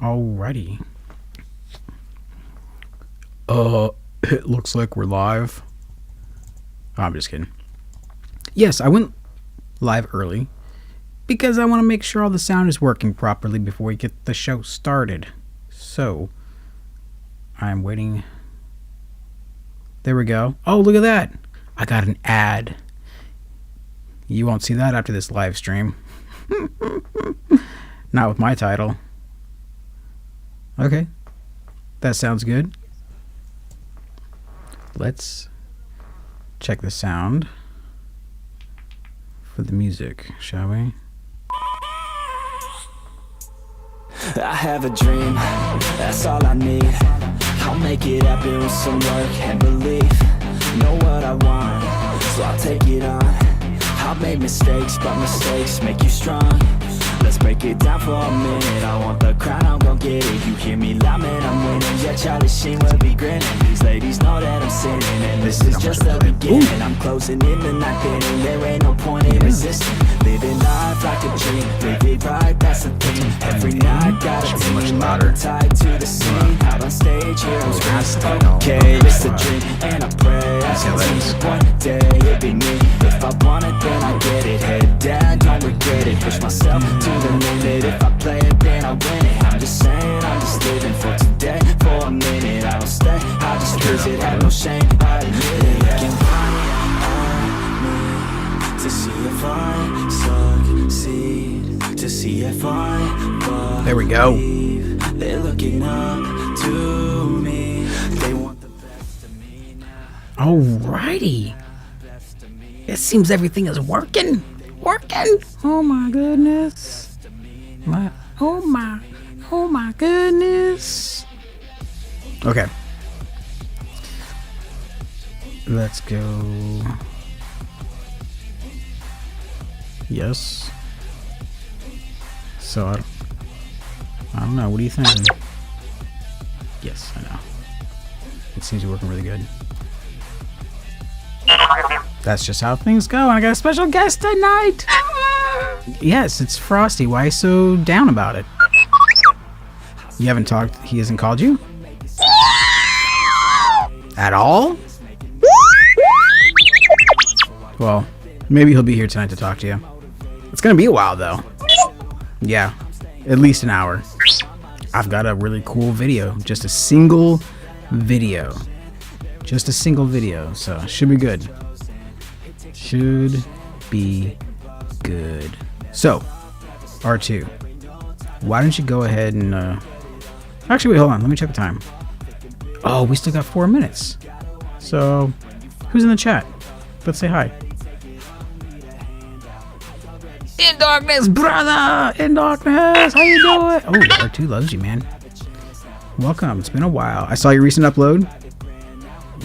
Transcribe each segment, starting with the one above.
Alrighty. It looks like we're live. Oh, I'm just kidding. Yes, I went live early because I want to make sure all the sound is working properly before we get the show started. So, I'm waiting. There we go. Oh, look at that. I got an ad. You won't see that after this live stream. Not with my title. Okay. That sounds good. Let's check the sound for the music, shall we? I have a dream, that's all I need. I'll make it happen with some work and belief. Know what I want, so I'll take it on. I've made mistakes, but mistakes make you strong. Let's break it down for a minute. I want the crown, I'm gon' get it. You hear me loud, man, I'm winning. Yeah, Charlie Sheen will be grinning. These ladies know that I'm sinning, and this is just the beginning. I'm closing in the night inning. There ain't no point in resisting. Living life like a dream, live it right, that's the thing. Every night got a team, I'm tied to the scene. Out on stage, heroes rise. Okay, it's a dream, and I pray I can see one day it'll be me. If I want it, then I get it. Head down, don't regret it. Push myself to the limit. If I play it, then I win it. I'm just saying, I'm just living for today. For a minute, I don't stay, I just visit. Have no shame, I admit it. Looking right at me to see if I succeed, to see if I There we go. believe. They're looking up to me. They want the best of me now. Alrighty. It seems everything is working. Oh my goodness. Oh my goodness. Okay. Let's go. Yes. So I don't know. What are you thinking? Yes, I know. It seems to be working really good. That's just how things go. And I got a special guest tonight. Yes, it's Frosty. Why so down about it? You haven't talked. He hasn't called you? At all? Well, maybe he'll be here tonight to talk to you. It's gonna be a while though. Yeah, at least an hour. I've got a really cool video. Just a single video. So it should be good. Should be good. So, R2, why don't you go ahead and actually wait, hold on, let me check the time. Oh, we still got 4 minutes. So who's in the chat? Let's say hi. In darkness, brother! In darkness! How you doing? Oh, R2 loves you, man. Welcome. It's been a while. I saw your recent upload.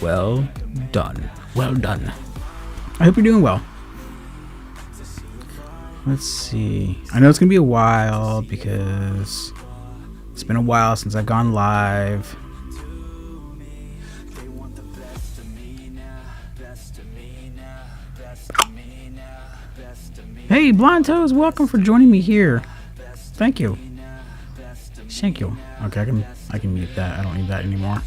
Well done. Well done. I hope you're doing well. Let's see. I know it's gonna be a while because it's been a while since I've gone live. Hey, Blind Toes, welcome for joining me here. Thank you. Thank you. Okay, I can mute that. I don't need that anymore.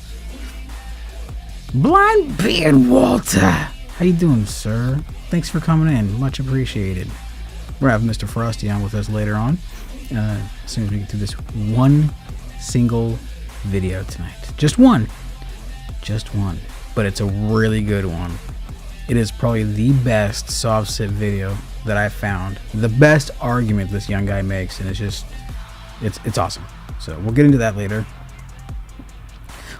Blind Beard Walter, how you doing, sir? Thanks for coming in. Much appreciated. We're having Mr. Frosty on with us later on. As soon as we get through this one single video tonight. Just one. But it's a really good one. It is probably the best soft sit video that I've found. The best argument this young guy makes, and it's awesome. So we'll get into that later.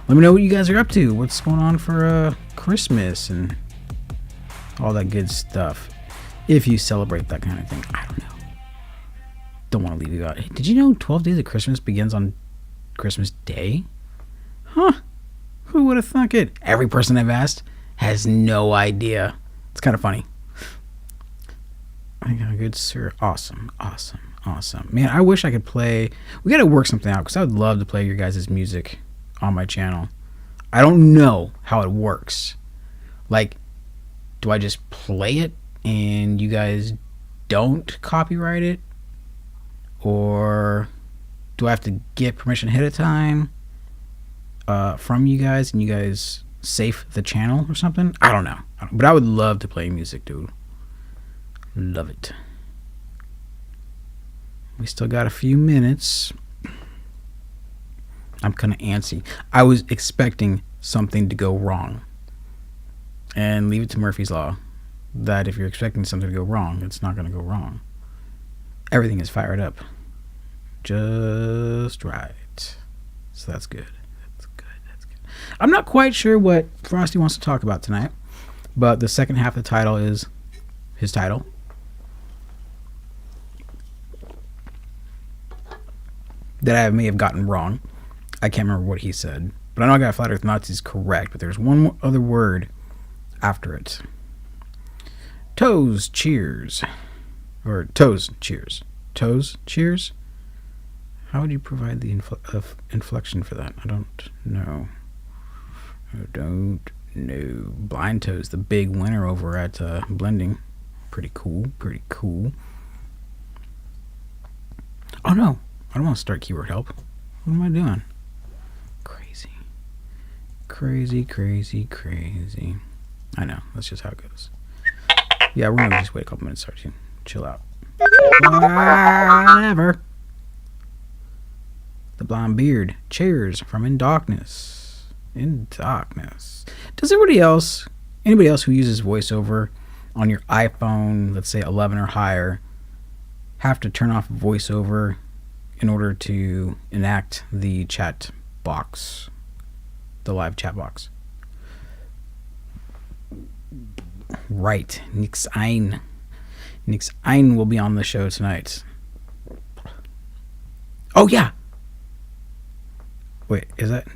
Let me know what you guys are up to. What's going on for Christmas and all that good stuff. If you celebrate that kind of thing. I don't know. Don't want to leave you out. Hey, did you know 12 Days of Christmas begins on Christmas Day? Huh. Who would have thunk it? Every person I've asked has no idea. It's kind of funny. I got a good sir. Awesome. Man, I wish I could play. We got to work something out because I would love to play your guys' music on my channel. I don't know how it works. Like, do I just play it and you guys don't copyright it? Or do I have to get permission ahead of time from you guys, and you guys safe the channel or something? I don't know. But I would love to play music, dude. Love it. We still got a few minutes. I'm kind of antsy. I was expecting something to go wrong. And leave it to Murphy's Law that if you're expecting something to go wrong, it's not going to go wrong. Everything is fired up just right. So that's good. That's good. That's good. I'm not quite sure what Frosty wants to talk about tonight, but the second half of the title is his title. That I may have gotten wrong. I can't remember what he said, but I know I got Flat Earth Nazis correct, but there's one more other word after it. Toes cheers. Or toes cheers. Toes cheers? How would you provide the inflection for that? I don't know. Blind Toes, the big winner over at Blending. Pretty cool. Pretty cool. Oh no. I don't want to start keyword help. What am I doing? Crazy. Crazy, crazy, crazy. I know. That's just how it goes. Yeah, we're going to just wait a couple minutes to chill out. Whatever. The Blonde Beard. Cheers from In Darkness. In Darkness. Does anybody else who uses VoiceOver on your iPhone, let's say 11 or higher, have to turn off VoiceOver in order to enact the chat box, the live chat box? Right. Nix ein will be on the show tonight. Oh, yeah. Wait,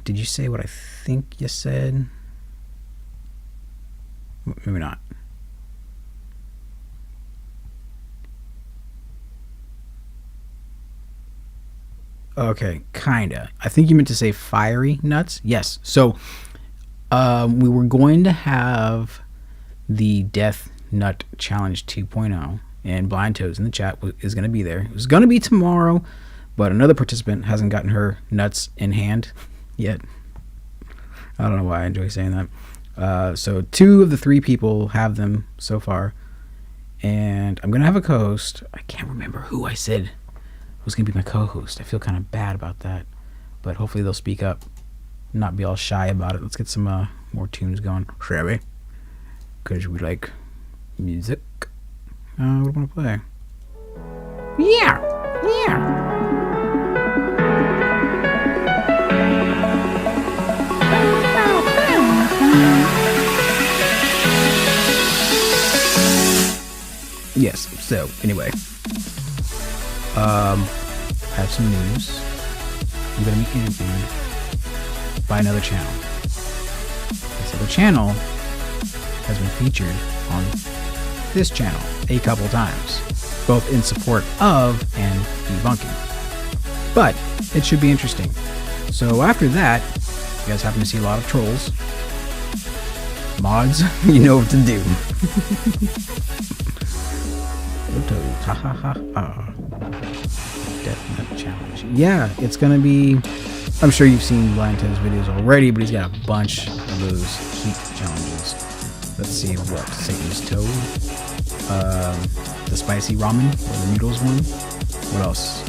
did you say what I think you said? Maybe not. Okay, kinda. I think you meant to say fiery nuts. Yes. So, we were going to have the Death Nut Challenge 2.0, and Blind Toes in the chat is going to be there. It was going to be tomorrow, but another participant hasn't gotten her nuts in hand yet. I don't know why I enjoy saying that. So 2 of the 3 people have them so far, and I'm going to have a co-host. I can't remember who I said was going to be my co-host. I feel kind of bad about that, but hopefully they'll speak up, not be all shy about it. Let's get some more tunes going, shall we? Because we like music. What do I want to play? Yeah. Yes. So anyway, I have some news. I'm gonna be interviewed by another channel. This other channel has been featured on this channel a couple times, both in support of and debunking. But it should be interesting. So after that, you guys happen to see a lot of trolls, mods, you know what to do. Death Nut Challenge. Yeah, it's gonna be. I'm sure you've seen Blind Toes videos already, but he's got a bunch of those heat challenges. Let's see what Satan's Toad, the spicy ramen or the noodles one. What else?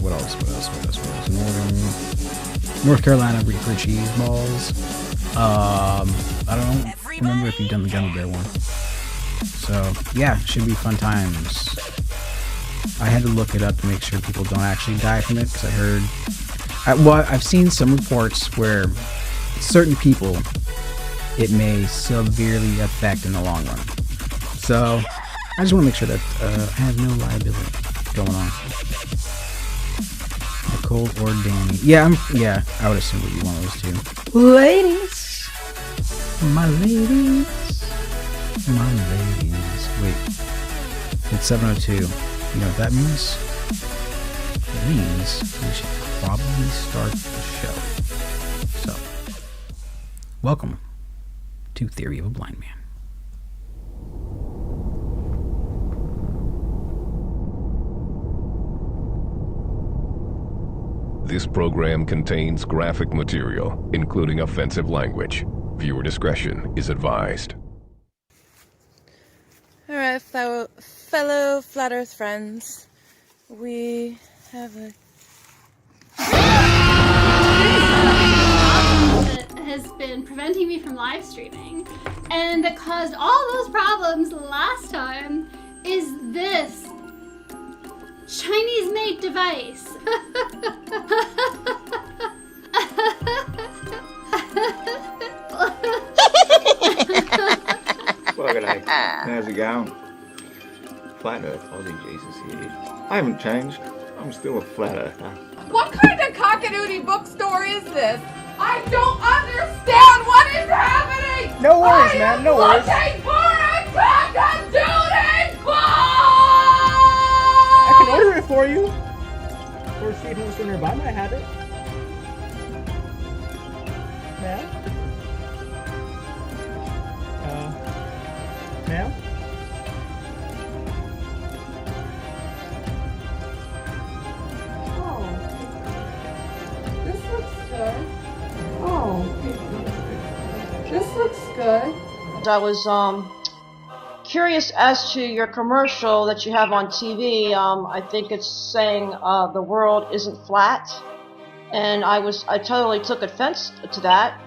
North Carolina Reaper cheese balls. I don't remember if you've done the gummy bear one. So yeah, should be fun times. I had to look it up to make sure people don't actually die from it, because I heard. I've seen some reports where certain people it may severely affect in the long run. So I just want to make sure that I have no liability going on. Nicole or Danny? Yeah, I would assume it would be one of those two. Ladies, my ladies. Wait, it's 7:02. You know what that means? It means we should probably start the show. So, welcome to Theory of a Blind Man. This program contains graphic material, including offensive language. Viewer discretion is advised. Alright, fellow Flat Earth friends, we have a... that has been preventing me from live streaming, and that caused all those problems last time, is this Chinese-made device. Well, g'day. How's it going? Flat Earth, Aussie Jesus here. I haven't changed. I'm still a flat earther. What kind of cock-a-doodie bookstore is this? I don't understand what is happening! No worries, man, no worries. I'm looking for a cock-a-doodie I can book! order it for you. Or see if who's nearby might have it. Ma'am? Ma'am? Oh. This looks good. Oh. This looks good. I was curious as to your commercial that you have on TV. I think it's saying the world isn't flat, and I totally took offense to that.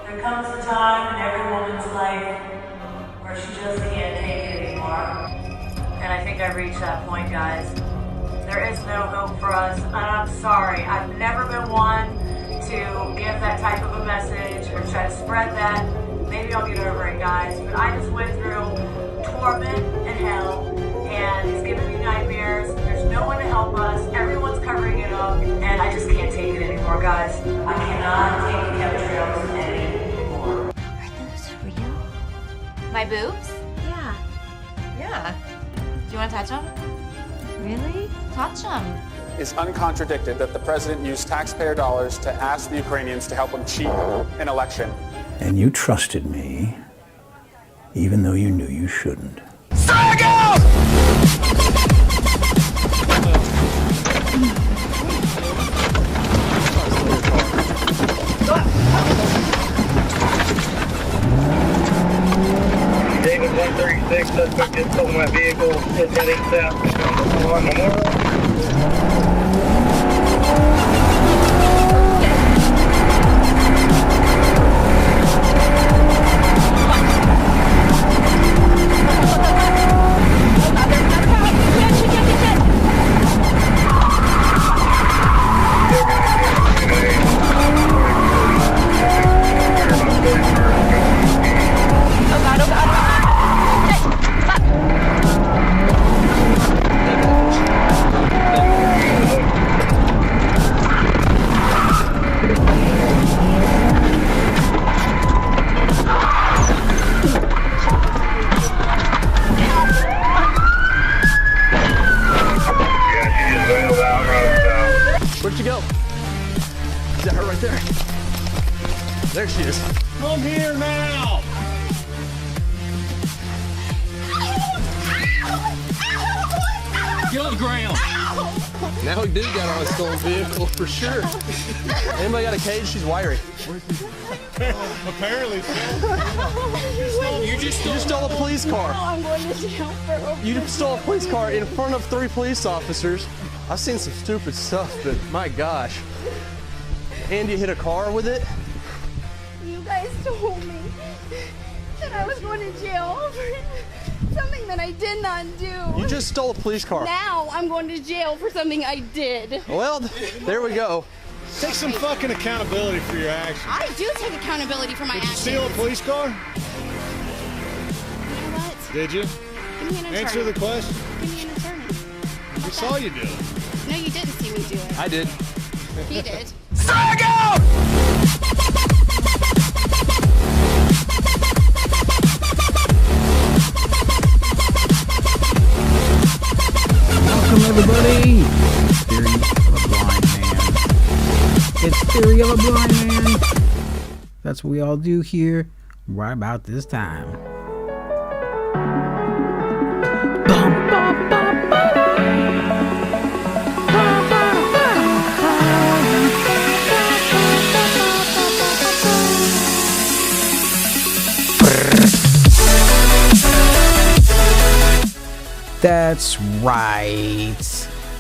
There comes a time in every woman's life where she just can't take it anymore. And I think I've reached that point, guys. There is no hope for us, and I'm sorry. I've never been one to give that type of a message or try to spread that. Maybe I'll get over it, guys. But I just went through torment and hell, and it's giving me nightmares. There's no one to help us. Everyone's covering it up, and I just can't take it anymore, guys. I cannot take the chemtrails anymore. Are those real? My boobs? Yeah. Yeah. Do you want to touch them? Really? Touch them. It's uncontradicted that the president used taxpayer dollars to ask the Ukrainians to help him cheat an election. And you trusted me, even though you knew you shouldn't. Sargent! David 136, suspect just stole my vehicle, is heading south on Memorial. Where'd she go? Is that her right there? There she is. Come here now! Get on the ground! Now we do got on a stolen vehicle for sure. Anybody got a cage? She's wiry. Apparently so. You just stole a police car. I'm going to jail for You just stole a police car in front of 3 police officers. I've seen some stupid stuff, but my gosh. And you hit a car with it? You guys told me that I was going to jail for something that I did not do. You just stole a police car. Now I'm going to jail for something I did. Well, there we go. Take some fucking accountability for your actions. I do take accountability for my Did you actions. steal a police car? You know what? Did you? Give me an attorney. Answer the question. Give me an attorney. We saw you do it. No, you didn't see me do it. I did. He did. Sargent! Welcome everybody! It's Theory of a Blind Man. That's what we all do here right about this time. That's right.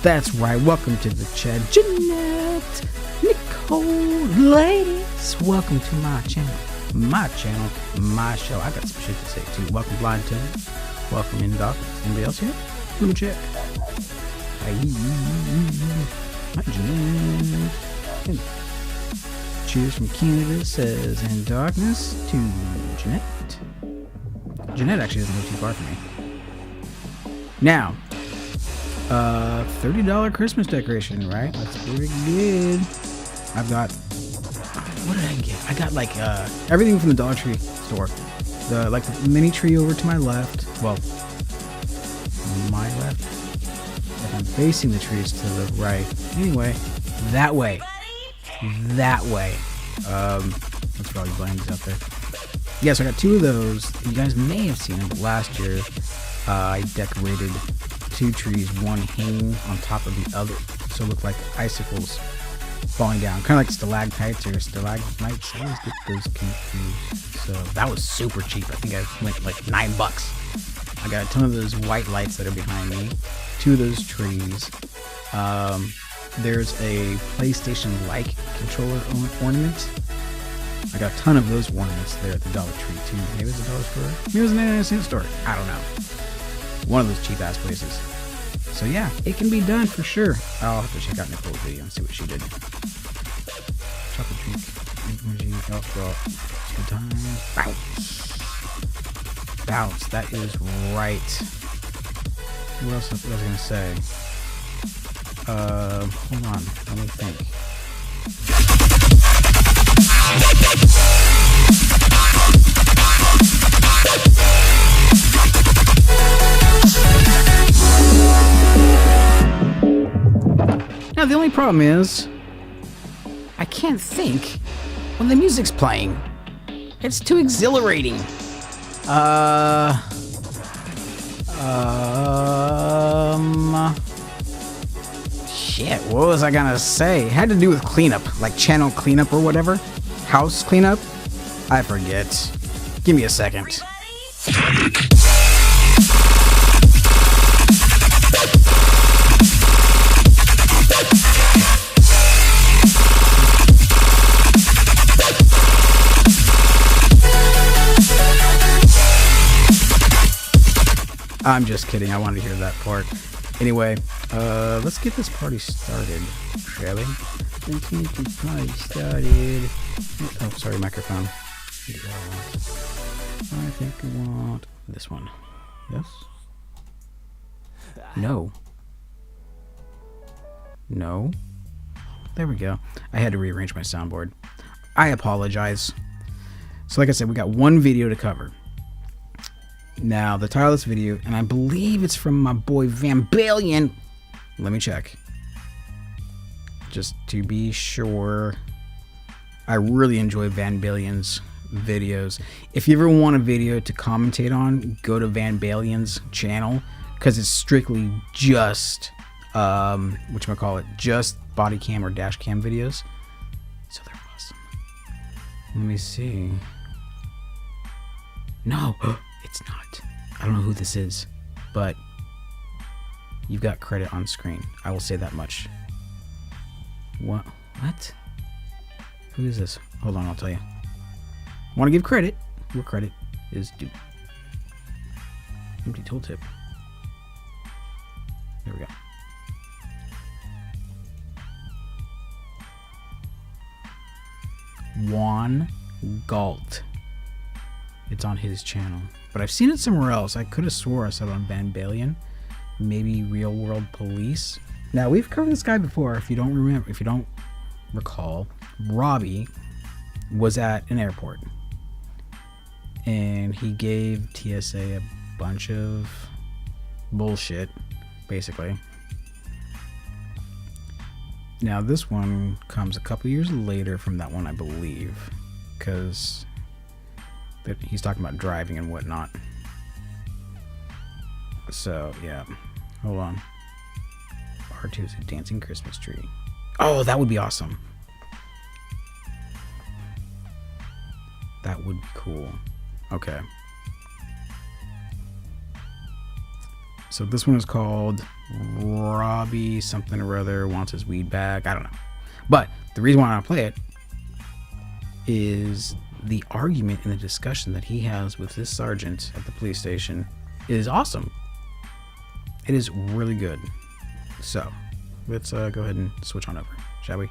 That's right. Welcome to the chat. Jeanette, Nicole, ladies. Welcome to my channel. My channel, my show. I got some shit to say too. Welcome, Blind Tim. Welcome, In Darkness. Anybody else here? Let me check. Hi, Jeanette. Cheers from Canada says In Darkness to Jeanette. Jeanette actually doesn't live too far from me. Now, $30 Christmas decoration, right? That's pretty good. I've got, what did I get? I got like everything from the Dollar Tree store. The mini tree over to my left. Well, my left. If I'm facing the trees to the right. Anyway, that way. That way. That's probably blinds out there. Yeah, so I got two of those. You guys may have seen them last year. I decorated two trees, one hanging on top of the other, so it looked like icicles falling down, kind of like stalactites or stalagmites. I always get those confused. So that was super cheap. I think I went like $9. I got a ton of those white lights that are behind me, two of those trees. There's a PlayStation-like controller ornament. I got a ton of those ornaments there at the Dollar Tree too. Maybe it was a dollar store. Maybe it was an 99-cent store. I don't know. One of those cheap ass places. So yeah, it can be done for sure. I'll have to check out Nicole's video and see what she did. Chocolate drink, energy, alcohol, good time. Bounce. Bounce. That is right. What else was I gonna say? Hold on. Let me think. Now the only problem is I can't think when the music's playing. It's too exhilarating. Shit, what was I gonna say? It had to do with cleanup, like channel cleanup or whatever. House cleanup? I forget. Give me a second. I'm just kidding. I wanted to hear that part. Anyway, let's get this party started, shall we? Let's get this party started. Oh, sorry, microphone. I think I want this one. Yes? No. No. There we go. I had to rearrange my soundboard. I apologize. So like I said, we got one video to cover. Now, the title of this video, and I believe it's from my boy Vambalion. Let me check. Just to be sure. I really enjoy Vanbalion's videos. If you ever want a video to commentate on, go to Vanbalion's channel, because it's strictly just, just body cam or dash cam videos. So they're awesome. Let me see. No. It's not. I don't know who this is, but you've got credit on screen. I will say that much. What? Who is this? Hold on, I'll tell you. Want to give credit? What credit is due? Empty tooltip. There we go. Juan Galt. It's on his channel. But I've seen it somewhere else. I could have swore I saw it on Vanbalion. Maybe Real World Police. Now, we've covered this guy before. If you don't recall, Robby was at an airport. And he gave TSA a bunch of bullshit, basically. Now, this one comes a couple years later from that one, I believe. Because he's talking about driving and whatnot. So, yeah. Hold on. R2 is a dancing Christmas tree. Oh, that would be awesome. That would be cool. Okay. So this one is called Robby something or other wants his weed back. I don't know. But the reason why I play it is the argument and the discussion that he has with this sergeant at the police station is awesome. It is really good. So let's go ahead and switch on over, shall we?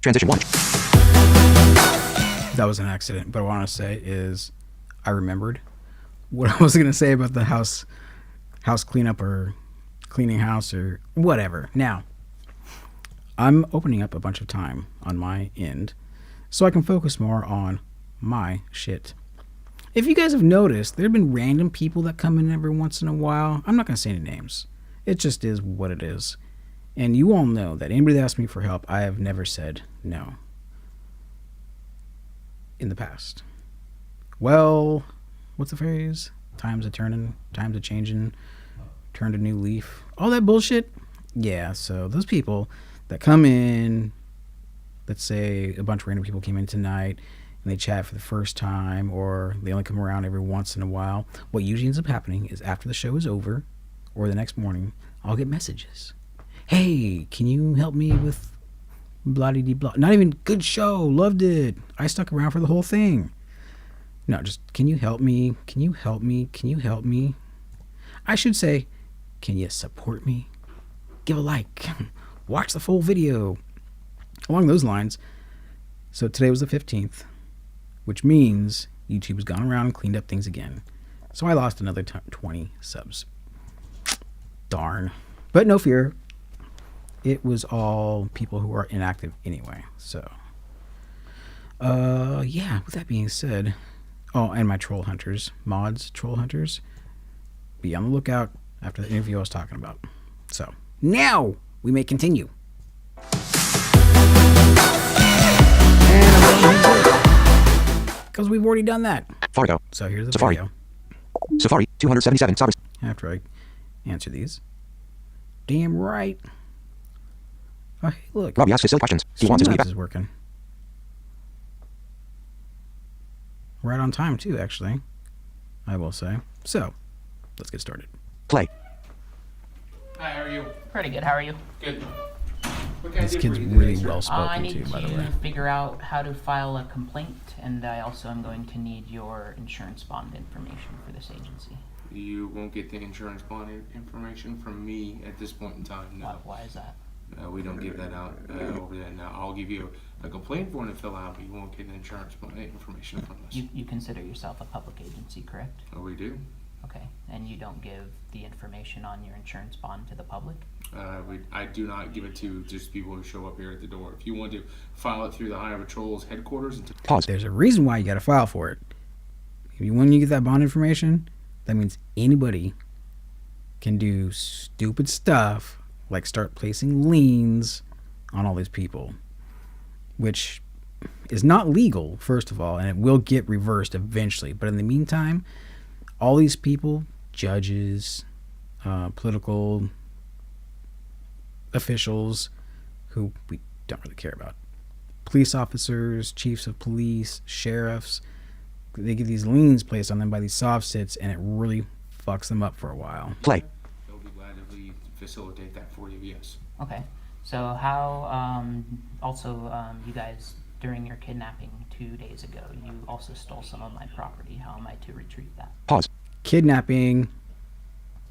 Transition 1. That was an accident, but what I want to say is I remembered what I was going to say about the house cleanup or cleaning house or whatever. Now, I'm opening up a bunch of time on my end so I can focus more on my shit. If you guys have noticed, there have been random people that come in every once in a while. I'm not going to say any names. It just is what it is. And you all know that anybody that asks me for help, I have never said no in the past. Well, what's the phrase? Times a turning, times a changing, turned a new leaf. All that bullshit. Yeah, so those people that come in, let's say a bunch of random people came in tonight and they chat for the first time, or they only come around every once in a while. What usually ends up happening is after the show is over or the next morning, I'll get messages. Hey, can you help me with blah-de-de-blah? Not even good show, loved it. I stuck around for the whole thing. No, just can you help me? Can you help me? Can you help me? I should say, can you support me? Give a like. Watch the full video. Along those lines. So today was the 15th, which means YouTube's gone around and cleaned up things again. So I lost another 20 subs. Darn. But no fear. It was all people who are inactive anyway. So, yeah, with that being said, oh, and my troll hunters, mods, troll hunters, be on the lookout after the interview I was talking about. So, now we may continue. Because we've already done that. Fargo. So here's the Safari. video. Safari, 277 subs. After I answer these. Damn right. Oh, hey, look. Robby asks silly questions. He wants his money back. Is working. Right on time, too, actually. I will say. So, let's get started. Play. Hi, how are you? Pretty good, how are you? Good. This kid's really well spoken I need to, by the way. to figure out how to file a complaint, and I also am going to need your insurance bond information for this agency. You won't get the insurance bond information from me at this point in time, no. Why is that? We don't give that out over there now. I'll give you a complaint form to fill out, but you won't get the insurance bond information from us. You consider yourself a public agency, correct? Oh, we do. Okay, and you don't give the information on your insurance bond to the public? I do not give it to just people who show up here at the door. If you want to file it through the Highway Patrol's headquarters... Pause. There's a reason why you got to file for it. When you get that bond information, that means anybody can do stupid stuff like start placing liens on all these people, which is not legal, first of all, and it will get reversed eventually. But in the meantime, all these people, judges, political officials who we don't really care about, police officers, chiefs of police, sheriffs, they get these liens placed on them by these soft sits, and it really fucks them up for a while. Play. They'll be glad if we facilitate that for you, yes. Okay, so how, you guys, during your kidnapping 2 days ago, you also stole some of my property. How am I to retrieve that? Pause. Kidnapping.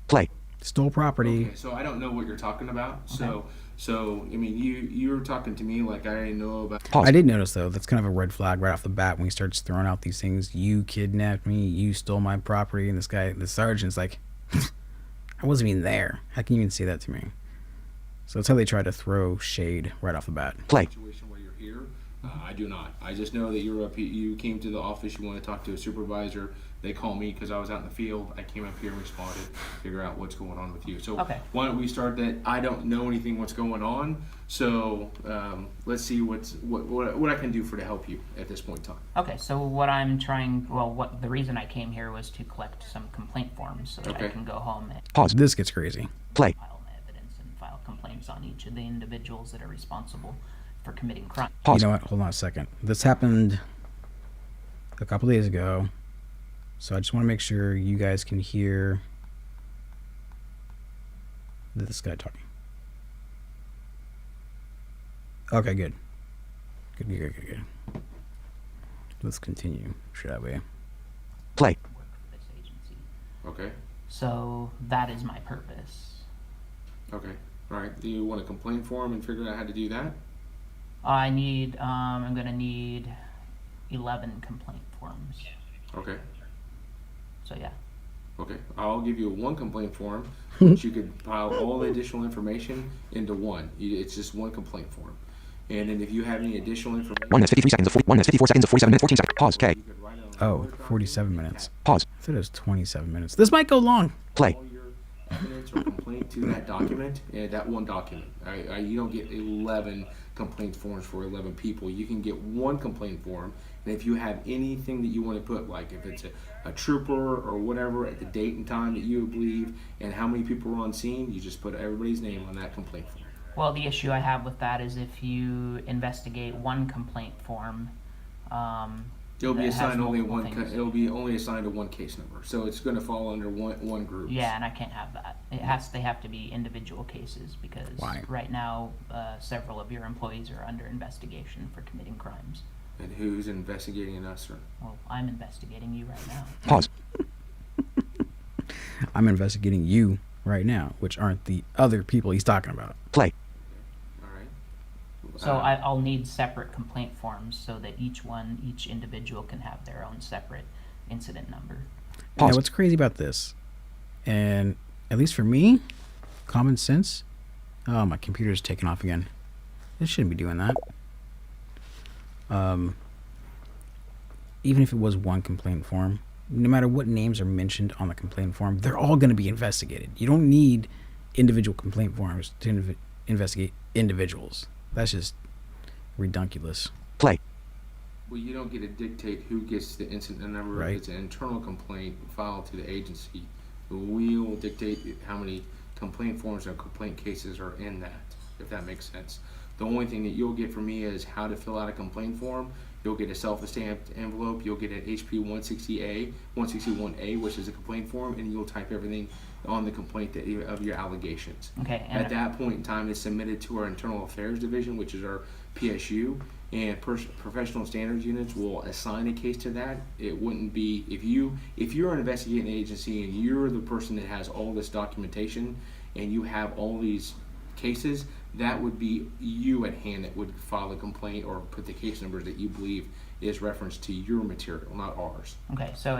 Play. Stole property. Okay, so I don't know what you're talking about. Okay. So I mean, you're talking to me like I know about. Pause. I did notice though, that's kind of a red flag right off the bat when he starts throwing out these things. You kidnapped me. You stole my property. And this guy, the sergeant's like, I wasn't even there. How can you even say that to me? So that's how they try to throw shade right off the bat. Play. Situation where you're here, I do not. I just know that you're up. You came to the office. You want to talk to a supervisor. They call me because I was out in the field. I came up here and responded, figure out what's going on with you. So Okay. why don't we start that? I don't know anything what's going on, so let's see what I can do to help you at this point in time. Okay, so the reason I came here was to collect some complaint forms so that I can go home and Pause. This gets crazy. Play. file my evidence and file complaints on each of the individuals that are responsible for committing crime. You know what? Hold on a second. This happened a couple days ago, so I just want to make sure you guys can hear this guy talking. Okay, good. Good. Let's continue, shall we? Play. Okay. So that is my purpose. Okay. All right. Do you want a complaint form and figure out how to do that? I'm gonna need 11 complaint forms. Okay. So yeah. Okay. I'll give you one complaint form, but you could pile all the additional information into one. It's just one complaint form. And then if you have any additional information... 1 minute 53 seconds of 1 minute 54 seconds of 47 minutes 14 seconds. Pause. K. Oh, 47 minutes. Pause. I thought it was 27 minutes. This might go long. Play. All your evidence or complaint to that document, that one document. You don't get 11 complaint forms for 11 people. You can get one complaint form, and if you have anything that you want to put, like if it's a trooper or whatever, at the date and time that you believe, and how many people were on scene, you just put everybody's name on that complaint form. Well, the issue I have with that is if you investigate one complaint form, it'll be assigned only one. things. It'll be only assigned to one case number, so it's going to fall under one group. Yeah, and I can't have that. They have to be individual cases because right now several of your employees are under investigation for committing crimes. And who's investigating us, sir? Well, I'm investigating you right now. Pause. I'm investigating you right now, which aren't the other people he's talking about. Play. So I'll need separate complaint forms so that each individual can have their own separate incident number. Now, what's crazy about this, and at least for me, common sense. Oh, my computer's taking off again. It shouldn't be doing that. Even if it was one complaint form, no matter what names are mentioned on the complaint form, they're all going to be investigated. You don't need individual complaint forms to investigate individuals. That's just redunculous. Play. Well, you don't get to dictate who gets the incident number. Right. It's an internal complaint filed to the agency. We will dictate how many complaint forms or complaint cases are in that, if that makes sense. The only thing that you'll get from me is how to fill out a complaint form. You'll get a self-stamped envelope. You'll get an HP 161A, which is a complaint form, and you'll type everything on the complaint of your allegations. Okay. At that point in time, it's submitted to our Internal Affairs Division, which is our PSU, and professional standards units will assign a case to that. It wouldn't be if you're an investigating agency and you're the person that has all this documentation and you have all these cases, that would be you at hand that would file a complaint or put the case numbers that you believe is referenced to your material, not ours. Okay. So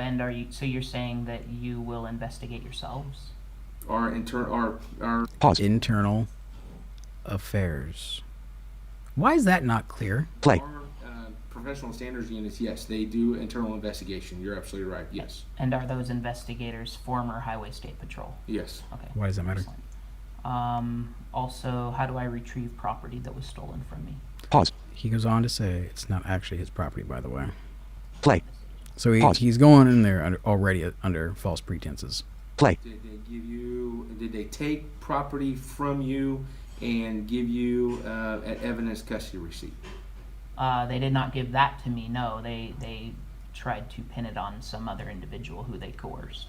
you're saying that you will investigate yourselves? Our Pause. Internal affairs. Why is that not clear? Play. Our professional standards units, yes, they do internal investigation. You're absolutely right. Yes. And are those investigators former Highway State Patrol? Yes. Okay. Why does that matter? Also, how do I retrieve property that was stolen from me? Pause. He goes on to say it's not actually his property, by the way. Play. So Pause. he's going in there already under false pretenses. Play. Did they take property from you and give you an evidence custody receipt? They did not give that to me. No, they tried to pin it on some other individual who they coerced.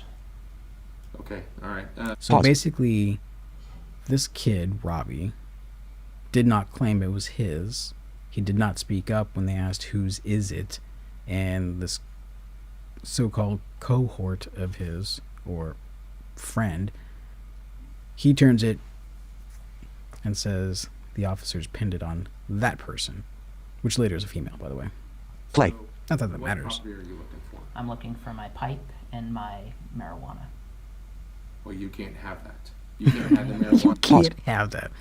Okay. All right. So basically, this kid, Robby, did not claim it was his. He did not speak up when they asked whose is it, and this so-called cohort of his, or friend, he turns it and says the officers pinned it on that person, which later is a female, by the way. Play. Not that that What matters. property are you looking for? I'm looking for my pipe and my marijuana. Well, you can't have that. You can't have the marijuana. You can't have that.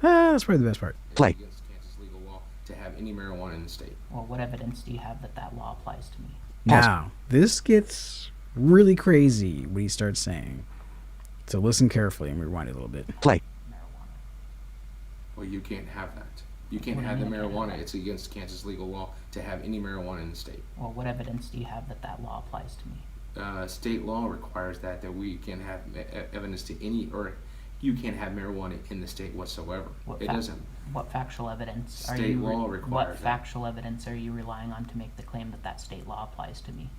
That's probably the best part. Play. It's against Kansas legal law to have any marijuana in the state. Well, what evidence do you have that that law applies to me? Now, this gets really crazy when he starts saying. So listen carefully and rewind it a little bit. Play. Well, you can't have that. You can't have the marijuana. It's against Kansas legal law to have any marijuana in the state. Well, what evidence do you have that that law applies to me? State law requires that we can have evidence to any, or you can't have marijuana in the state whatsoever. What factual evidence State law requires What that. factual evidence are you relying on to make the claim that that state law applies to me?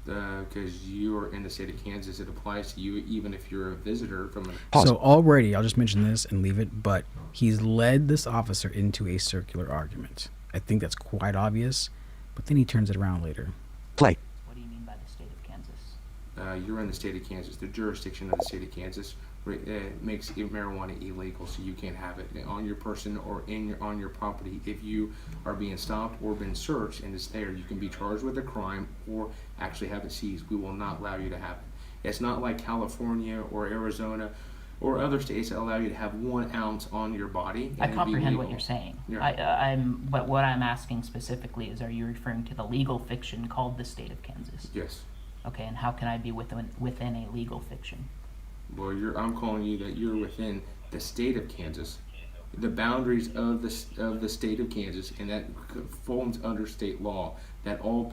Because you are in the state of Kansas, it applies to you even if you're a visitor from So already, I'll just mention this and leave it, but he's led this officer into a circular argument. I think that's quite obvious, but then he turns it around later. Play. What do you mean by the state of Kansas? You're in the state of Kansas. The jurisdiction of the state of Kansas makes marijuana illegal, so you can't have it on your person or on your property. If you are being stopped or been searched and it's there, you can be charged with a crime or actually have it seized. We will not allow you to have it. It's not like California or Arizona or other states that allow you to have 1 ounce on your body. I comprehend what you're saying. Yeah. But what I'm asking specifically is, are you referring to the legal fiction called the state of Kansas? Yes. Okay, and how can I be within a legal fiction? Well, I'm calling you that you're within the state of Kansas, the boundaries of the state of Kansas, and that falls under state law. That all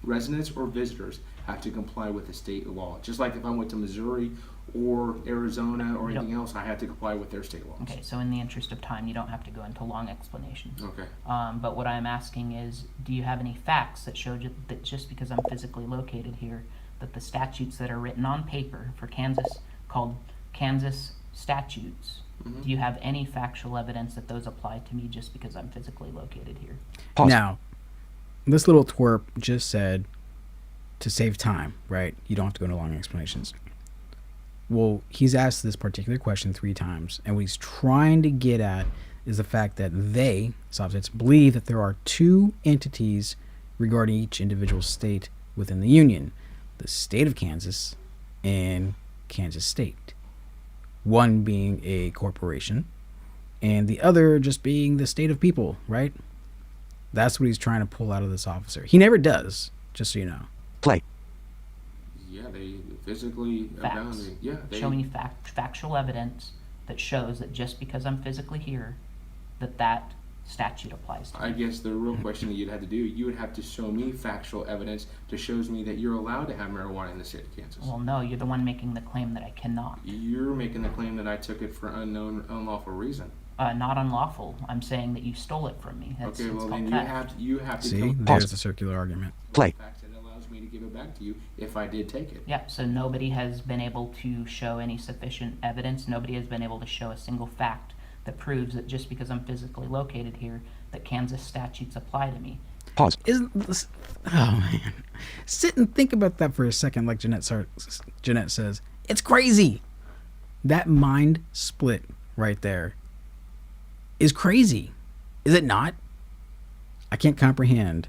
residents or visitors have to comply with the state law. Just like if I went to Missouri or Arizona or anything else, I had to comply with their state laws. Okay, so in the interest of time, you don't have to go into long explanations. Okay. But what I'm asking is, do you have any facts that show that just because I'm physically located here, that the statutes that are written on paper for Kansas, called Kansas statutes, do you have any factual evidence that those apply to me just because I'm physically located here? Now, this little twerp just said, to save time, right? You don't have to go into long explanations. Well, he's asked this particular question 3 times, and what he's trying to get at is the fact that they, subjects, believe that there are 2 entities regarding each individual state within the Union. The state of Kansas and Kansas State. One being a corporation, and the other just being the state of people, right? That's what he's trying to pull out of this officer. He never does, just so you know. Play. Yeah, they physically Facts. Show me factual evidence that shows that just because I'm physically here, that statute applies to me. I guess the real question that you'd have to do, you would have to show me factual evidence that shows me that you're allowed to have marijuana in the state of Kansas. Well, no, you're the one making the claim that I cannot. You're making the claim that I took it for unlawful reason. Not unlawful. I'm saying that you stole it from me. Okay, well then you have to see. There's the circular argument. Play. That allows me to give it back to you if I did take it. Yeah. So nobody has been able to show any sufficient evidence. Nobody has been able to show a single fact that proves that just because I'm physically located here, that Kansas statutes apply to me. Pause. Isn't this? Oh man, sit and think about that for a second. Like Jeanette says, it's crazy. That mind split right there is crazy, is it not? I can't comprehend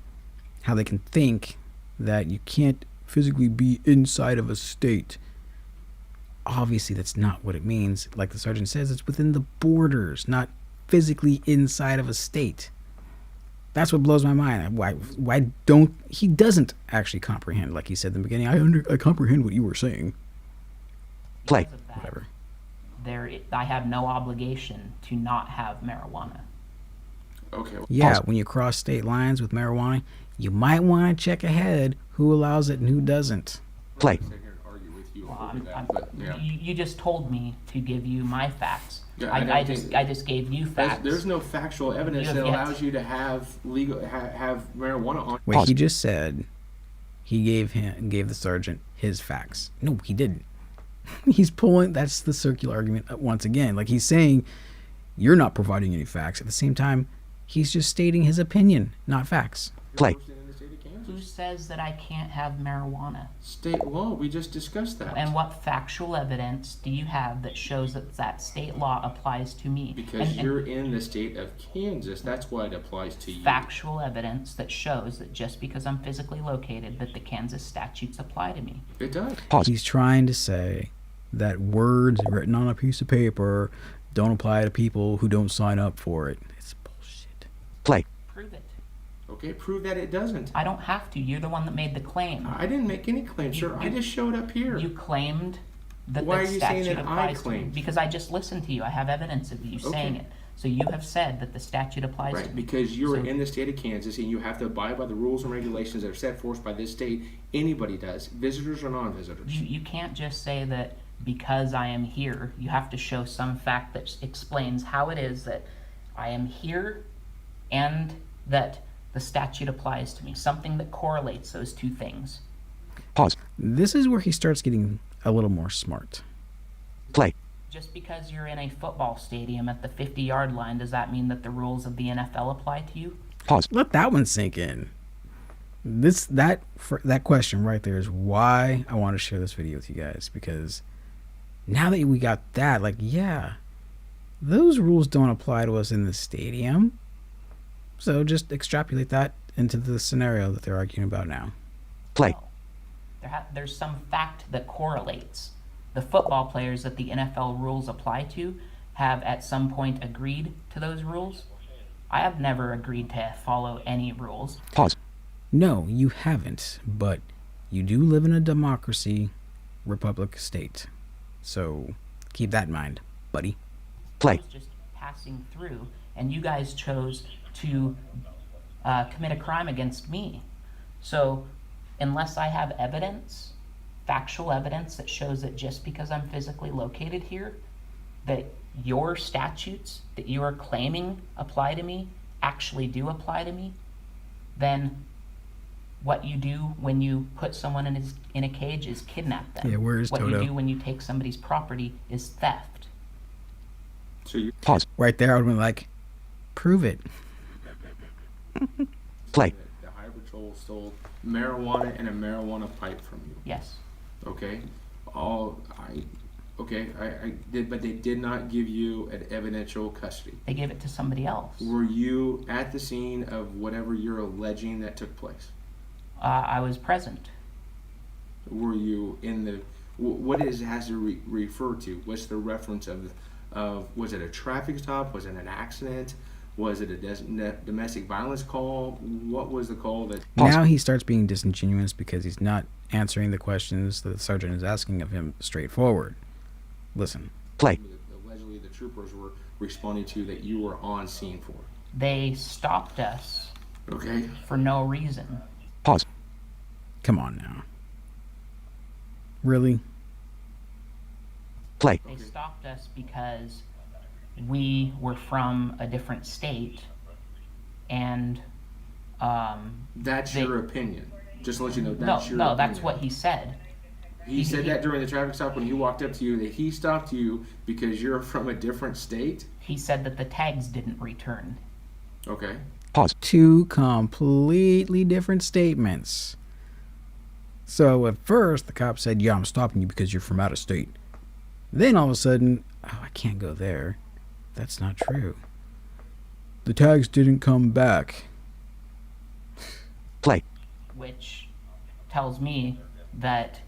how they can think that you can't physically be inside of a state. Obviously, that's not what it means. Like the sergeant says, it's within the borders, not physically inside of a state. That's what blows my mind. Why don't he doesn't actually comprehend? Like he said in the beginning, I comprehend what you were saying. Play. Whatever. I have no obligation to not have marijuana. Okay. Yeah, when you cross state lines with marijuana, you might want to check ahead who allows it and who doesn't. Play. You just told me to give you my facts. Yeah, I just gave you facts. There's no factual evidence that allows you to have have marijuana on. Wait, he just said he gave the sergeant his facts. No, he didn't. He's pulling. That's the circular argument once again. Like he's saying, you're not providing any facts. At the same time, he's just stating his opinion, not facts. Play. Who says that I can't have marijuana? State law. We just discussed that. And what factual evidence do you have that shows that state law applies to me? Because you're in the state of Kansas, that's why it applies to you. Factual evidence that shows that just because I'm physically located, that the Kansas statutes apply to me. It does. Pause. He's trying to say that words written on a piece of paper don't apply to people who don't sign up for it. It's bullshit. Play. Prove it. Okay, prove that it doesn't. I don't have to. You're the one that made the claim. I didn't make any claim, sir. I just showed up here. You claimed that Why the are you saying statute that applies I to me. claimed? Because I just listened to you. I have evidence of you saying it. So you have said that the statute applies to me. Right, because you're in the state of Kansas and you have to abide by the rules and regulations that are set forth by this state. Anybody does, visitors or non-visitors. You can't just say that because I am here. You have to show some fact that explains how it is that I am here and that the statute applies to me. Something that correlates those two things. Pause. This is where he starts getting a little more smart. Play. Just because you're in a football stadium at the 50-yard line, does that mean that the rules of the NFL apply to you? Pause. Let that one sink in. That question right there is why I want to share this video with you guys, because now that we got that, like, yeah, those rules don't apply to us in the stadium. So just extrapolate that into the scenario that they're arguing about now. Play. There's some fact that correlates. The football players that the NFL rules apply to have at some point agreed to those rules. I have never agreed to follow any rules. Pause. No, you haven't, but you do live in a democracy, republic state. So keep that in mind, buddy. Play. I was just passing through, and you guys chose to commit a crime against me. So unless I have evidence, factual evidence that shows that just because I'm physically located here, that your statutes that you are claiming apply to me actually do apply to me, then what you do when you put someone in a cage is kidnap them. Yeah, where is Toto? What you do when you take somebody's property is theft. So you pause right there. I would have been like, prove it. Play. The Highway Patrol stole marijuana and a marijuana pipe from you. Yes. Okay. I did, but they did not give you an evidential custody. They gave it to somebody else. Were you at the scene of whatever you're alleging that took place? I was present. Were you in the? What has to refer to? What's the reference of? Was it a traffic stop? Was it an accident? Was it a domestic violence call? What was the call that? Now he starts being disingenuous because he's not answering the questions that the sergeant is asking of him straightforward. Listen. Play. Allegedly, the troopers were responding to that you were on scene for. They stopped us. Okay. For no reason. Pause. Come on now. Really? Play. They stopped us because we were from a different state, and that's your opinion. Just to let you know, that's your opinion. That's what he said. He said that during the traffic stop when he walked up to you, that he stopped you because you're from a different state? He said that the tags didn't return. Okay. Pause. Two completely different statements. So at first, the cop said, yeah, I'm stopping you because you're from out of state. Then all of a sudden, oh, I can't go there. That's not true. The tags didn't come back. Play. Which tells me that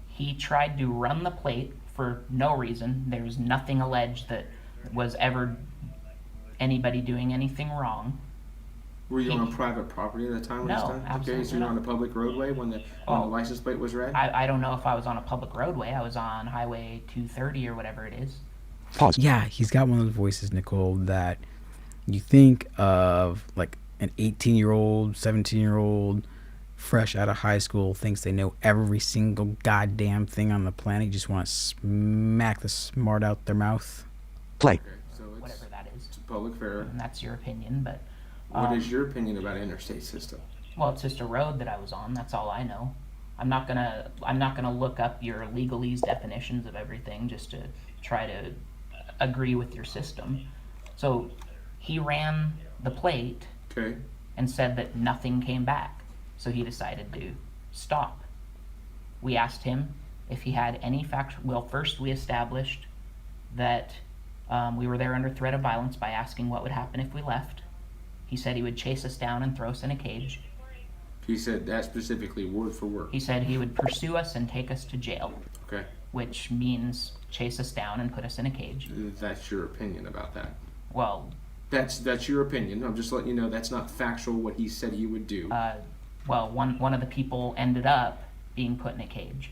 he tried to run the plate for no reason. There's nothing alleged that was ever anybody doing anything wrong. Were you on private property at the time when No, this time? absolutely Okay, so you're not. on a public roadway when the license plate was read? I don't know if I was on a public roadway. I was on Highway 230 or whatever it is. Pause. Yeah, he's got one of those voices, Nicole, that you think of like an 18-year-old, 17-year-old, fresh out of high school, thinks they know every single goddamn thing on the planet. You just want to smack the smart out their mouth. Play. Okay, so it's whatever that is. It's a public fair. And that's your opinion, but... What is your opinion about an interstate system? Well, it's just a road that I was on. That's all I know. I'm not gonna look up your legalese definitions of everything just to try to agree with your system. So he ran the plate and said that nothing came back. So he decided to stop. We asked him if he had any facts. Well, first we established that we were there under threat of violence by asking what would happen if we left. He said he would chase us down and throw us in a cage. He said that specifically, word for word. He said he would pursue us and take us to jail. Okay. Which means chase us down and put us in a cage. That's your opinion about that. Well, That's your opinion. I'm just letting you know that's not factual what he said he would do. Well, one of the people ended up being put in a cage.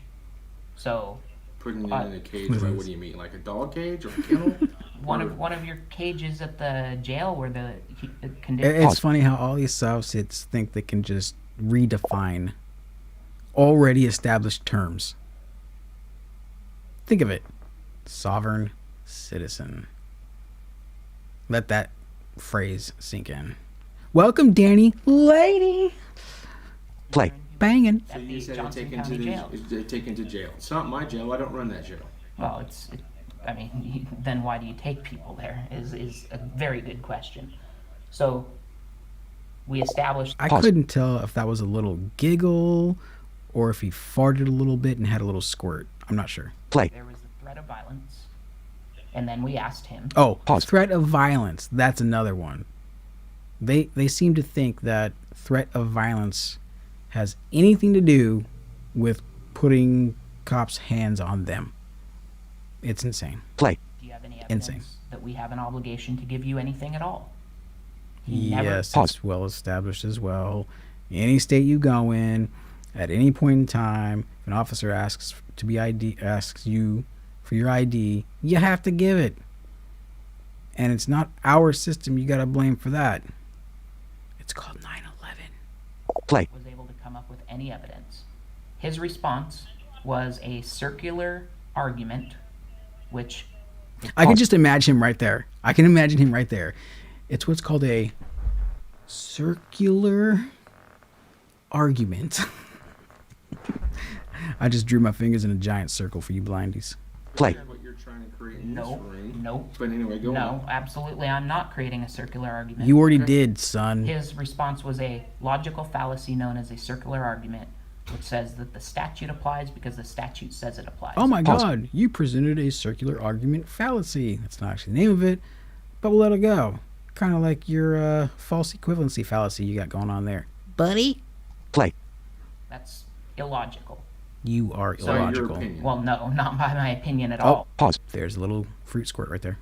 So putting it in a cage, right? What do you mean, like a dog cage or a kennel? one of your cages at the jail where the It's funny how all these Southsits think they can just redefine already established terms. Think of it. Sovereign citizen. Let that phrase sink in. Welcome, Danny. Lady. Play. Banging. So you said taken to jail. It's not my jail. I don't run that jail. Well, I mean, then why do you take people there? Is a very good question. So we established. I couldn't tell if that was a little giggle or if he farted a little bit and had a little squirt. I'm not sure. Play. There was the threat of violence, and then we asked him. Oh, threat of violence. That's another one. They seem to think that threat of violence has anything to do with putting cops' hands on them. It's insane. Play. Do you have any evidence that we have an obligation to give you anything at all? Yes, it's well established as well. Any state you go in, at any point in time, if an officer asks you for your ID, you have to give it. And it's not our system you got to blame for that. It's called 9/11. Play. Was able to come up with any evidence. His response was a circular argument, which I can just imagine him right there. I can imagine him right there. It's what's called a circular argument. I just drew my fingers in a giant circle for you blindies. Play. What you're trying to create in Nope. this ring. Nope. But anyway, go on. No, absolutely, I'm not creating a circular argument. You already did, son. His response was a logical fallacy known as a circular argument, which says that the statute applies because the statute says it applies. Oh my God, you presented a circular argument fallacy. That's not actually the name of it, but we'll let it go. Kind of like your false equivalency fallacy you got going on there. Buddy? Play. That's illogical. You are So illogical. your opinion. Well, no, not by my opinion at all. Pause. There's a little fruit squirt right there.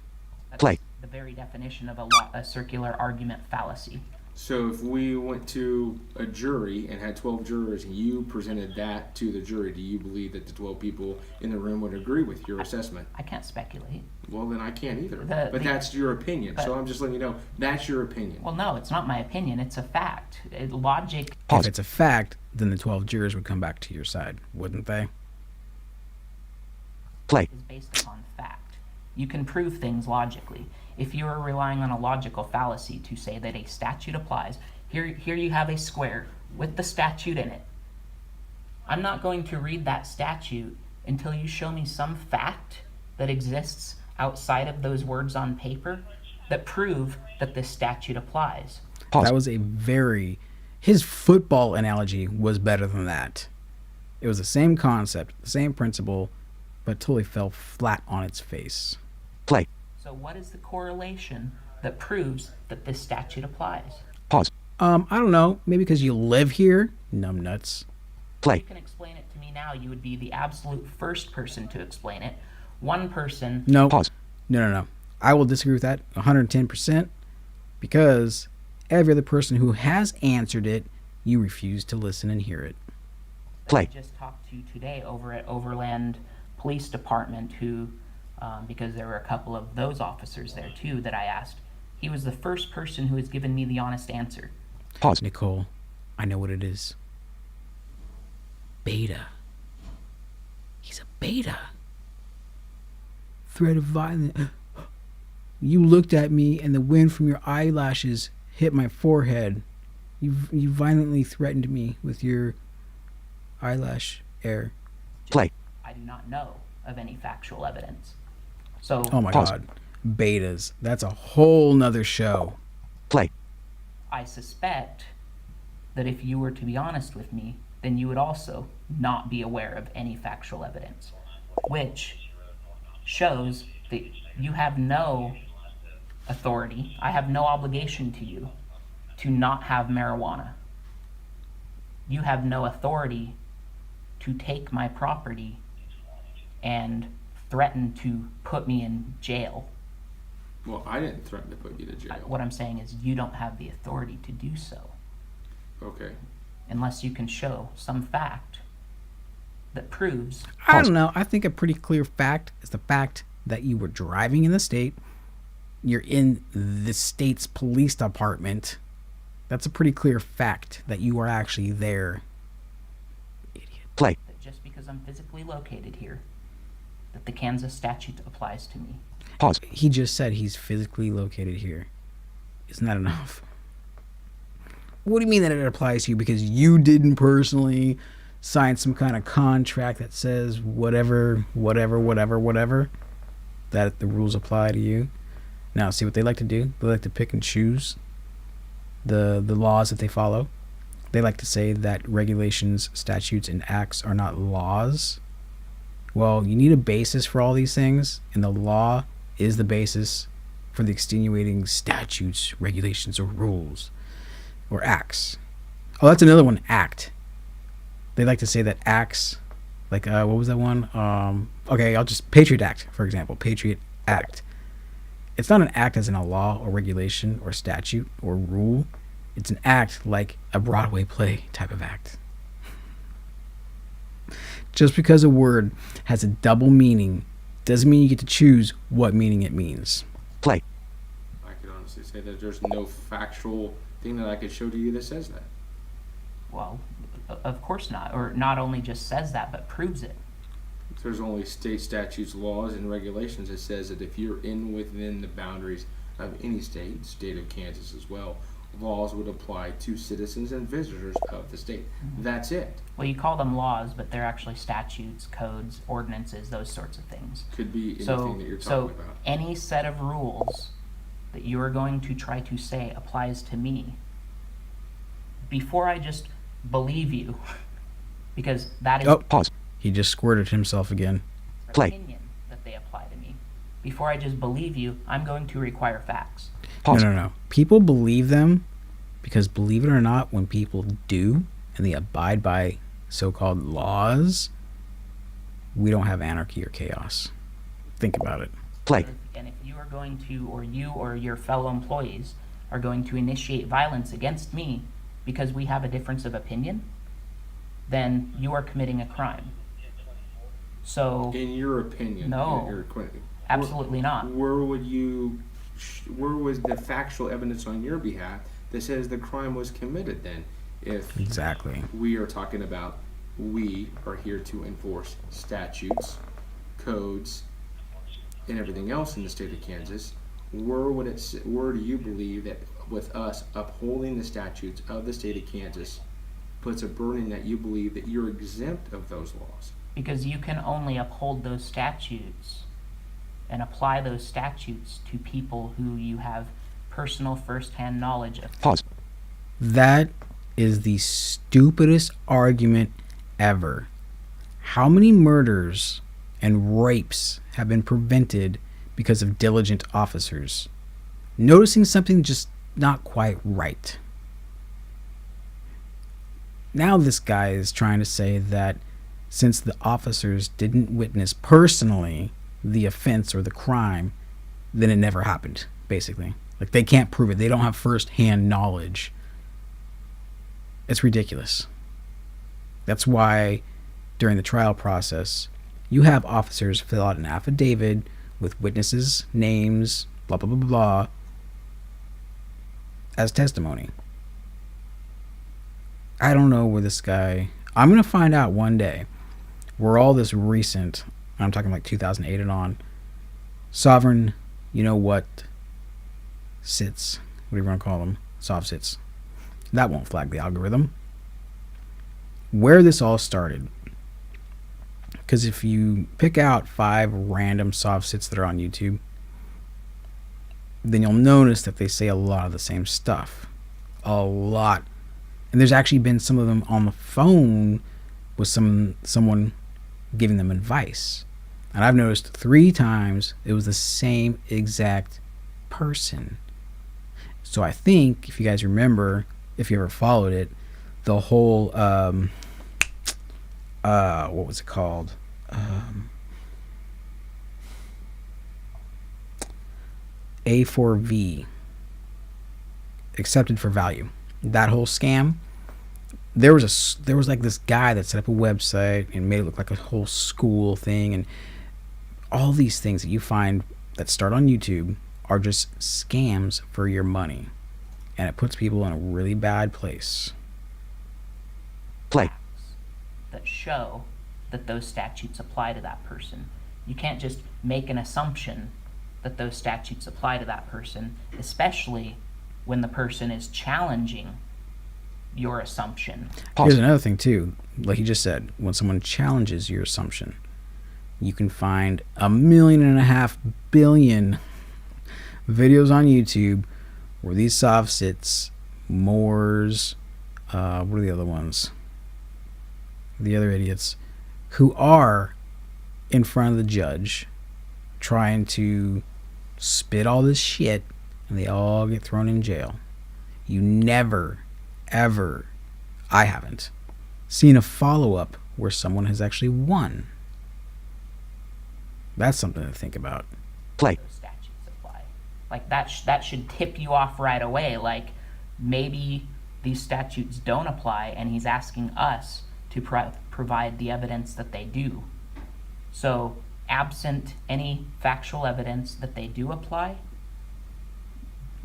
That's Play. the very definition of a circular argument fallacy. So if we went to a jury and had 12 jurors and you presented that to the jury, do you believe that the 12 people in the room would agree with your assessment? I can't speculate. Well, then I can't either. But that's your opinion. So I'm just letting you know that's your opinion. Well, no, it's not my opinion. It's a fact. Logic. If it's a fact, then the 12 jurors would come back to your side, wouldn't they? Play. Is based upon fact. You can prove things logically. If you are relying on a logical fallacy to say that a statute applies, here you have a square with the statute in it. I'm not going to read that statute until you show me some fact that exists outside of those words on paper that prove that this statute applies. That was his football analogy was better than that. It was the same concept, the same principle, but totally fell flat on its face. Play. So what is the correlation that proves that this statute applies? Pause. I don't know. Maybe because you live here, numbnuts. Play. If you can explain it to me now, you would be the absolute first person to explain it. One person. No. Pause. No. I will disagree with that 110% because every other person who has answered it, you refuse to listen and hear it. Play. I just talked to you today over at Overland Police Department who, because there were a couple of those officers there too that I asked, he was the first person who has given me the honest answer. Pause. Nicole, I know what it is. Beta. He's a beta. Threat of violence. You looked at me and the wind from your eyelashes hit my forehead. You violently threatened me with your eyelash air. Play. I do not know of any factual evidence. So, Oh my Pause. God. Betas. That's a whole nother show. Play. I suspect that if you were to be honest with me, then you would also not be aware of any factual evidence, which shows that you have no authority. I have no obligation to you to not have marijuana. You have no authority to take my property and threaten to put me in jail. Well, I didn't threaten to put you to jail. What I'm saying is you don't have the authority to do so. Okay. Unless you can show some fact that proves. I don't know. I think a pretty clear fact is the fact that you were driving in the state. You're in the state's police department. That's a pretty clear fact that you are actually there. Idiot. Play. That just because I'm physically located here, that the Kansas statute applies to me. Pause. He just said he's physically located here. Isn't that enough? What do you mean that it applies to you because you didn't personally sign some kind of contract that says whatever, that the rules apply to you? Now, see what they like to do? They like to pick and choose the laws that they follow. They like to say that regulations, statutes, and acts are not laws. Well, you need a basis for all these things, and the law is the basis for the extenuating statutes, regulations, or rules, or acts. Oh, that's another one, act. They like to say that acts, like, what was that one? Okay, I'll just, Patriot Act, for example, Patriot Act. It's not an act as in a law or regulation or statute or rule. It's an act like a Broadway play type of act. Just because a word has a double meaning doesn't mean you get to choose what meaning it means. Play. I could honestly say that there's no factual thing that I could show to you that says that. Well, of course not. Or not only just says that, but proves it. There's only state statutes, laws, and regulations that says that if you're within the boundaries of any state of Kansas as well, laws would apply to citizens and visitors of the state. That's it. Well, you call them laws, but they're actually statutes, codes, ordinances, those sorts of things. Could be anything that you're talking about. Any set of rules that you are going to try to say applies to me, before I just believe you, because that is... Oh, pause. He just squirted himself again. Play. Opinion that they apply to me. Before I just believe you, I'm going to require facts. Pause. No. People believe them because, believe it or not, when people do and they abide by so-called laws, we don't have anarchy or chaos. Think about it. Play. And if you are going to, or you or your fellow employees are going to initiate violence against me because we have a difference of opinion, then you are committing a crime. So, in your opinion, no, absolutely not. Where was the factual evidence on your behalf that says the crime was committed then? If exactly, we are talking about, we are here to enforce statutes, codes, and everything else in the state of Kansas. Where do you believe that with us upholding the statutes of the state of Kansas puts a burden that you believe that you're exempt of those laws? Because you can only uphold those statutes and apply those statutes to people who you have personal first-hand knowledge of. Pause. That is the stupidest argument ever. How many murders and rapes have been prevented because of diligent officers noticing something just not quite right? Now this guy is trying to say that since the officers didn't witness personally the offense or the crime, then it never happened, basically. Like, they can't prove it. They don't have first-hand knowledge. It's ridiculous. That's why during the trial process, you have officers fill out an affidavit with witnesses' names, blah, blah, blah, blah, blah, as testimony. I don't know where this guy... I'm going to find out one day where all this recent, I'm talking like 2008 and on, sovereign, you know what, sits, what do you want to call them, soft sits, that won't flag the algorithm. Where this all started, because if you pick out 5 random soft sits that are on YouTube, then you'll notice that they say a lot of the same stuff. A lot. And there's actually been some of them on the phone with someone giving them advice. And I've noticed 3 times it was the same exact person. So I think, if you guys remember, if you ever followed it, the whole, what was it called? A4V, accepted for value. That whole scam, there was like this guy that set up a website and made it look like a whole school thing, and all these things that you find that start on YouTube are just scams for your money, and it puts people in a really bad place. Play. That show that those statutes apply to that person. You can't just make an assumption that those statutes apply to that person, especially when the person is challenging your assumption. Here's another thing too, like you just said, when someone challenges your assumption, you can find 1.5 billion videos on YouTube where these soft-sits, Moors, what are the other ones? The other idiots who are in front of the judge trying to spit all this shit, and they all get thrown in jail. You never, ever, I haven't seen a follow-up where someone has actually won. That's something to think about. Play. Statutes apply. Like that should tip you off right away. Like maybe these statutes don't apply, and he's asking us to provide the evidence that they do. So, absent any factual evidence that they do apply,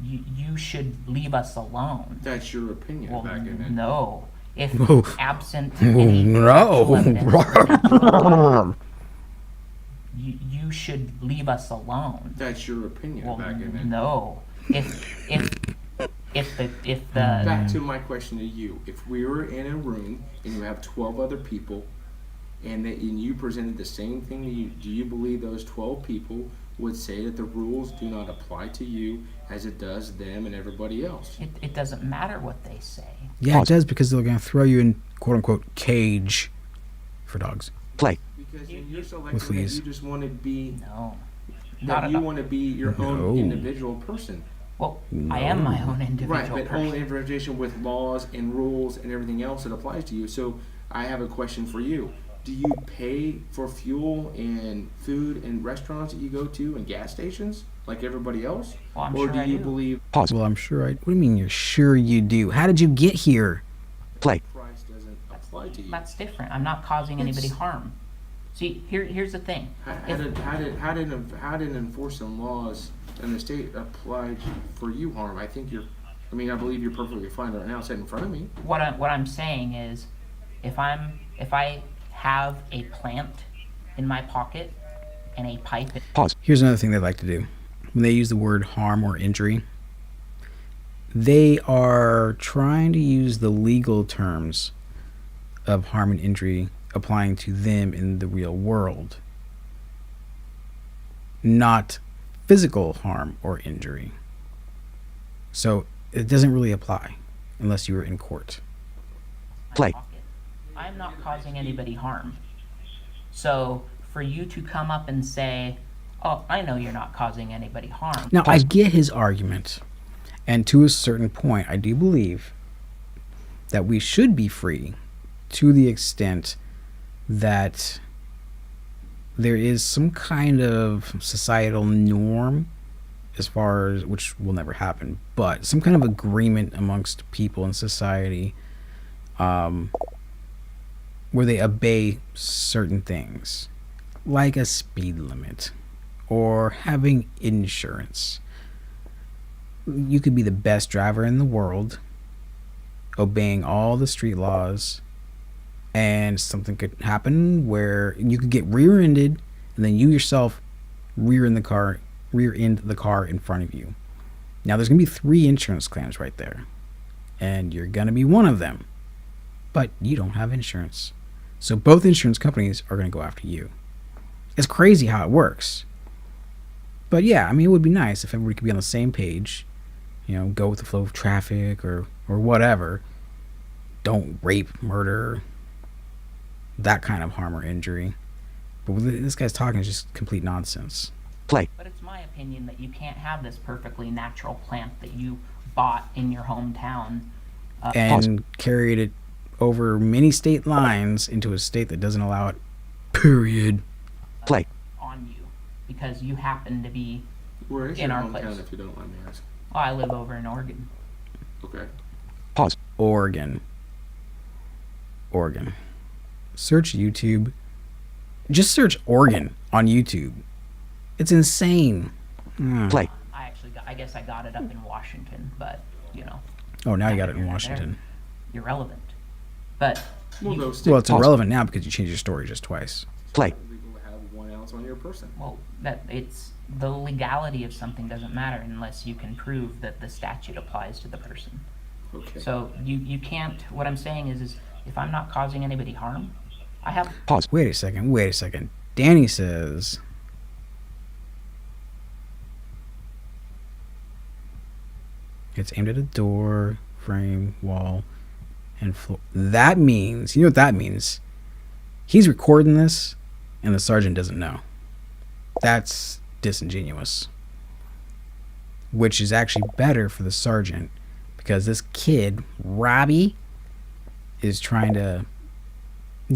you should leave us alone. That's your opinion. Well, back in it. no. If Whoa. absent any factual evidence, you should leave us alone. That's your opinion. Well, back in it. no. If the Back to my question to you: if we were in a room and you have 12 other people, and you presented the same thing to you, do you believe those 12 people would say that the rules do not apply to you as it does them and everybody else? It doesn't matter what they say. Yeah, it does, because they're going to throw you in quote-unquote cage for dogs. Play. Because in your With selection, fleas. you just want to be Not you at want to be your own individual person. Well, I am my own individual Right, but person. own individuation with laws and rules and everything else that applies to you. So I have a question for you. Do you pay for fuel and food and restaurants that you go to and gas stations like everybody else? Well, I'm or sure do I you do. believe Well, I'm sure What do you mean you're sure you do? How did you get here? Play. price doesn't apply to you? That's different. I'm not causing anybody harm. See, here's the thing. How did enforcing laws in the state apply for you harm? I I believe you're perfectly fine right now sitting in front of me. What I'm saying is, if I have a plant in my pocket and a pipe. Here's another thing they like to do. When they use the word harm or injury, they are trying to use the legal terms of harm and injury applying to them in the real world, not physical harm or injury. So it doesn't really apply unless you were in court. Play. I'm not causing anybody harm. So for you to come up and say, oh, I know you're not causing anybody harm. Now, I get his argument, and to a certain point, I do believe that we should be free to the extent that there is some kind of societal norm, as far as, which will never happen, but some kind of agreement amongst people in society where they obey certain things, like a speed limit or having insurance. You could be the best driver in the world, obeying all the street laws, and something could happen where you could get rear-ended, and then you yourself rear-end the car in front of you. Now there's gonna be 3 insurance claims right there, and you're gonna be one of them, but you don't have insurance. So both insurance companies are gonna go after you. It's crazy how it works. But yeah, I mean, it would be nice if everybody could be on the same page, go with the flow of traffic or whatever. Don't rape, murder, that kind of harm or injury. But what this guy's talking is just complete nonsense. Play. But it's my opinion that you can't have this perfectly natural plant that you bought in your hometown. And carried it over many state lines into a state that doesn't allow it. Period. Play. On you. Because you happen to be Where is in your our hometown, place. if you don't mind me asking? Oh, I live over in Oregon. Okay. Pause. Oregon. Search YouTube. Just search Oregon on YouTube. It's insane. I guess I got it up in Washington, but you know. Oh, now you got it in Washington. Irrelevant. But Well, it's irrelevant now because you changed your story just twice. Legal to have 1 ounce on your person. Well, it's the legality of something doesn't matter unless you can prove that the statute applies to the person. Okay. So you can't. What I'm saying is if I'm not causing anybody harm, I have. Pause. Wait a second. Danny says. It's aimed at a door, frame, wall, and floor. That means, you know what that means? He's recording this, and the sergeant doesn't know. That's disingenuous. Which is actually better for the sergeant, because this kid, Robby, is trying to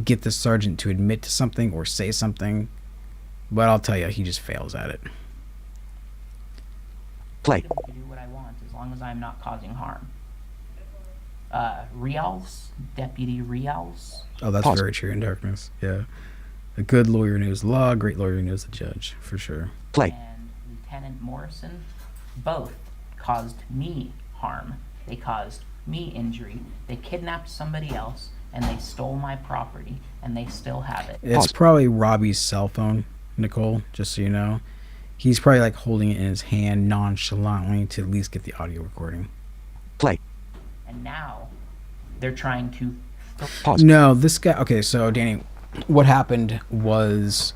get the sergeant to admit to something or say something. But I'll tell you, he just fails at it. I can do what I want as long as I'm not causing harm. Deputy Rials. Oh, that's very true in darkness. Yeah. A good lawyer knows the law, a great lawyer knows the judge, for sure. And Lieutenant Morrison both caused me harm. They caused me injury. They kidnapped somebody else, and they stole my property, and they still have it. It's probably Robbie's cell phone, Nicole, just so you know. He's probably like holding it in his hand nonchalantly to at least get the audio recording. And now they're trying to... No, this guy... Okay, so Danny, what happened was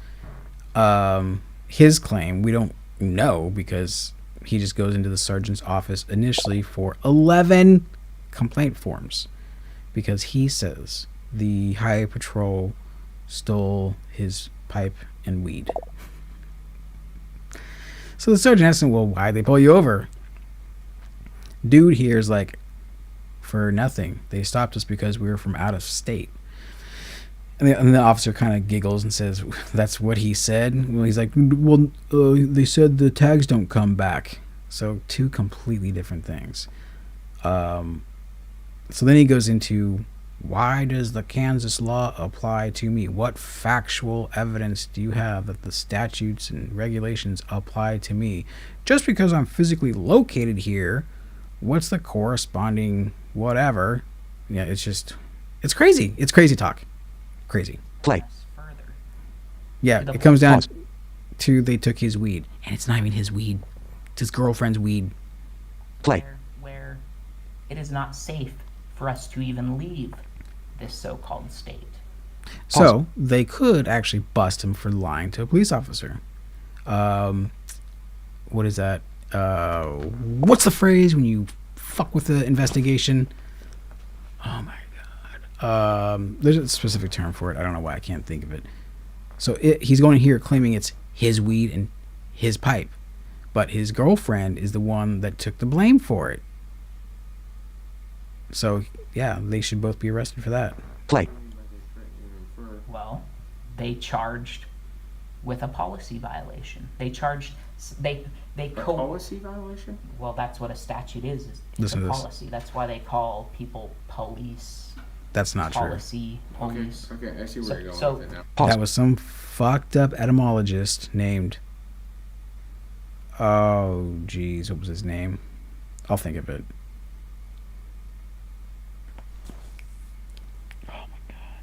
his claim, we don't know because he just goes into the sergeant's office initially for 11 complaint forms because he says the highway patrol stole his pipe and weed. So the sergeant asks him, well, why'd they pull you over? Dude here is like, for nothing. They stopped us because we were from out of state. And the officer kind of giggles and says, that's what he said? Well, he's like, well, they said the tags don't come back. So two completely different things. So then he goes into, why does the Kansas law apply to me? What factual evidence do you have that the statutes and regulations apply to me? Just because I'm physically located here, what's the corresponding whatever? Yeah, it's crazy. It's crazy talk. Crazy. Yeah, it comes down to they took his weed. And it's not even his weed. It's his girlfriend's weed. Where it is not safe for us to even leave this so-called state. So they could actually bust him for lying to a police officer. What is that? What's the phrase when you fuck with the investigation? Oh my god. There's a specific term for it. I don't know why I can't think of it. So he's going here claiming it's his weed and his pipe, but his girlfriend is the one that took the blame for it. So yeah, they should both be arrested for that. Well, they charged with a policy violation. They charged policy violation? Well, that's what a statute is. It's a policy. That's why they call people police. That's not policy, true. Police. Okay, I see where you're going with it now. That was some fucked up etymologist named, oh geez, what was his name? I'll think of it. Oh my god.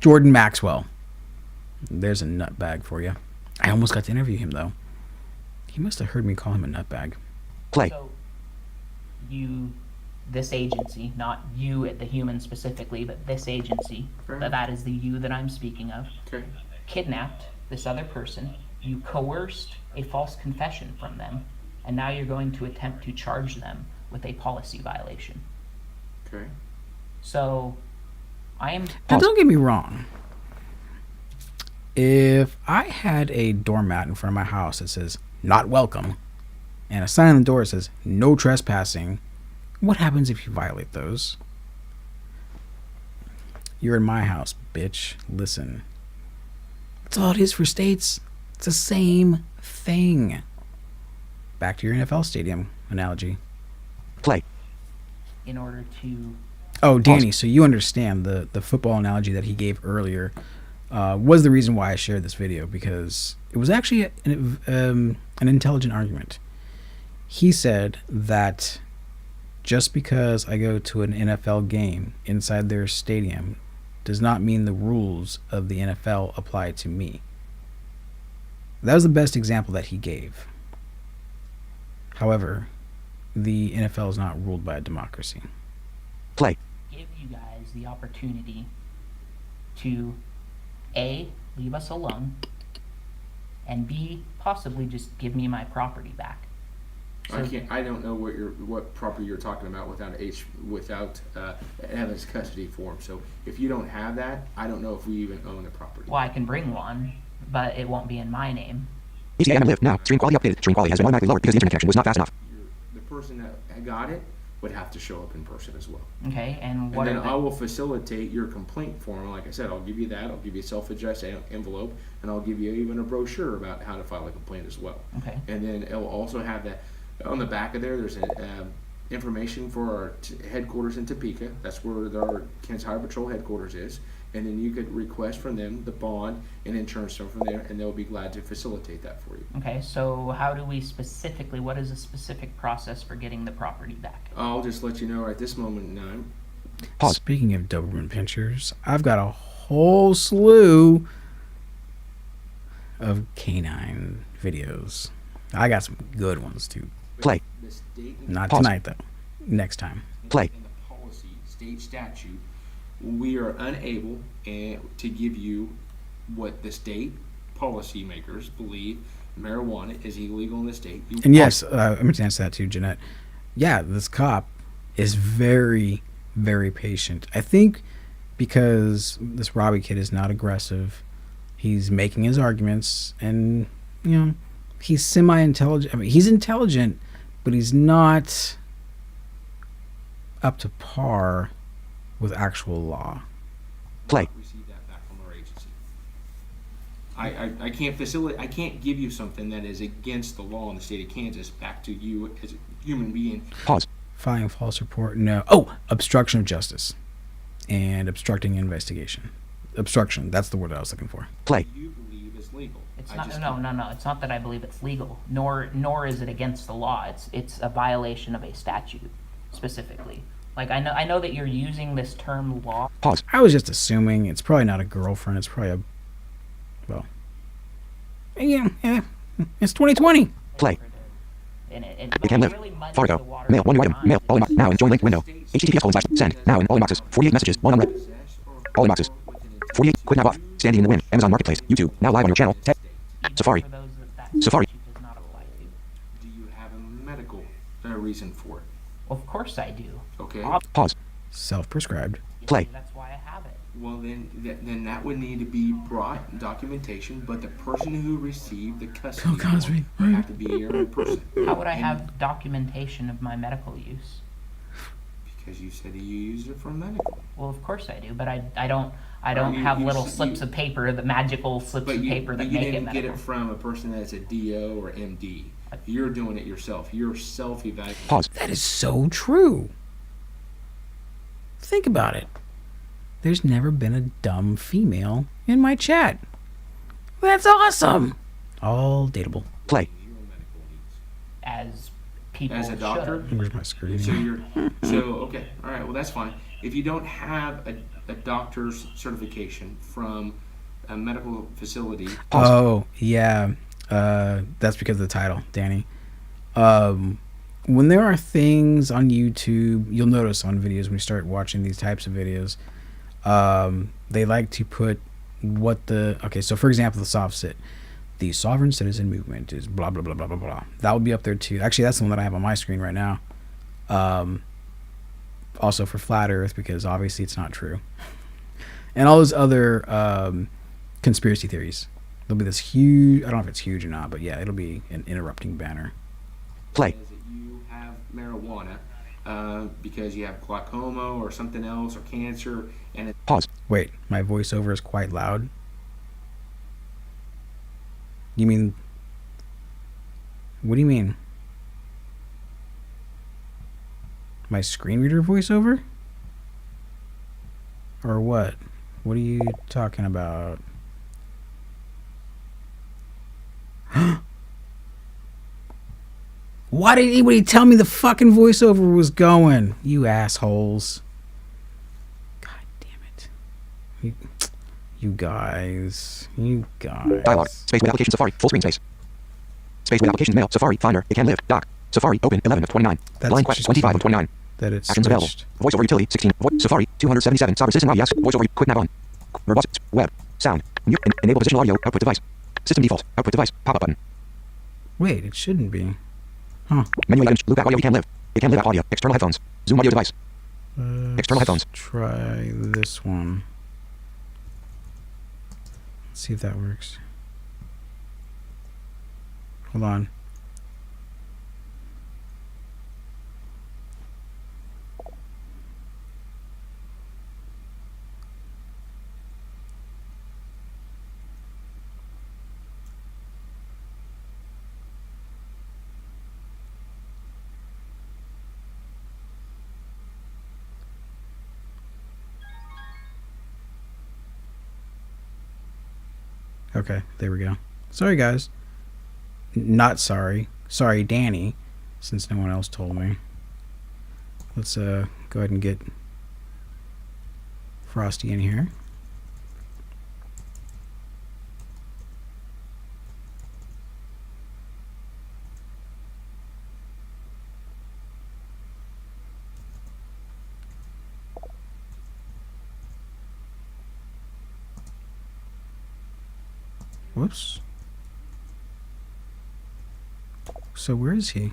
Jordan Maxwell. There's a nutbag for you. I almost got to interview him though. He must have heard me call him a nutbag. So this agency, not you at the human specifically, but this agency, that is the you that I'm speaking of, kidnapped this other person. You coerced a false confession from them, and now you're going to attempt to charge them with a policy violation. Okay. So, I am... Now, don't get me wrong. If I had a doormat in front of my house that says, not welcome, and a sign on the door that says, no trespassing, what happens if you violate those? You're in my house, bitch. Listen. That's all it is for states. It's the same thing. Back to your NFL stadium analogy. Play. In order to... Oh, Danny, so you understand the football analogy that he gave earlier was the reason why I shared this video, because it was actually an intelligent argument. He said that just because I go to an NFL game inside their stadium does not mean the rules of the NFL apply to me. That was the best example that he gave. However, the NFL is not ruled by a democracy. Play. Give you guys the opportunity to A, leave us alone, and B, possibly just give me my property back. So I don't know what property you're talking about without evidence custody form. So if you don't have that, I don't know if we even own the property. Well, I can bring one, but it won't be in my name. ECAM live now. Stream quality updated. Stream quality has been automatically lowered because the internet connection was not fast enough. The person that got it would have to show up in person as well. Okay, and what? And then I will facilitate your complaint form. Like I said, I'll give you that. I'll give you a self-addressed envelope, and I'll give you even a brochure about how to file a complaint as well. Okay. And then it will also have that on the back of there. There's information for our headquarters in Topeka. That's where our Kansas Highway Patrol headquarters is. And then you could request from them the bond and insurance from there, and they'll be glad to facilitate that for you. Okay, so how do we specifically, what is the specific process for getting the property back? I'll just let you know right this moment in time. Speaking of Doberman pinchers, I've got a whole slew of canine videos. I got some good ones too. Play. Not tonight though. Next time. Play. In the policy, state statute, we are unable to give you what the state policymakers believe marijuana is illegal in the state. And yes, I'm going to answer that too, Jeanette. Yeah, this cop is very, very patient. I think because this Robby kid is not aggressive, he's making his arguments, and he's semi-intelligent. I mean, he's intelligent, but he's not up to par with actual law. Play. Receive that back from our agency. I can't facilitate. I can't give you something that is against the law in the state of Kansas back to you as a human being. Pause. Filing false report. No. Oh, obstruction of justice and obstructing investigation. Obstruction. That's the word I was looking for. Play. You believe is legal. It's not. No. It's not that I believe it's legal. Nor is it against the law. It's a violation of a statute specifically. Like I know that you're using this term law. Pause. I was just assuming it's probably not a girlfriend. It's probably it's 2020. Play. And you can live. Really Fargo. Mail. One new item. Mail. All in now in join link window. HTTPS:/send. Now in all inboxes. 48 messages. One unread. All inboxes. 48. Quit now off. Standing in the wind. Amazon Marketplace. YouTube. Now live on your channel. Safari. Safari. Do you have a medical reason for it? Of course I do. Okay. Pause. Self-prescribed. Play. That's why I have it. Well, then that would need to be brought documentation, but the person who received the custody would have to be here in person. How would I have documentation of my medical use? Because you said you used it for medical. Well, of course I do, but I don't have little slips of paper, the magical slips of paper that make it medical. You didn't get it from a person that's a DO or MD. You're doing it yourself. You're self-evaluating. Pause. That is so true. Think about it. There's never been a dumb female in my chat. That's awesome. All dateable. Play. As people as a doctor. Where's my screen? So okay, all right. Well, that's fine. If you don't have a doctor's certification from a medical facility. Oh yeah, that's because of the title, Danny. When there are things on YouTube, you'll notice on videos when you start watching these types of videos, they like to put so for example, the soft sit, the sovereign citizen movement is blah blah blah blah blah blah. That will be up there too. Actually, that's the one that I have on my screen right now. Also for flat earth, because obviously it's not true, and all those other conspiracy theories. There'll be this huge, I don't know if it's huge or not, but yeah, it'll be an interrupting banner. Play. You have marijuana because you have glaucoma or something else or cancer, and pause. Wait, my voiceover is quite loud. You mean... What do you mean? My screen reader voiceover? Or what? What are you talking about? Why didn't anybody tell me the fucking voiceover was going? You assholes. God damn it. You guys. You guys. Dialog. Space with application Safari. Full screen space. Space with applications mail. Safari. Finder. It can live. Dock. Safari. Open. 11 of 29. Line questions. 25 of 29. That it's actions available. Voiceover utility. 16. Safari. 277. Sovereign system audio. Yes. Voiceover. Quick nav on. Robust. Web. Sound. Mute. Enable positional audio. Output device. System default. Output device. Pop-up button. Wait, it shouldn't be. Huh. Menu items. Loop back audio. It can live. It can live audio. External headphones. Zoom audio device. External headphones. Try this one. Let's see if that works. Hold on. Okay, there we go. Sorry, guys. Not sorry. Sorry, Danny, since no one else told me. Let's go ahead and get Frosty in here. Whoops. So where is he?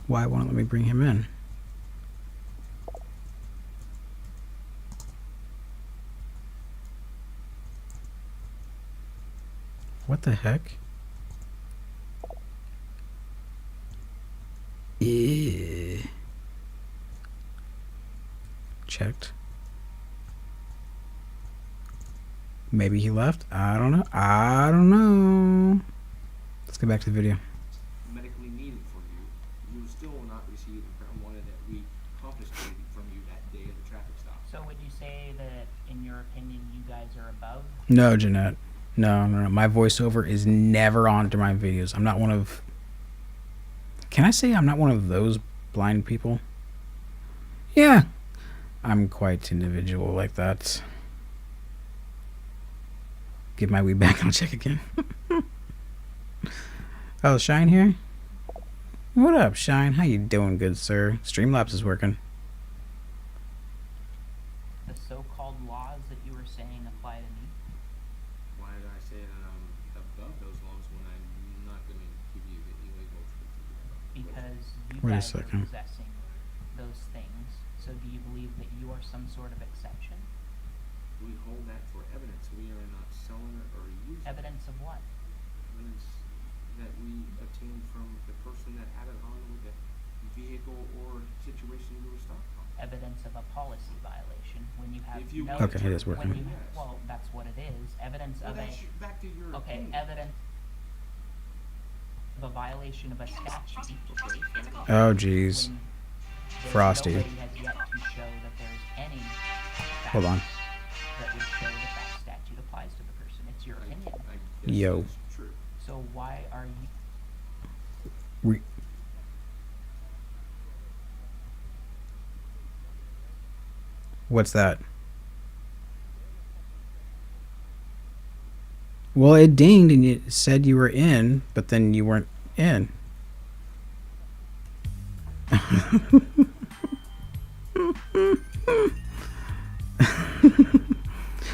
Why won't it let me bring him in? What the heck? Checked. Maybe he left. I don't know. I don't know. Let's get back to the video. Medically needed for you, you still will not receive the marijuana that we confiscated from you that day of the traffic stop. So would you say that, in your opinion, you guys are above? No, Jeanette. No. My voiceover is never on to my videos. I'm not one of... Can I say I'm not one of those blind people? Yeah. I'm quite individual like that. Give my weed back and I'll check again. Oh, Shine here? What up, Shine? How you doing, good sir? Streamlabs is working. The so-called laws that you were saying apply to me? Why did I say that I'm above those laws when I'm not going to give you the illegal treatment? Because you Wait a guys are second. possessing those things. So do you believe that you are some sort of exception? We hold that for evidence. We are not selling it or using it. Evidence of what? Evidence that we obtained from the person that had it on with the vehicle or situation you were stopped on. Evidence of a policy violation when you have If you no... want Okay, it is working. when you, well, that's what it is. Evidence Well, of that's back to your okay, opinion. evidence of a violation of a statute. Oh, jeez. Frosty. Nobody has yet to show that there's any Hold on. that would show that that statute applies to the person. It's your opinion. Yo. So why are you... What's that? Well, it dinged and it said you were in, but then you weren't in.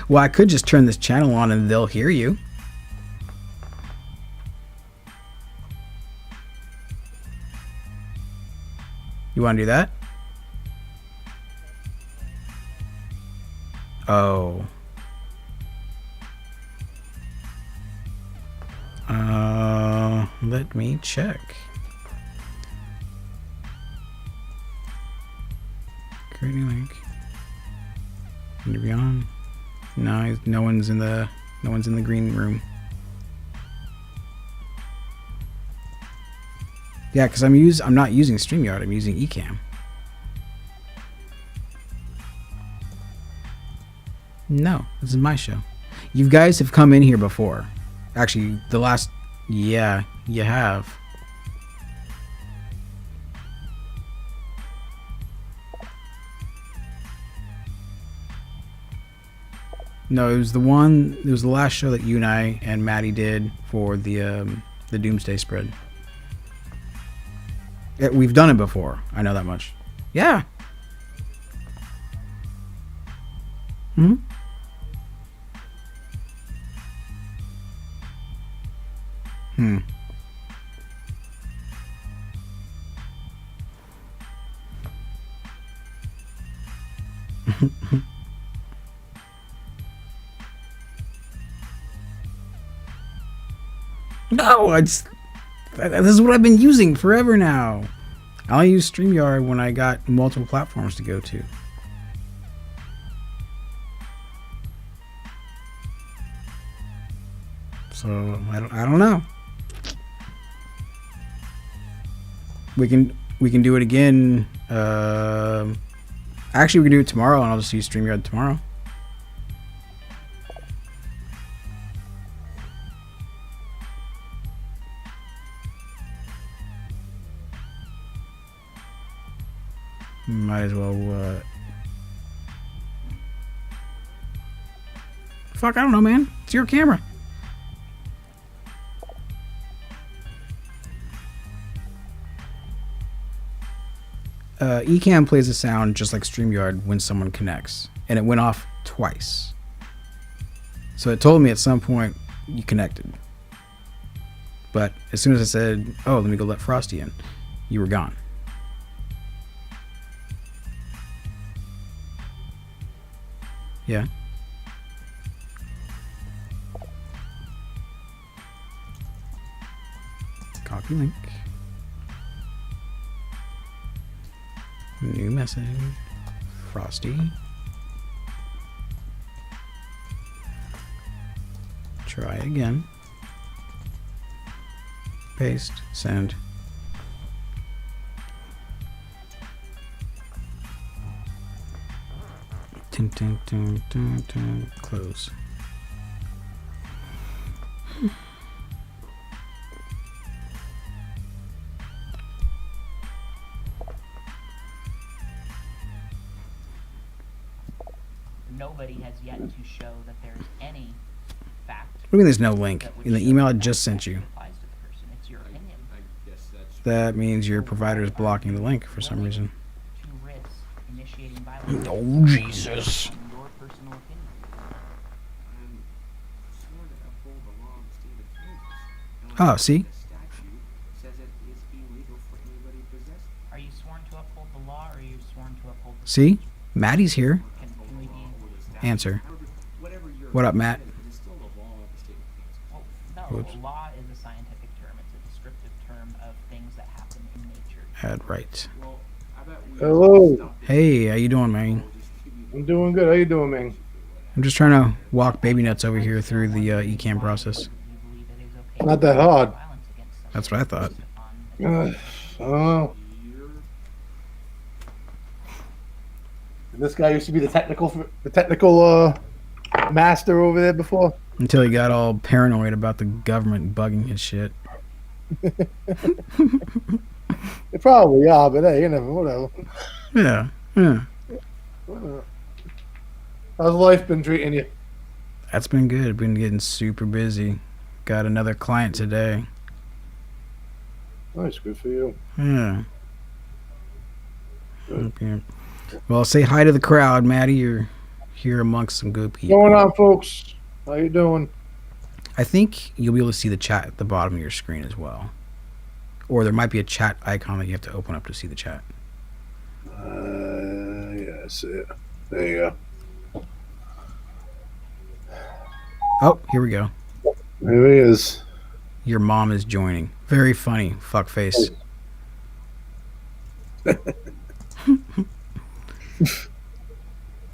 Well, I could just turn this channel on and they'll hear you. You want to do that? Oh. Let me check. Create new link. Need to be on. No, no one's in the green room. Yeah, because I'm not using StreamYard. I'm using Ecamm. No, this is my show. You guys have come in here before. Actually, yeah, you have. No, it was the last show that you and I and Maddie did for the Doomsday spread. We've done it before. I know that much. Yeah. Hmm? Hmm. No, this is what I've been using forever now. I only use StreamYard when I got multiple platforms to go to. So I don't know. We can do it again. Actually, we can do it tomorrow, and I'll just use StreamYard tomorrow. Might as well. Fuck, I don't know, man. It's your camera. Ecamm plays a sound just like StreamYard when someone connects, and it went off twice. So it told me at some point you connected. But as soon as I said, "Oh, let me go let Frosty in," you were gone. Yeah. Copy link. New message. Frosty. Try again. Paste. Send. Dun, dun, dun, dun, dun. Close. Nobody has yet to show that there's any fact. What do you mean there's no link? In the email I just sent you. It's your opinion. That means your provider is blocking the link for some reason. To risk initiating violence. Oh, Jesus. Your personal opinion. Oh, see? Are you sworn to uphold the law, or are you sworn to uphold the... See? Maddie's here. Can we be... Answer. What up, Matt? Well, no, law is a scientific term. It's a descriptive term of things that happen in nature. Add right. Hello. Hey, how you doing, man? I'm doing good. How you doing, man? I'm just trying to walk baby nuts over here through the Ecamm process. Not that hard. That's what I thought. This guy used to be the technical master over there before. Until he got all paranoid about the government bugging his shit. They probably are, but hey, you never, whatever. Yeah, yeah. How's life been treating you? That's been good. Been getting super busy. Got another client today. Nice, good for you. Yeah. Okay. Well, say hi to the crowd, Maddie. You're here amongst some good people. What's going on, folks? How you doing? I think you'll be able to see the chat at the bottom of your screen as well. Or there might be a chat icon that you have to open up to see the chat. Yeah, I see it. There you go. Oh, here we go. There he is. Your mom is joining. Very funny, fuckface.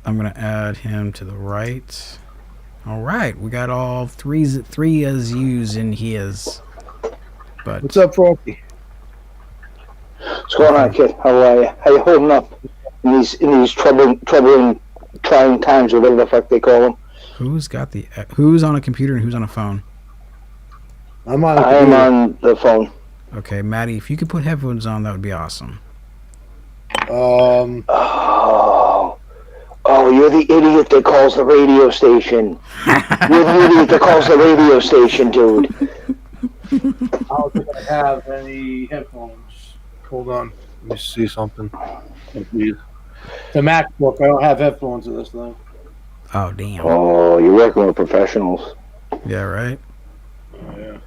I'm gonna add him to the right. All right, we got all three as yous in here's. But what's up, Frosty? What's going on, kid? How are you? How you holding up in these troubling, trying times, or whatever the fuck they call them? Who's on a computer and who's on a phone? I'm on. I'm on the phone. Okay, Maddie, if you could put headphones on, that would be awesome. Oh, you're the idiot that calls the radio station. You're the idiot that calls the radio station, dude. I don't think I have any headphones. Hold on. Let me see something. Oh, please. The MacBook. I don't have headphones in this thing. Oh, damn. Oh, you're working with professionals. Yeah, right? Oh, yeah.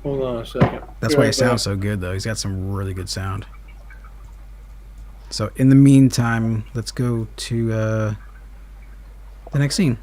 Hold on a second. That's why he sounds so good, though. He's got some really good sound. So, in the meantime, let's go to the next scene.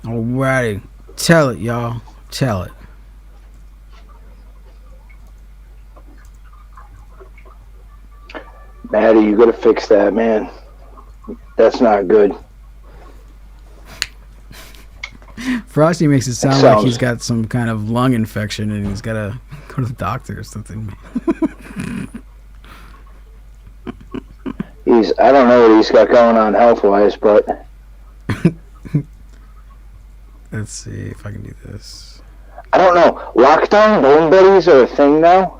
Alrighty. Tell it, y'all. Tell it. Maddie, you gotta fix that, man. That's not good. Frosty makes it sound like he's got some kind of lung infection and he's gotta go to the doctor or something. I don't know what he's got going on health-wise, but... Let's see if I can do this. I don't know. Lockdown bowling buddies are a thing now?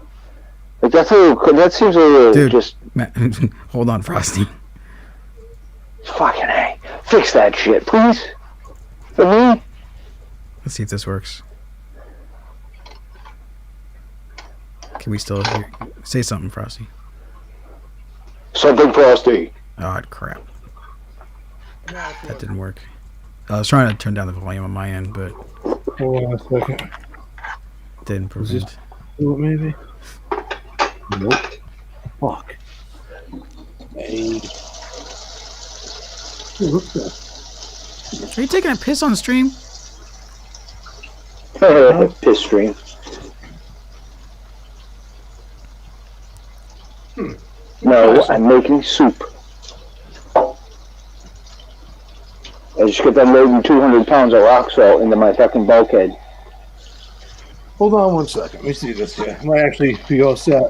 Like, that seems a little... Dude, just... hold on, Frosty. Fucking A. Fix that shit, please. For me? Let's see if this works. Can we still hear? Say something, Frosty. Something, Frosty. Oh, crap. That didn't work. I was trying to turn down the volume on my end, but... Hold on a second. Didn't prevent. Is this do it, maybe? Nope. Fuck. Hey. Hey, what's that? Are you taking a piss on the stream? Piss stream. No, I'm making soup. I just kept on loading 200 pounds of rock salt into my fucking bulkhead. Hold on 1 second. Let me see this here. I might actually be all set.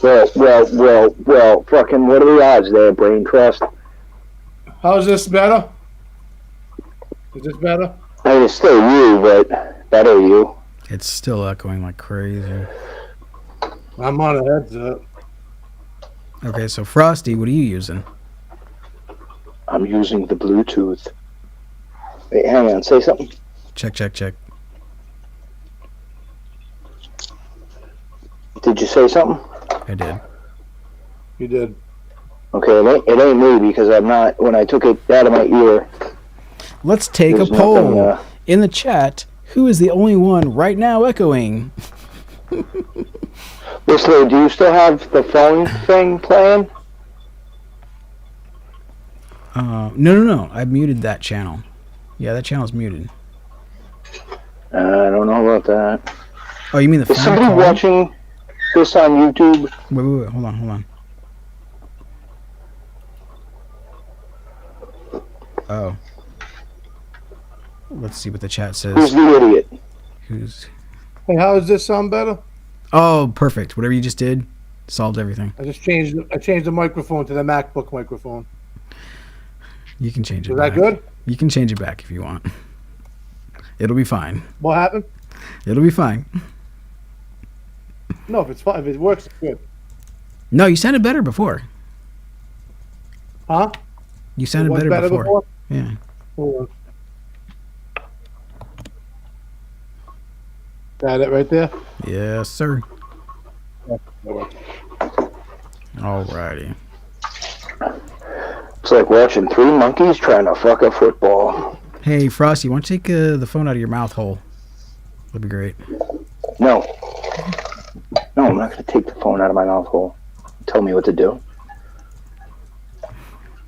Well, fucking, what are the odds there, brain trust? How's this better? Is this better? I mean, it's still you, but better you. It's still echoing like crazy. I'm on a headset. Okay, so Frosty, what are you using? I'm using the Bluetooth. Wait, hang on, say something. Check. Did you say something? I did. You did. Okay, it ain't me because I'm not. When I took it out of my ear. Let's take a poll in the chat. Who is the only one right now echoing? Whistler, do you still have the phone thing playing? No. I muted that channel. Yeah, that channel's muted. I don't know about that. Oh, you mean the phone? Is somebody watching this on YouTube? Wait. Hold on. Oh. Let's see what the chat says. Who's the idiot? Hey, how does this sound better? Oh, perfect. Whatever you just did solved everything. I changed the microphone to the MacBook microphone. You can change it. Is that good? You can change it back if you want. It'll be fine. What happened? It'll be fine. No, if it's fine, if it works, it's good. No, you sounded better before. Huh? You sounded better before. Yeah. Hold on. Got it right there? Yes, sir. Yeah, Alrighty. It's like watching three monkeys trying to fuck a football. Hey, Frosty, why don't you take the phone out of your mouth hole? That'd be great. No. No, I'm not going to take the phone out of my mouth hole. Tell me what to do.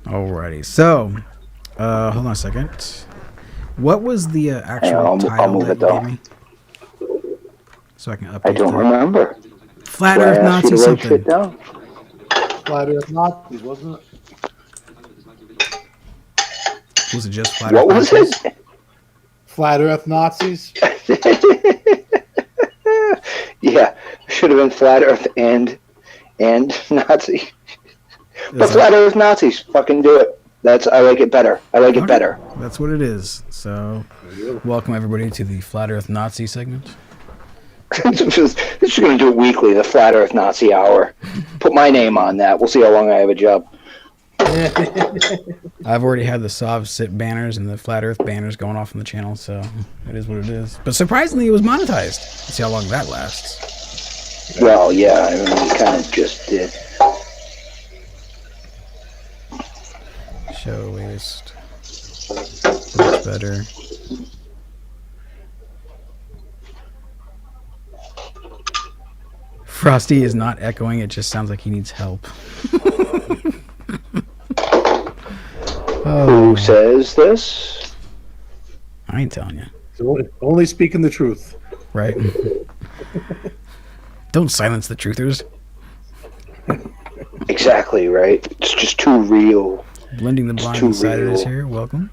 Alrighty. So, hold on a second. What was the actual title that you gave me? So I can update. I don't remember. Flat Earth Nazi something. Flat Earth Nazis, wasn't it? Was it just Flat What Earth was Nazis? it? Flat Earth Nazis? Yeah, should have been Flat Earth and Nazi. But Flat Earth Nazis, fucking do it. I like it better. I like it better. That's what it is. So, welcome everybody to the Flat Earth Nazi segment. This is going to do it weekly, the Flat Earth Nazi Hour. Put my name on that. We'll see how long I have a job. I've already had the Sov Sit banners and the Flat Earth banners going off on the channel, so it is what it is. But surprisingly, it was monetized. Let's see how long that lasts. Well, yeah, I mean, we kind of just did. Show latest. That's better. Frosty is not echoing, it just sounds like he needs help. Who says this? I ain't telling you. Only speaking the truth. Right. Don't silence the truthers. Exactly, right? It's just too real. Blending the blind insider is here. Welcome.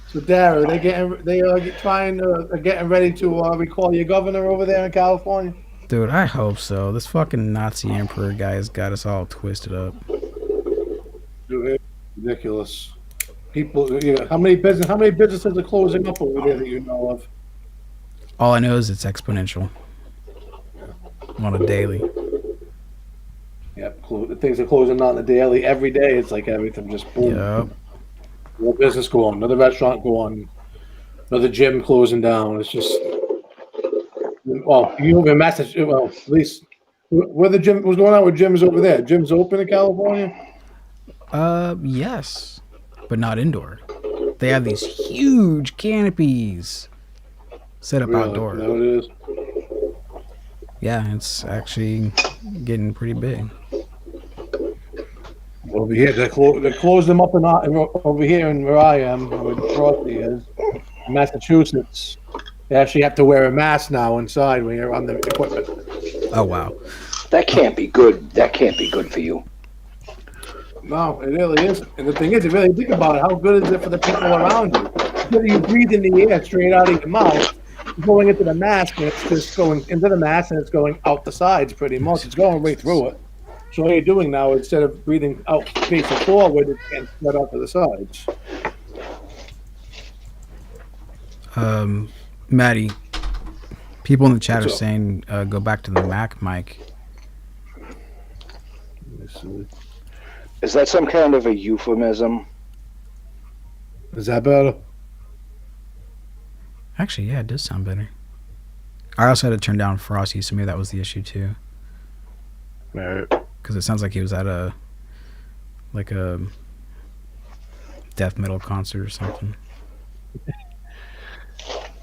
So, Dara, they getting ready to recall your governor over there in California? Dude, I hope so. This fucking Nazi emperor guy has got us all twisted up. Dude, it's ridiculous. People, how many businesses are closing up over there that you know of? All I know is it's exponential. On a daily. Yep, things are closing on the daily. Every day, it's like everything just boom. Yep. One business going, another restaurant going, another gym closing down. It's just, well, you know, in Massachusetts, well, at least where the gym was going on with gyms over there. Gyms open in California? Yes, but not indoor. They have these huge canopies set up outdoor. That it is. Yeah, it's actually getting pretty big. Over here, they closed them up over here in where I am, where Frosty is, Massachusetts. They actually have to wear a mask now inside when you're on the equipment. Oh wow, that can't be good. That can't be good for you. No, it really is. And the thing is, you really think about it, how good is it for the people around you? Whether you breathe in the air straight out of your mouth, going into the mask, and it's just going into the mask, and it's going out the sides pretty much. It's going right through it. So what you're doing now, instead of breathing out facing forward, it can spread out to the sides. Maddie, people in the chat are saying go back to the Mac mic. Is that some kind of a euphemism? Is that better? Actually, yeah, it does sound better. I also had to turn down Frosty, so maybe that was the issue too. Right. Because it sounds like he was at a death metal concert or something.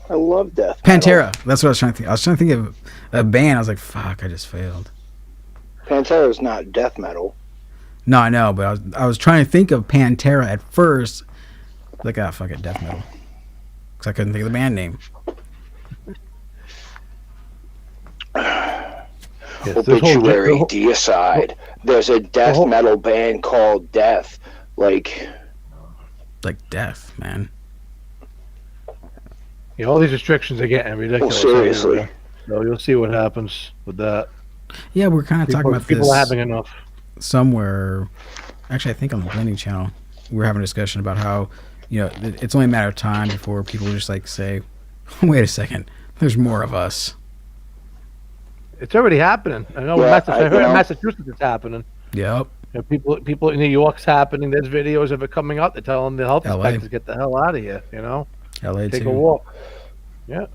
I love death Pantera. metal. That's what I was trying to think. I was trying to think of a band. I was like, fuck, I just failed. Pantera's not death metal. No, I know, but I was trying to think of Pantera at first. Like, fuck it, death metal. Because I couldn't think of the band name. Obituary, deicide. There's a death metal band called Death. Like death, man. Yeah, all these restrictions are getting ridiculous. Oh, seriously. So you'll see what happens with that. Yeah, we're kind of talking about people this. People having enough. Somewhere, actually, I think on the Blending channel, we were having a discussion about how, it's only a matter of time before people just say, wait a second, there's more of us. It's already happening. I know. Yeah, I heard in Massachusetts it's happening. Yep. People in New York's happening. There's videos of it coming out. They're telling the health LA. inspectors get the hell out of here. LA take too. a walk. Yeah.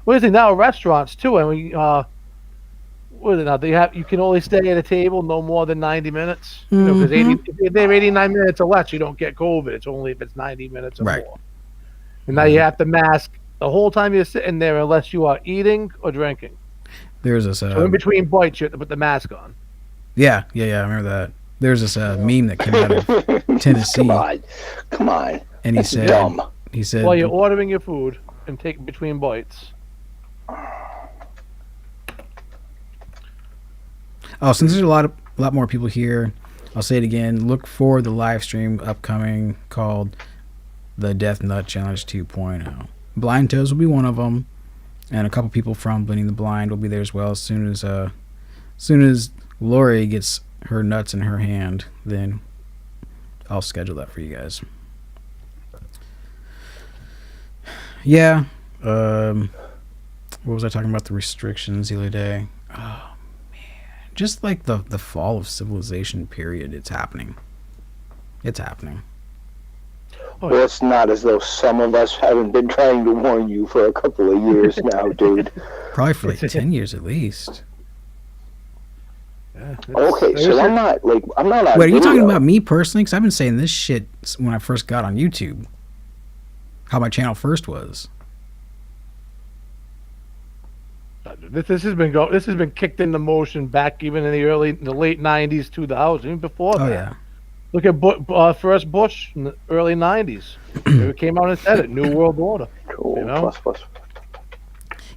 What do you think now? Restaurants too. I mean, what is it now? You can only stay at a table no more than 90 minutes. You know, because if they have 89 minutes or less, you don't get COVID. It's only if it's 90 minutes or more. And now you have to mask the whole time you're sitting there, unless you are eating or drinking. There's this. So in between bites, you have to put the mask on. Yeah. I remember that. There's this meme that came out of Tennessee. Come on. And he said, dumb. He said, while you're ordering your food and take between bites. Oh, since there's a lot more people here, I'll say it again. Look for the live stream upcoming called the Death Nut Challenge 2.0. Blind Toes will be one of them, and a couple people from Blending the Blind will be there as well. As soon as Lori gets her nuts in her hand, then I'll schedule that for you guys. Yeah. What was I talking about? The restrictions the other day. Oh man, just like the fall of civilization period. It's happening. Well, it's not as though some of us haven't been trying to warn you for a couple of years now, dude. Probably for like 10 years at least. Yeah, okay, so I'm not on Wait, are you talking video. about me personally? Because I've been saying this shit when I first got on YouTube. How my channel first was. This has been kicked into motion back even in the late 90s, 2000s, even before that. Oh yeah. Look at first Bush in the early 90s. It came out and said it, New World Order. Cool. You know?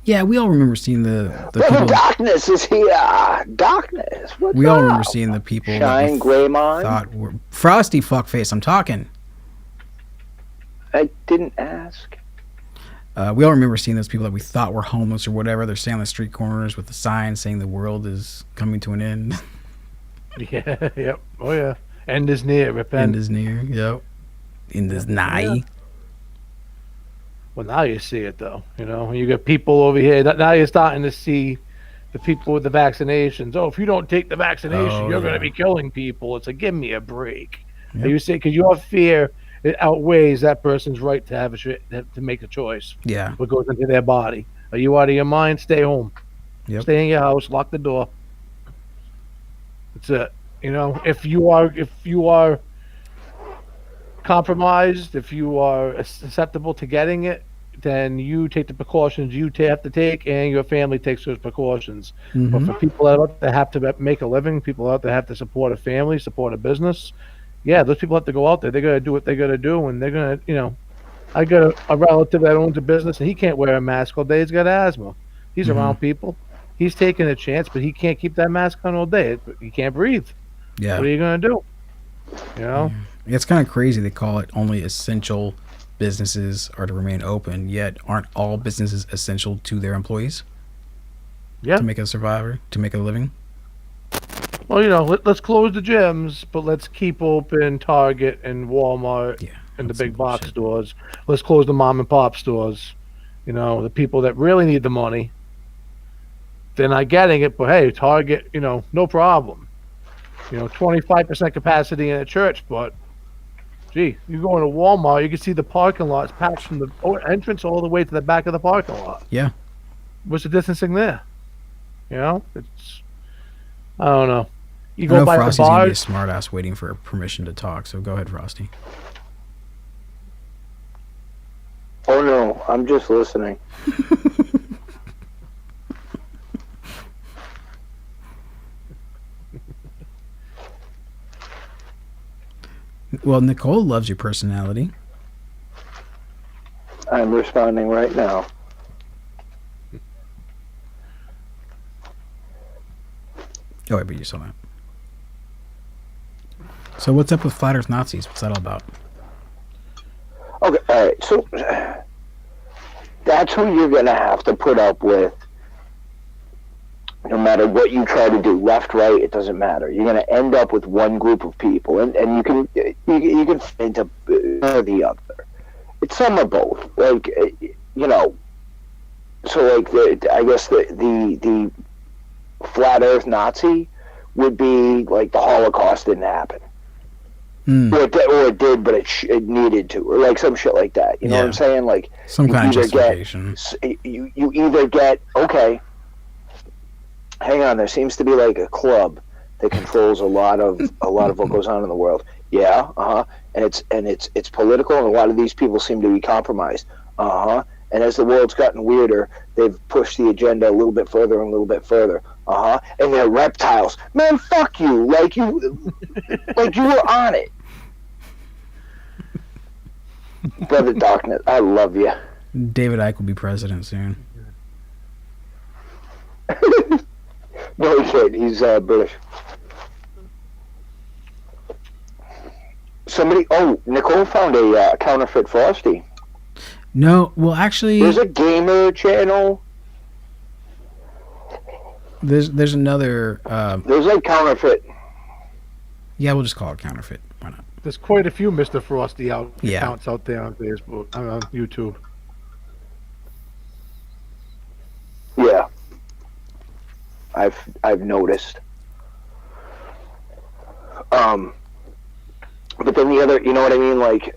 Yeah, we all remember seeing the people. Darkness is here. Darkness. What's We all up? remember seeing the people that Shine, we Greymon. thought were Frosty fuckface. I'm talking. I didn't ask. We all remember seeing those people that we thought were homeless or whatever. They're standing on the street corners with a sign saying the world is coming to an end. Yeah. Yep. Oh yeah. End is near. Repent. End is near. Yep. End is nigh. Yeah. Well, now you see it though. You know, you got people over here. Now you're starting to see the people with the vaccinations. Oh, if you don't take the vaccination, you're going to be killing people. It's like, give me a break. Yep. You see, because your fear it outweighs that person's right to have to make a choice. Yeah. What goes into their body? Are you out of your mind? Stay home. Yep. Stay in your house. Lock the door. That's it. You know, if you are compromised, if you are susceptible to getting it, then you take the precautions you have to take, and your family takes those precautions. But for people out there have to make a living, people out there have to support a family, support a business. Yeah, those people have to go out there. They're gonna do what they gotta do, and they're gonna, you know. I got a relative that owns a business, and he can't wear a mask all day. He's got asthma. He's around people. He's taking a chance, but he can't keep that mask on all day. He can't breathe. Yeah. What are you gonna do? You know. It's kind of crazy they call it only essential businesses are to remain open, yet aren't all businesses essential to their employees? Yeah. To make a survivor, to make a living? Well, you know, let's close the gyms, but let's keep open Target and Walmart and the big box stores. Let's close the mom and pop stores. You know, the people that really need the money, they're not getting it, but hey, Target, you know, no problem. You know, 25% capacity in a church, but gee, you go into Walmart, you can see the parking lots packed from the entrance all the way to the back of the parking lot. Yeah. What's the distancing there? You know, it's, I don't know. You I go know by Frosty's the gonna be a bars. smart ass waiting for permission to talk, so go ahead, Frosty. Oh no, I'm just listening. Well, Nicole loves your personality. I'm responding right now. Oh, wait, but you saw that. So what's up with Flat Earth Nazis? What's that all about? Okay, all right. So that's who you're gonna have to put up with, no matter what you try to do, left, right. It doesn't matter. You're gonna end up with one group of people, and you can fit into one or the other. It's some or both. Like you know. So like I guess the Flat Earth Nazi would be like the Holocaust didn't happen. Or it did, but it needed to, or like some shit like that. You know what I'm saying? Like some kind of justification. You either get okay, hang on, there seems to be like a club that controls a lot of what goes on in the world. Yeah, and it's political, and a lot of these people seem to be compromised. And as the world's gotten weirder, they've pushed the agenda a little bit further and a little bit further. And they're reptiles. Man, fuck you. Like you were on it. Brother Darkness, I love you. David Icke will be president soon. No, he can't. He's British. Nicole found a counterfeit Frosty. No, well, actually, there's a gamer channel. There's another. There's like counterfeit. Yeah, we'll just call it counterfeit. Why not? There's quite a few Mr. Frosty Yeah. accounts out there on Facebook, on YouTube. Yeah, I've noticed. But then the other, you know what I mean? Like,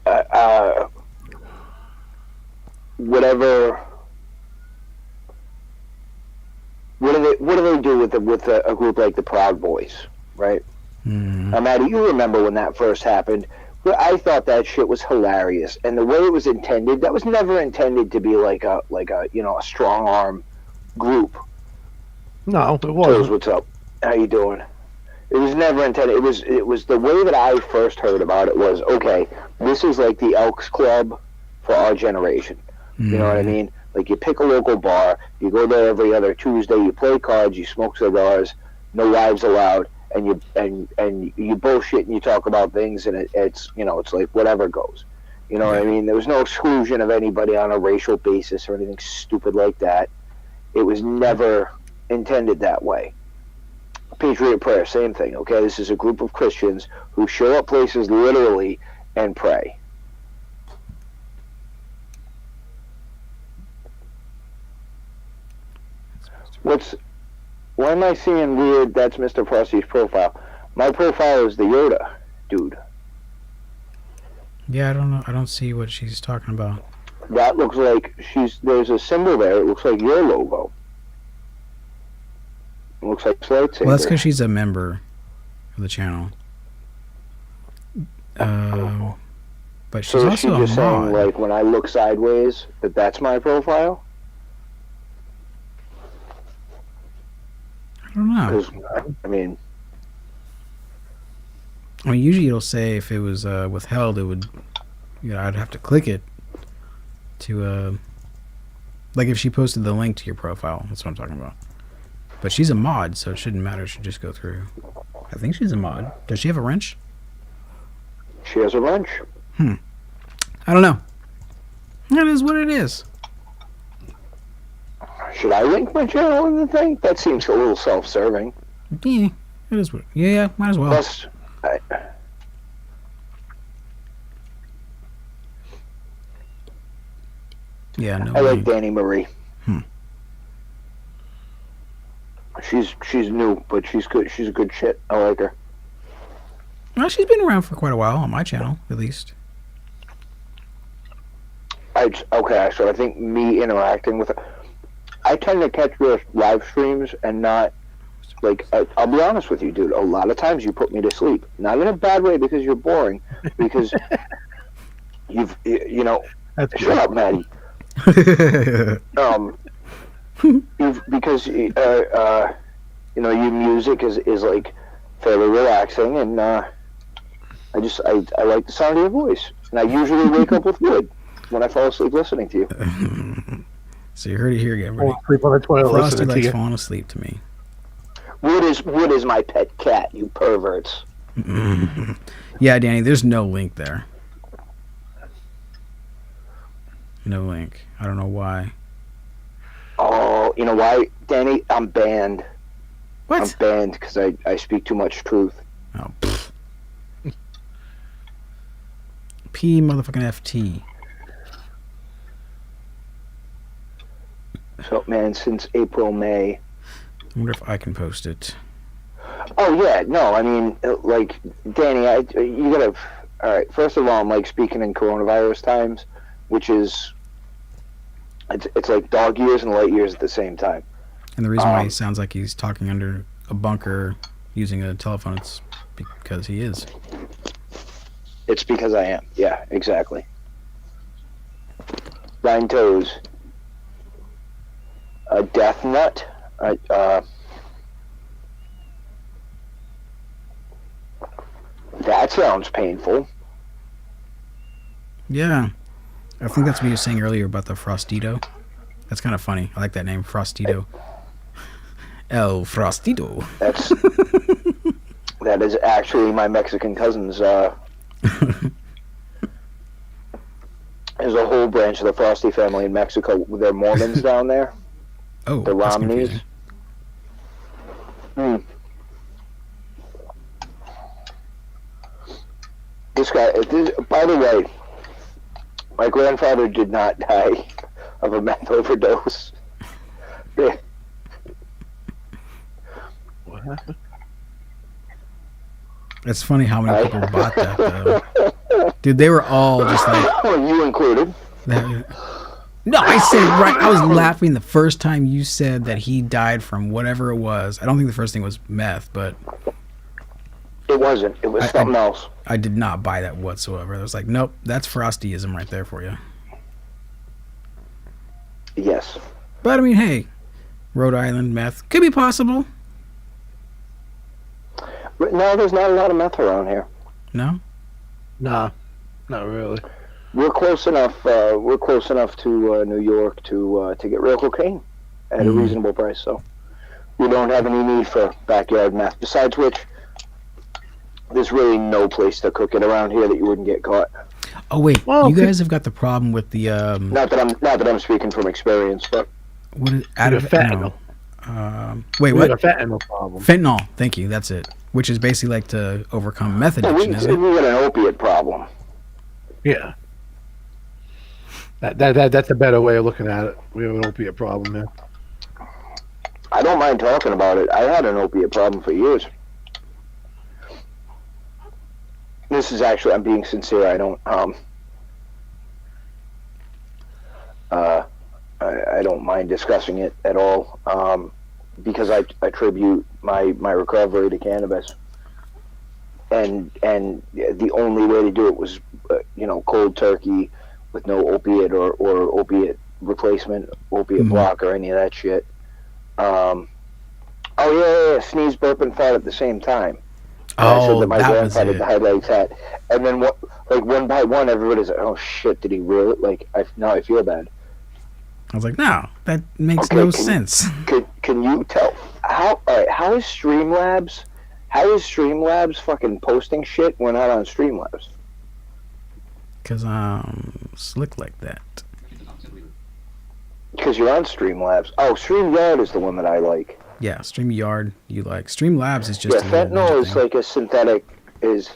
whatever. What do they do with a group like the Proud Boys, right? Now, Maddie, you remember when that first happened? Well, I thought that shit was hilarious, and the way it was intended, that was never intended to be like a a strong arm group. No, it Toes, wasn't. what's up? How you doing? It was never intended. It was the way that I first heard about it was, okay, this is like the Elks Club for our generation. You know what I mean? Like, you pick a local bar, you go there every other Tuesday, you play cards, you smoke cigars, no wives allowed, and you bullshit and you talk about things, and it's it's like whatever goes. You know what I mean? There was no exclusion of anybody on a racial basis or anything stupid like that. It was never intended that way. Patriot Prayer, same thing, okay? This is a group of Christians who show up places literally and pray. Why am I seeing weird, that's Mr. Frosty's profile? My profile is the Yoda dude. Yeah, I don't know. I don't see what she's talking about. That looks like there's a symbol there. It looks like your logo. It looks like lightsaber. Well, that's because she's a member of the channel. But she's so also is she just a saying, mod. like, when I look sideways, that's my profile? I don't know. I mean, usually it'll say if it was withheld, it would, I'd have to click it to, like if she posted the link to your profile. That's what I'm talking about. But she's a mod, so it shouldn't matter. It should just go through. I think she's a mod. Does she have a wrench? She has a wrench. I don't know. It is what it is. Should I link my channel in the thing? That seems a little self-serving. Yeah, it is what. Yeah, might as well. Plus, yeah, no. I like Danny Marie. She's new, but she's good. She's a good shit. I like her. Well, she's been around for quite a while on my channel, at least. Okay, so I think me interacting with her, I tend to catch your live streams and not, like, I'll be honest with you, dude, a lot of times you put me to sleep. Not in a bad way because you're boring, because shut up, Maddie. Because your music is like fairly relaxing, and I like the sound of your voice, and I usually wake up with wood when I fall asleep listening to you. So you heard it here again, buddy. Sleep on the toilet Frosty listening to likes you. falling asleep to me. Wood is my pet cat, you perverts. Yeah, Danny, there's no link there. No link. I don't know why. Oh, you know why, Danny? I'm banned. What? I'm banned because I speak too much truth. Oh, pfft. P motherfucking FT. So, man, since April, May. I wonder if I can post it. Oh, yeah, no, I mean, like, Danny, you gotta, all right, first of all, I'm, like, speaking in coronavirus times, which is, it's like dog years and light years at the same time. And the reason why he sounds like he's talking under a bunker using a telephone, it's because he is. It's because I am. Yeah, exactly. Nine toes. A death nut. That sounds painful. Yeah. I think that's what you were saying earlier about the Frostito. That's kind of funny. I like that name, Frostito. El Frostito. That is actually my Mexican cousin's. There's a whole branch of the Frosty family in Mexico. They're Mormons down there. Oh, the Romneys. This guy. By the way, my grandfather did not die of a meth overdose. What happened? It's funny how many people bought that, though. Dude, they were all just like... You included. No, I said right. I was laughing the first time you said that he died from whatever it was. I don't think the first thing was meth, but... It wasn't. It was something else. I did not buy that whatsoever. I was like, nope, that's Frostyism right there for you. Yes. But, I mean, hey, Rhode Island meth could be possible. No, there's not a lot of meth around here. No? Nah, not really. We're close enough. We're close enough to New York to get real cocaine at a reasonable price. So we don't have any need for backyard meth. Besides which, there's really no place to cook it around here that you wouldn't get caught. Oh wait, you guys have got the problem with the Not that I'm speaking from experience, but what is fentanyl. Wait, We what? got a fentanyl problem. Fentanyl. Thank you. That's it. Which is basically like to overcome meth addiction, isn't it? we got an opiate problem. Yeah. That's a better way of looking at it. We have an opiate problem here. I don't mind talking about it. I had an opiate problem for years. This is actually, I'm being sincere. I don't I don't mind discussing it at all, because I attribute my recovery to cannabis, and the only way to do it was cold turkey with no opiate or opiate replacement, opiate block or any of that shit. Sneeze, burp, and fart at the same time. And I said that my grandfather died like that, and then one by one, everybody's like, "Oh shit, did he really?" Now I feel bad. I was like, no, that makes no sense. Can you tell how? All right, how is Streamlabs fucking posting shit when not on Streamlabs? Because I'm slick like that. Because you're on Streamlabs. Oh, StreamYard is the one that I like. Yeah, StreamYard you like. Streamlabs is just fentanyl is like a synthetic. It's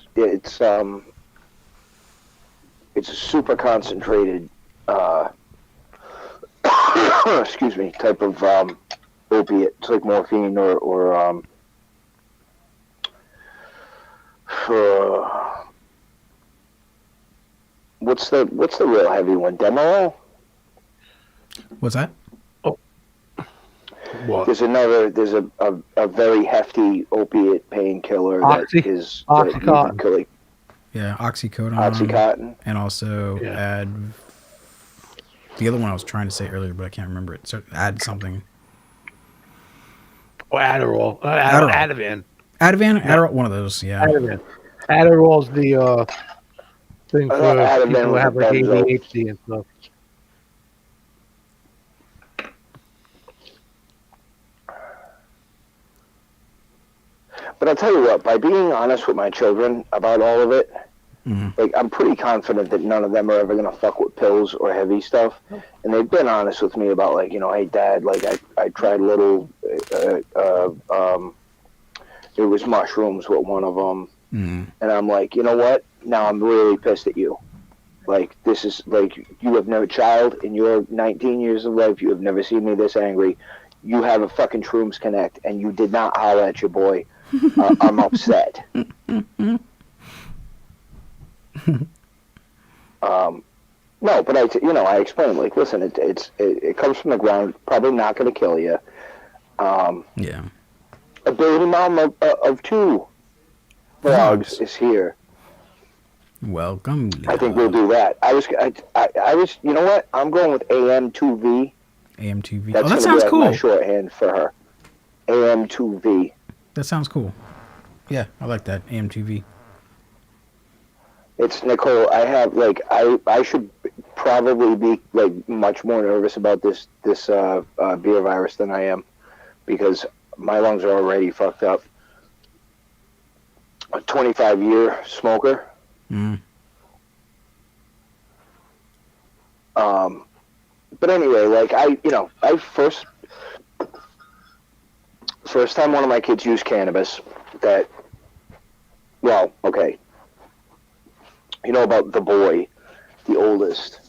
a super concentrated. Excuse me, type of opiate. It's like morphine or what's the real heavy one? Demerol? What's that? Oh. What? There's a very hefty opiate painkiller that is Oxycontin. Yeah, Oxycontin. And also add the other one I was trying to say earlier, but I can't remember it. So add something. Oh, Adderall. Ativan. Adderall, one of those, yeah. Adderall's the thing for people who have like ADHD and stuff. But I'll tell you what, by being honest with my children about all of it, I'm pretty confident that none of them are ever going to fuck with pills or heavy stuff. And they've been honest with me about, hey, Dad, I tried little, it was mushrooms with one of them. And I'm like, you know what? Now I'm really pissed at you. This is, you have no child in your 19 years of life. You have never seen me this angry. You have a fucking Shrooms Connect, and you did not holler at your boy. I'm upset. No, but I explained, listen, it comes from the ground, probably not going to kill you. Yeah. A baby mom of 2 vlogs is here. Welcome. I think we'll do that. I was, you know what? I'm going with AM2V. AM2V. That's Oh, that gonna sounds be like cool. my shorthand for her. AM2V. That sounds cool. Yeah, I like that. AM2V. It's Nicole. I have like I should probably be like much more nervous about this beer virus than I am, because my lungs are already fucked up. A 25-year smoker. But anyway, like I first time one of my kids used cannabis. That, well, okay. You know about the boy, the oldest.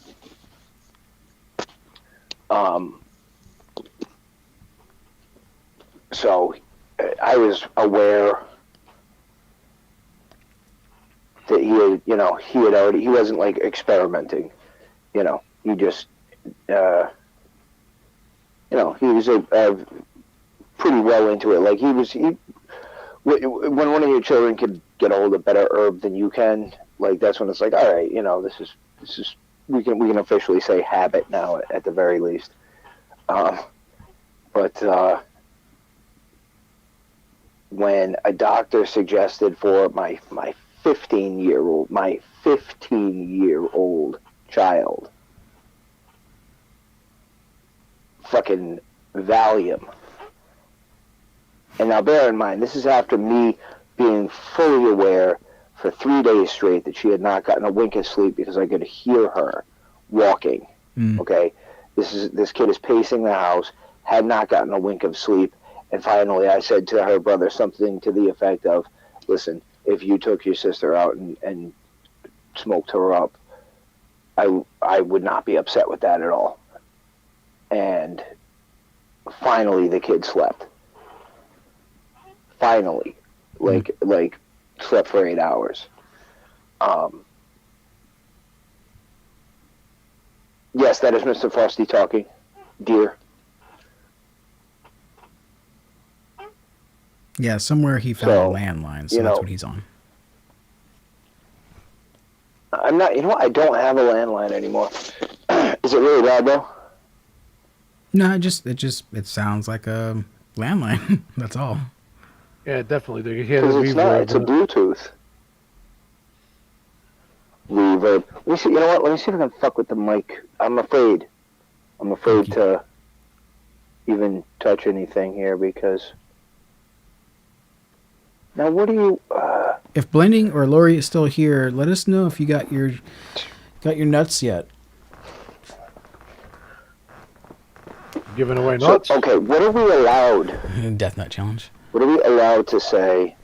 So I was aware that he wasn't like experimenting, he just, he was a pretty well into it. Like when one of your children could get a hold of better herb than you can, like that's when it's like, all right, this is we can officially say habit now at the very least. But when a doctor suggested for my 15-year-old child fucking Valium. And now bear in mind, this is after me being fully aware for 3 days straight that she had not gotten a wink of sleep because I could hear her walking. Okay? This kid is pacing the house, had not gotten a wink of sleep, and finally I said to her brother something to the effect of, listen, if you took your sister out and smoked her up, I would not be upset with that at all. And finally the kid slept. Finally. Like slept for 8 hours. Yes, that is Mr. Frosty talking, dear. Yeah, somewhere he found a landline, so that's what he's on. I'm not, I don't have a landline anymore. Is it really bad though? No, it sounds like a landline. That's all. Yeah, definitely. You hear the Because it's not. It's a Bluetooth. Reverb. Let me see. You know what? Let me see if I can fuck with the mic. I'm afraid to even touch anything here because. Now, what do you? If Blending or Lori is still here, let us know if you got your nuts yet. Giving away nuts. So, okay, what are we allowed? Death Nut Challenge. What are we allowed to say?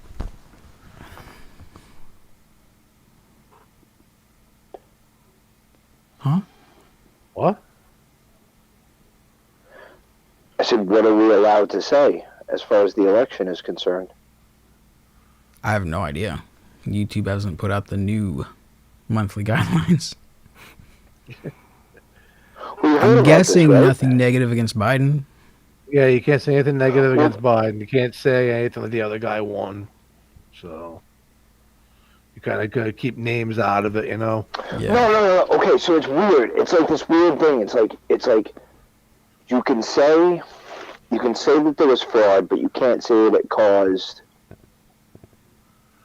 Huh? What? I said, what are we allowed to say as far as the election is concerned? I have no idea. YouTube hasn't put out the new monthly guidelines. I'm guessing nothing negative against Biden. Yeah, you can't say anything negative against Biden. You can't say anything like the other guy won. So you kind of gotta keep names out of it, Yeah. No. Okay, so it's weird. It's like this weird thing. It's like you can say that there was fraud, but you can't say that it caused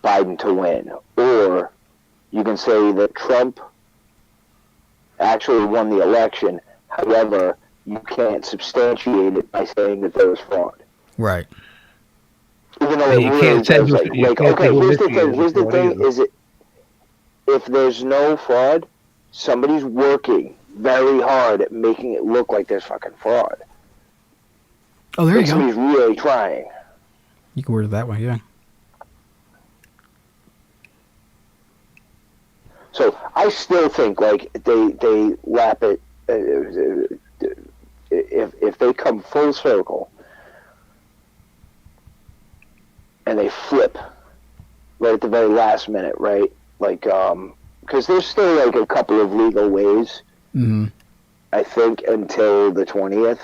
Biden to win. Or you can say that Trump actually won the election. However, you can't substantiate it by saying that there was fraud. Right. Even though it really does, okay, here's the thing, is it, if there's no fraud, somebody's working very hard at making it look like there's fucking fraud. Oh, there you go. Somebody's really trying. You can word it that way, yeah. So I still think like they lap it. If they come full circle and they flip right at the very last minute, right? Like, because there's still like a couple of legal ways, I think, until the 20th.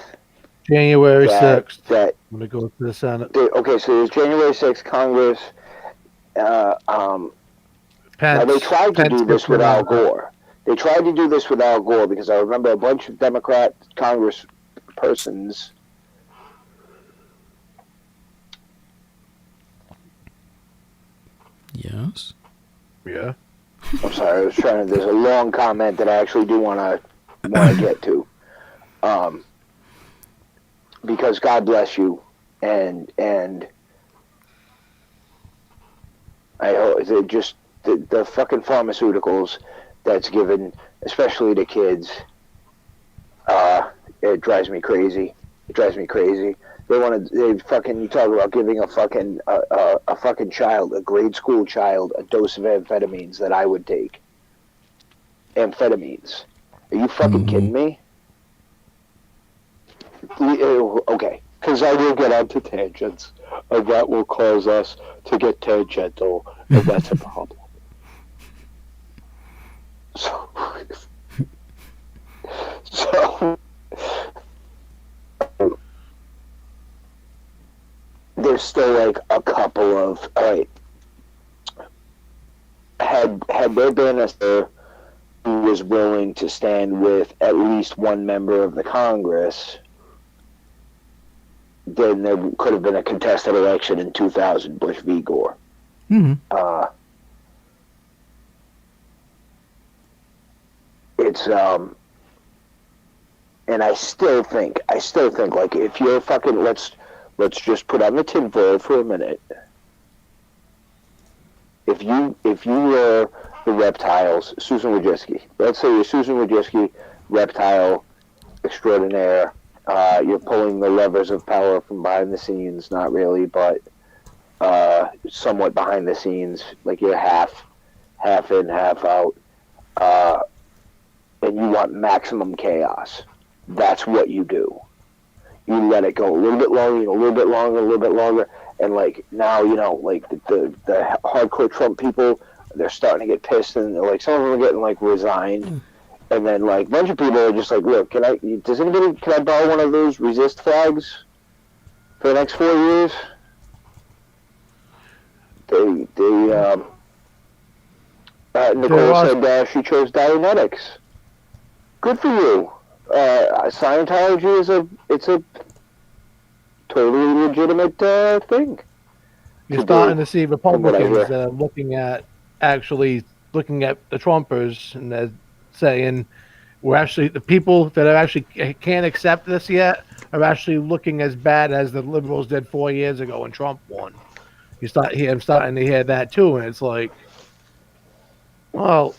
January that 6th. that When it goes to the Senate. okay, so there's January 6th Congress. Now they tried to do this with Al Gore. They tried to do this with Al Gore because I remember a bunch of Democrat Congress persons. Yes. Yeah. I'm sorry. I was trying to. There's a long comment that I actually do want to get to. Because God bless you, and I hope just the fucking pharmaceuticals that's given, especially to kids. It drives me crazy. It drives me crazy. They fucking, you talk about giving a fucking child, a grade school child, a dose of amphetamines that I would take. Amphetamines. Are you fucking kidding me? Okay, because I will get onto tangents, and that will cause us to get tangential, and that's a problem. So there's still like a couple of, alright, had there been a sir who was willing to stand with at least one member of the Congress, then there could have been a contested election in 2000, Bush v. Gore. It's and I still think like if you're fucking let's just put on the tinfoil for a minute. If you were the reptiles, Susan Wojcicki, let's say you're Susan Wojcicki, reptile extraordinaire. You're pulling the levers of power from behind the scenes, not really, but somewhat behind the scenes, like you're half in, half out, and you want maximum chaos. That's what you do. You let it go a little bit longer, a little bit longer, a little bit longer, and like now, like the hardcore Trump people, they're starting to get pissed, and like some of them are getting like resigned. And then, like, a bunch of people are just like, look, can I borrow one of those resist flags for the next 4 years? Nicole said she chose Dianetics. Good for you. Scientology it's a totally legitimate thing. You're starting to see Republicans that are looking at the Trumpers, and they're saying the people that are actually can't accept this yet are actually looking as bad as the liberals did 4 years ago when Trump won. I'm starting to hear that too, and it's like, well,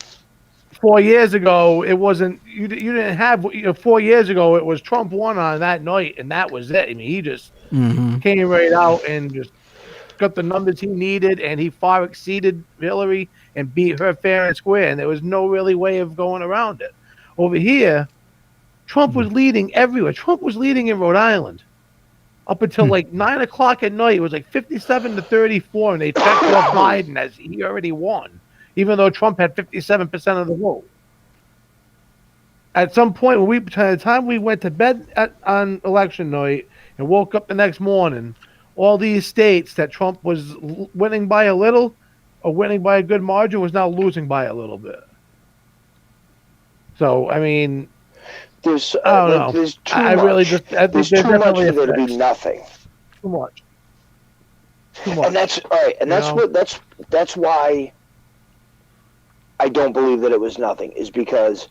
4 years ago it wasn't. You didn't have. 4 years ago it was Trump won on that night, and that was it. I mean, he just came right out and just got the numbers he needed, and he far exceeded Hillary and beat her fair and square, and there was no really way of going around it. Over here, Trump was leading everywhere. Trump was leading in Rhode Island up until like 9 o'clock at night. It was like 57-34, and they checked off Biden as he already won, even though Trump had 57% of the vote. At some point, by the time we went to bed on election night and woke up the next morning, all these states that Trump was winning by a little or winning by a good margin was now losing by a little bit. So, I mean, there's I don't know. There's too I much. really just I There's think too much definitely for there to be nothing. Too much. And that's all right. And that's why I don't believe that it was nothing. Is because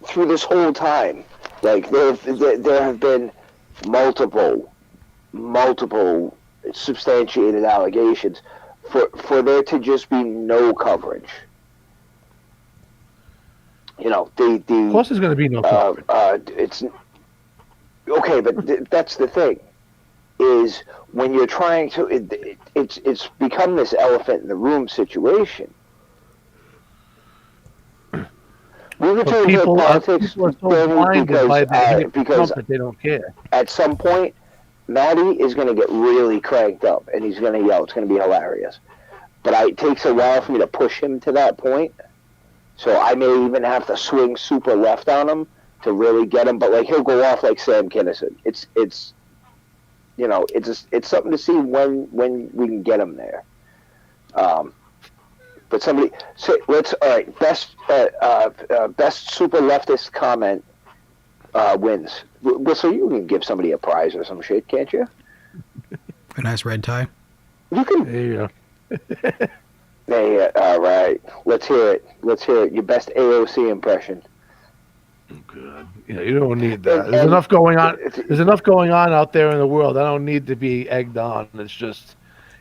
through this whole time, like there have been multiple substantiated allegations for there to just be no coverage. Of course there's going to be no coverage. It's okay, but that's the thing, is when you're trying to, it's become this elephant in the room situation. We return to politics because they don't care. At some point, Maddie is going to get really cranked up, and he's going to yell. It's going to be hilarious. But it takes a while for me to push him to that point. So I may even have to swing super left on him to really get him. But like he'll go off like Sam Kinison. It's you know, it's something to see when we can get him there. But somebody say let's all right. Best super leftist comment wins. So you can give somebody a prize or some shit, can't you? A nice red tie. You can. There you go. Hey, all right. Let's hear it. Your best AOC impression. Good. Yeah, you don't need that. There's enough going on. There's enough going on out there in the world. I don't need to be egged on. It's just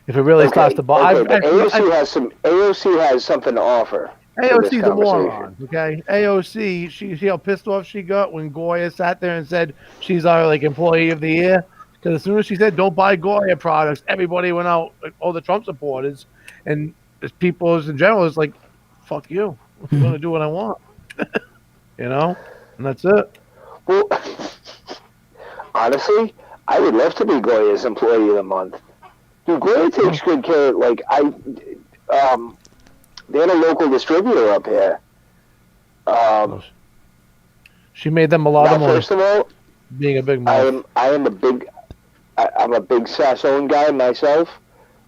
if it really starts to bother. Okay, AOC has something to offer. AOC's a moron. Okay, AOC. She how pissed off she got when Goya sat there and said she's our like employee of the year. Because as soon as she said don't buy Goya products, everybody went out. Like, all the Trump supporters and people in general is like, fuck you. I'm going to do what I want. You know? And that's it. Well, honestly, I would love to be Goya's employee of the month. Dude, Goya takes good care. Like, they had a local distributor up here. She made them a lot of money. First of all, being a big mouth. I'm a big Sassone guy myself.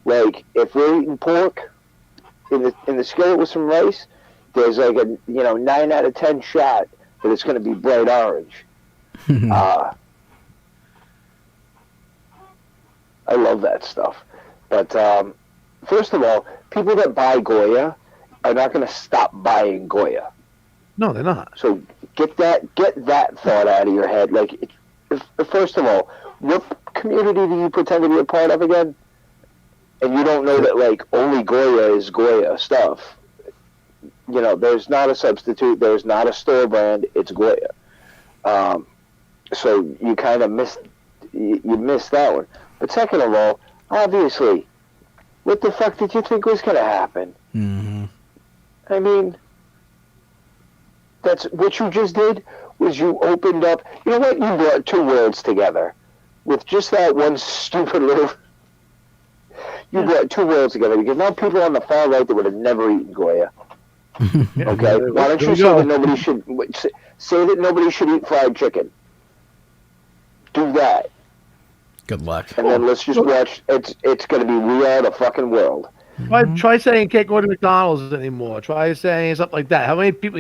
Like, if we're eating pork in the skillet with some rice, there's like a 9 out of 10 shot that it's going to be bright orange. I love that stuff. But first of all, people that buy Goya are not going to stop buying Goya. No, they're not. So get that thought out of your head. Like, first of all, what community do you pretend to be a part of again? And you don't know that like only Goya is Goya stuff. You know, there's not a substitute. There's not a store brand. It's Goya. So you kind of missed that one. But second of all, obviously, what the fuck did you think was going to happen? Mm-hmm. I mean, that's what you just did. Was you opened up? You know what? You brought two worlds together with just that one stupid little. You brought two worlds together because now people on the far right that would have never eaten Goya. Okay, why don't you say that nobody should eat fried chicken? Do that. Good luck. And then let's just watch. It's going to be We Are the Fucking World. Try saying can't go to McDonald's anymore. Try saying something like that. How many people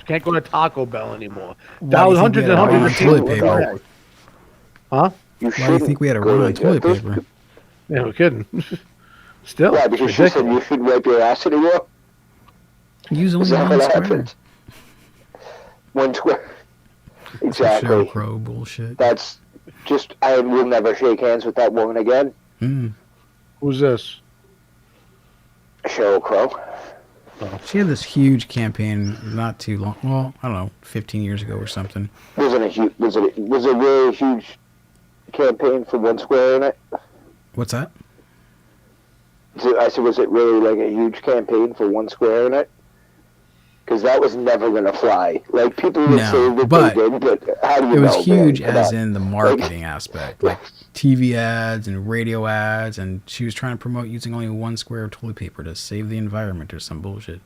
can't go to Taco Bell anymore? Hundreds and hundreds of toilet people. paper? Huh? Why do you think we had a run on toilet paper? Yeah, we're kidding. Still, yeah, because she said you shouldn't wipe your ass anymore. Use only one square. One square. Exactly. Sheryl Crow bullshit. That's just. I will never shake hands with that woman again. Who's this? Sheryl Crow. She had this huge campaign not too long. Well, I don't know, 15 years ago or something. Was it a really huge campaign for one square in it? What's that? I said, was it really like a huge campaign for one square in it? Because that was never going to fly. Like, people would say that they did, but how do you know? It was huge as in the marketing aspect. Like, TV ads and radio ads, and she was trying to promote using only one square of toilet paper to save the environment or some bullshit.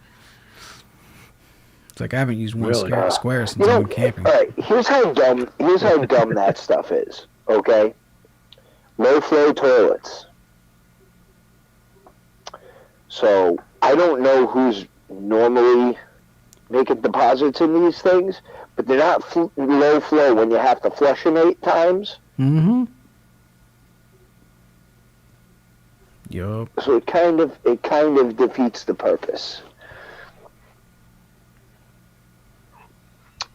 It's like, I haven't used one square since I went camping. All right, here's how dumb that stuff is, okay? Low-flow toilets. So, I don't know who's normally making deposits in these things, but they're not low flow when you have to flush them 8 times. Mm-hmm. Yup. So it kind of defeats the purpose.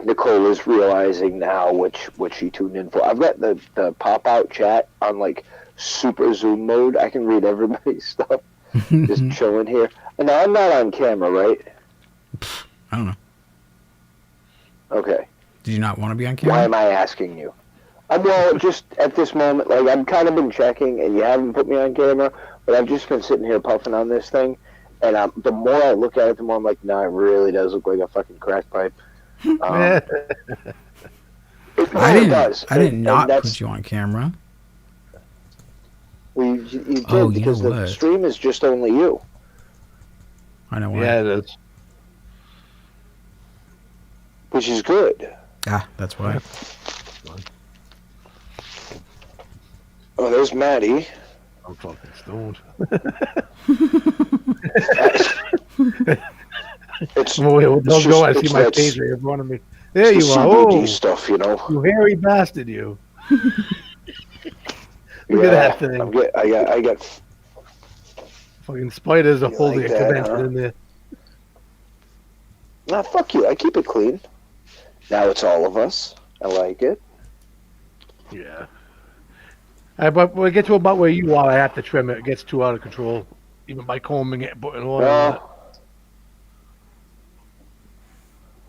Nicole is realizing now what she tuned in for. I've got the pop-out chat on like super zoom mode. I can read everybody's stuff. Just chilling here. And now I'm not on camera, right? I don't know. Okay. Did you not want to be on camera? Why am I asking you? Well, just at this moment, like, I've kind of been checking, and you haven't put me on camera, but I've just been sitting here puffing on this thing, and the more I look at it, the more I'm like, no, it really does look like a fucking crack pipe. I did not put you on camera. Well, you did, because the stream is just only you. I know why. Yeah, it is. Which is good. Ah, that's why. Oh, there's Maddie. I'm fucking stoned. Don't go. I see my page right in front of me. There you are. CBD stuff, you know. You hairy bastard, you. Look at that thing. I got fucking spiders are holding like a that, convention in there. Nah, fuck you. I keep it clean. Now it's all of us. I like it. Yeah. But when I get to about where you are, I have to trim it. It gets too out of control. Even by combing it and putting oil on it.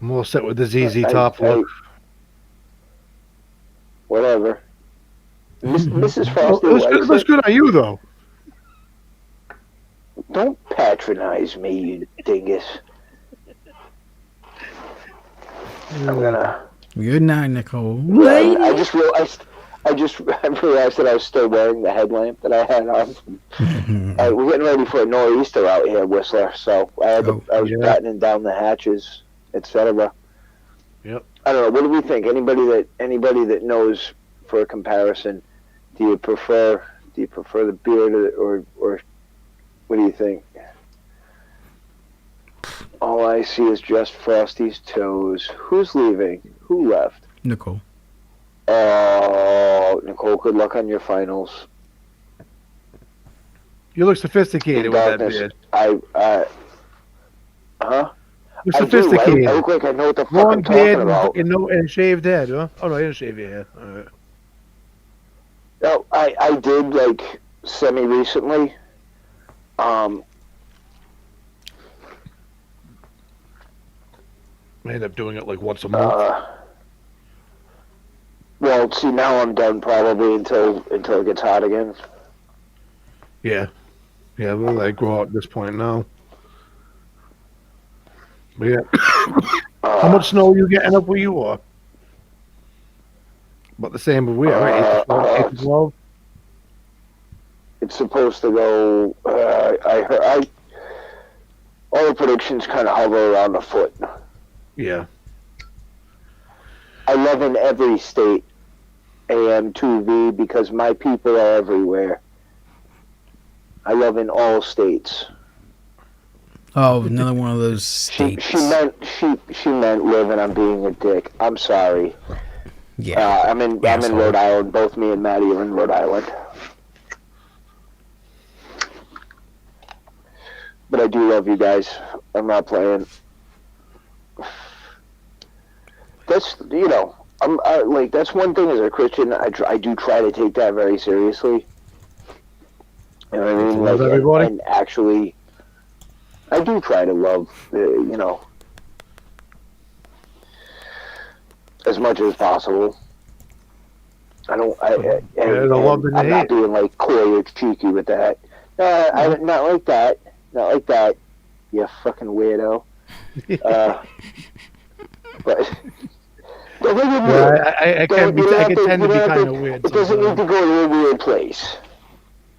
I'm all set with the ZZ Top look. Whatever. Mrs. Frosty Looks good on you, though. Don't patronize me, you dingus. I'm gonna... Good night, Nicole. I just realized that I was still wearing the headlamp that I had on. We're getting ready for a nor'easter out here, Whistler. So I was battening down the hatches, etc. Yep. I don't know. What do we think? Anybody that knows, for a comparison, do you prefer the beard or what do you think? All I see is just Frosty's toes. Who's leaving? Who left? Nicole. Oh, Nicole, good luck on your finals. You look sophisticated with that beard. Huh? You're sophisticated. I look like I know what the fuck Long I'm talking beard about. and shaved head, huh? Oh, no, you didn't shave your hair. All right. No, I did, like, semi-recently. I end up doing it like once a month. Well, see, now I'm done probably until it gets hot again. Yeah. Yeah, we'll like grow out at this point now. But yeah. How much snow are you getting up where you are? About the same as we are, right? 8 to 12? It's supposed to go, all the predictions kind of hover around a foot. Yeah. I live in every state, AM2V, because my people are everywhere. I live in all states. Oh, another one of those states. She meant live, and I'm being a dick. I'm sorry. Yeah. I'm in Rhode Island. Both me and Maddie are in Rhode Island. But I do love you guys. I'm not playing. That's, you know, like, that's one thing as a Christian. I do try to take that very seriously. You know what I mean? Love everybody. And actually, I do try to love, you know, as much as possible. I'm not being like coy or cheeky with that. Not like that. Not like that. You fucking weirdo. But. I can tend to be kind of weird. It doesn't need to go to a weird place.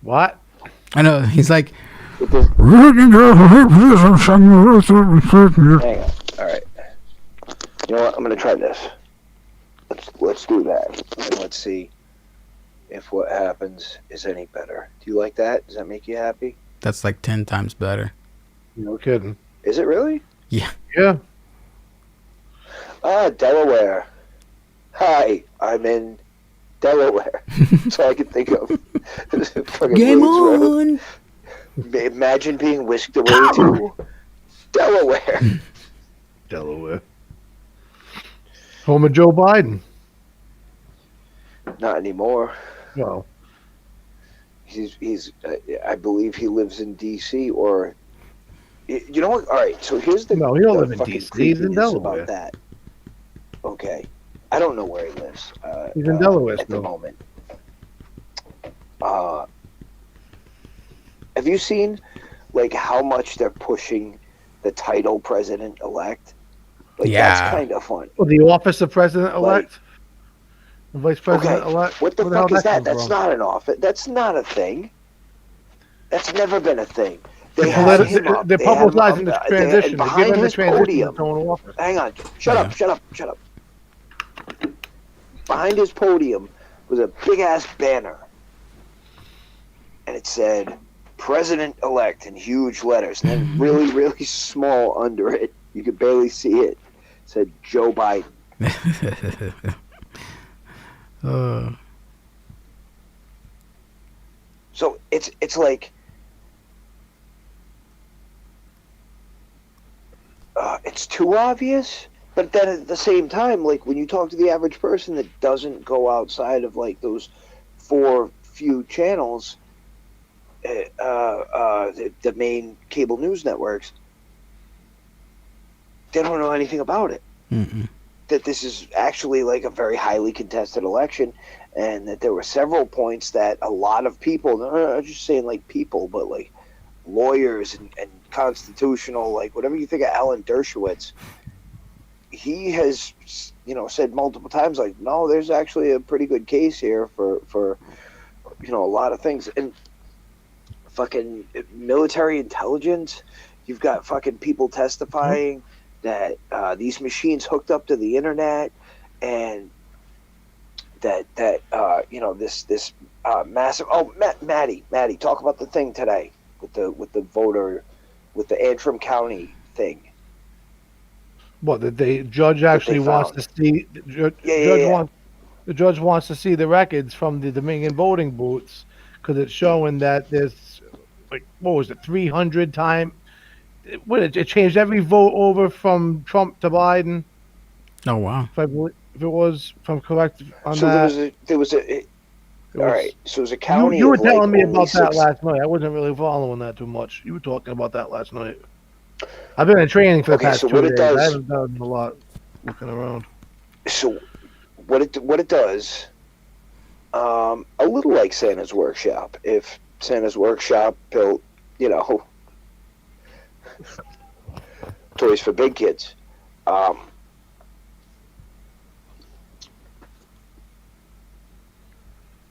What? I know. He's like. Hang on. All right. You know what? I'm gonna try this. Let's do that, and let's see if what happens is any better. Do you like that? Does that make you happy? That's like 10 times better. No kidding. Is it really? Yeah. Yeah. Delaware. Hi, I'm in Delaware. So I can think of. Game on! Imagine being whisked away to Delaware. Delaware. Home of Joe Biden. Not anymore. No. He's I believe he lives in D.C. or. You know what? All right. So here's the. No, he don't live in D.C. He's in Delaware. About that. Okay. I don't know where he lives. He's in Delaware at the moment. Have you seen, like, how much they're pushing the title president-elect? Like, yeah. That's kind of fun. Well, the office of president-elect? The vice president-elect? Okay. What the fuck is that? That's not an office. That's not a thing. That's never been a thing. They're publicizing the transition. They're behind giving the his transition podium. to office. Hang on. Shut up. behind his podium was a big ass banner, and it said "President-elect" in huge letters, and then really, really small under it, you could barely see it. It said Joe Biden. So it's like it's too obvious, but then at the same time, like when you talk to the average person that doesn't go outside of like those 4 few channels, the main cable news networks, they don't know anything about it. Mm-mm. That this is actually like a very highly contested election, and that there were several points that a lot of people, not just saying like people, but like lawyers and constitutional, like whatever you think of Alan Dershowitz, he has, said multiple times, like, no, there's actually a pretty good case here for a lot of things. And fucking military intelligence, you've got fucking people testifying that these machines hooked up to the internet, and that this massive. Oh, Maddie, talk about the thing today with the voter, with the Antrim County thing. What, the judge actually wants to see? The judge wants to see the records from the Dominion voting booths, because it's showing that there's, like, what was it, 300 times? It changed every vote over from Trump to Biden. Oh wow! If it was, if I'm correct on So that. there was a. All right, so it was a county. You were of, telling like, me about that 6 last night. I wasn't really following that too much. You were talking about that last night. I've been in training for the past 2 days. I haven't done a lot looking around. So what it does, a little like Santa's Workshop. If Santa's Workshop built, toys for big kids.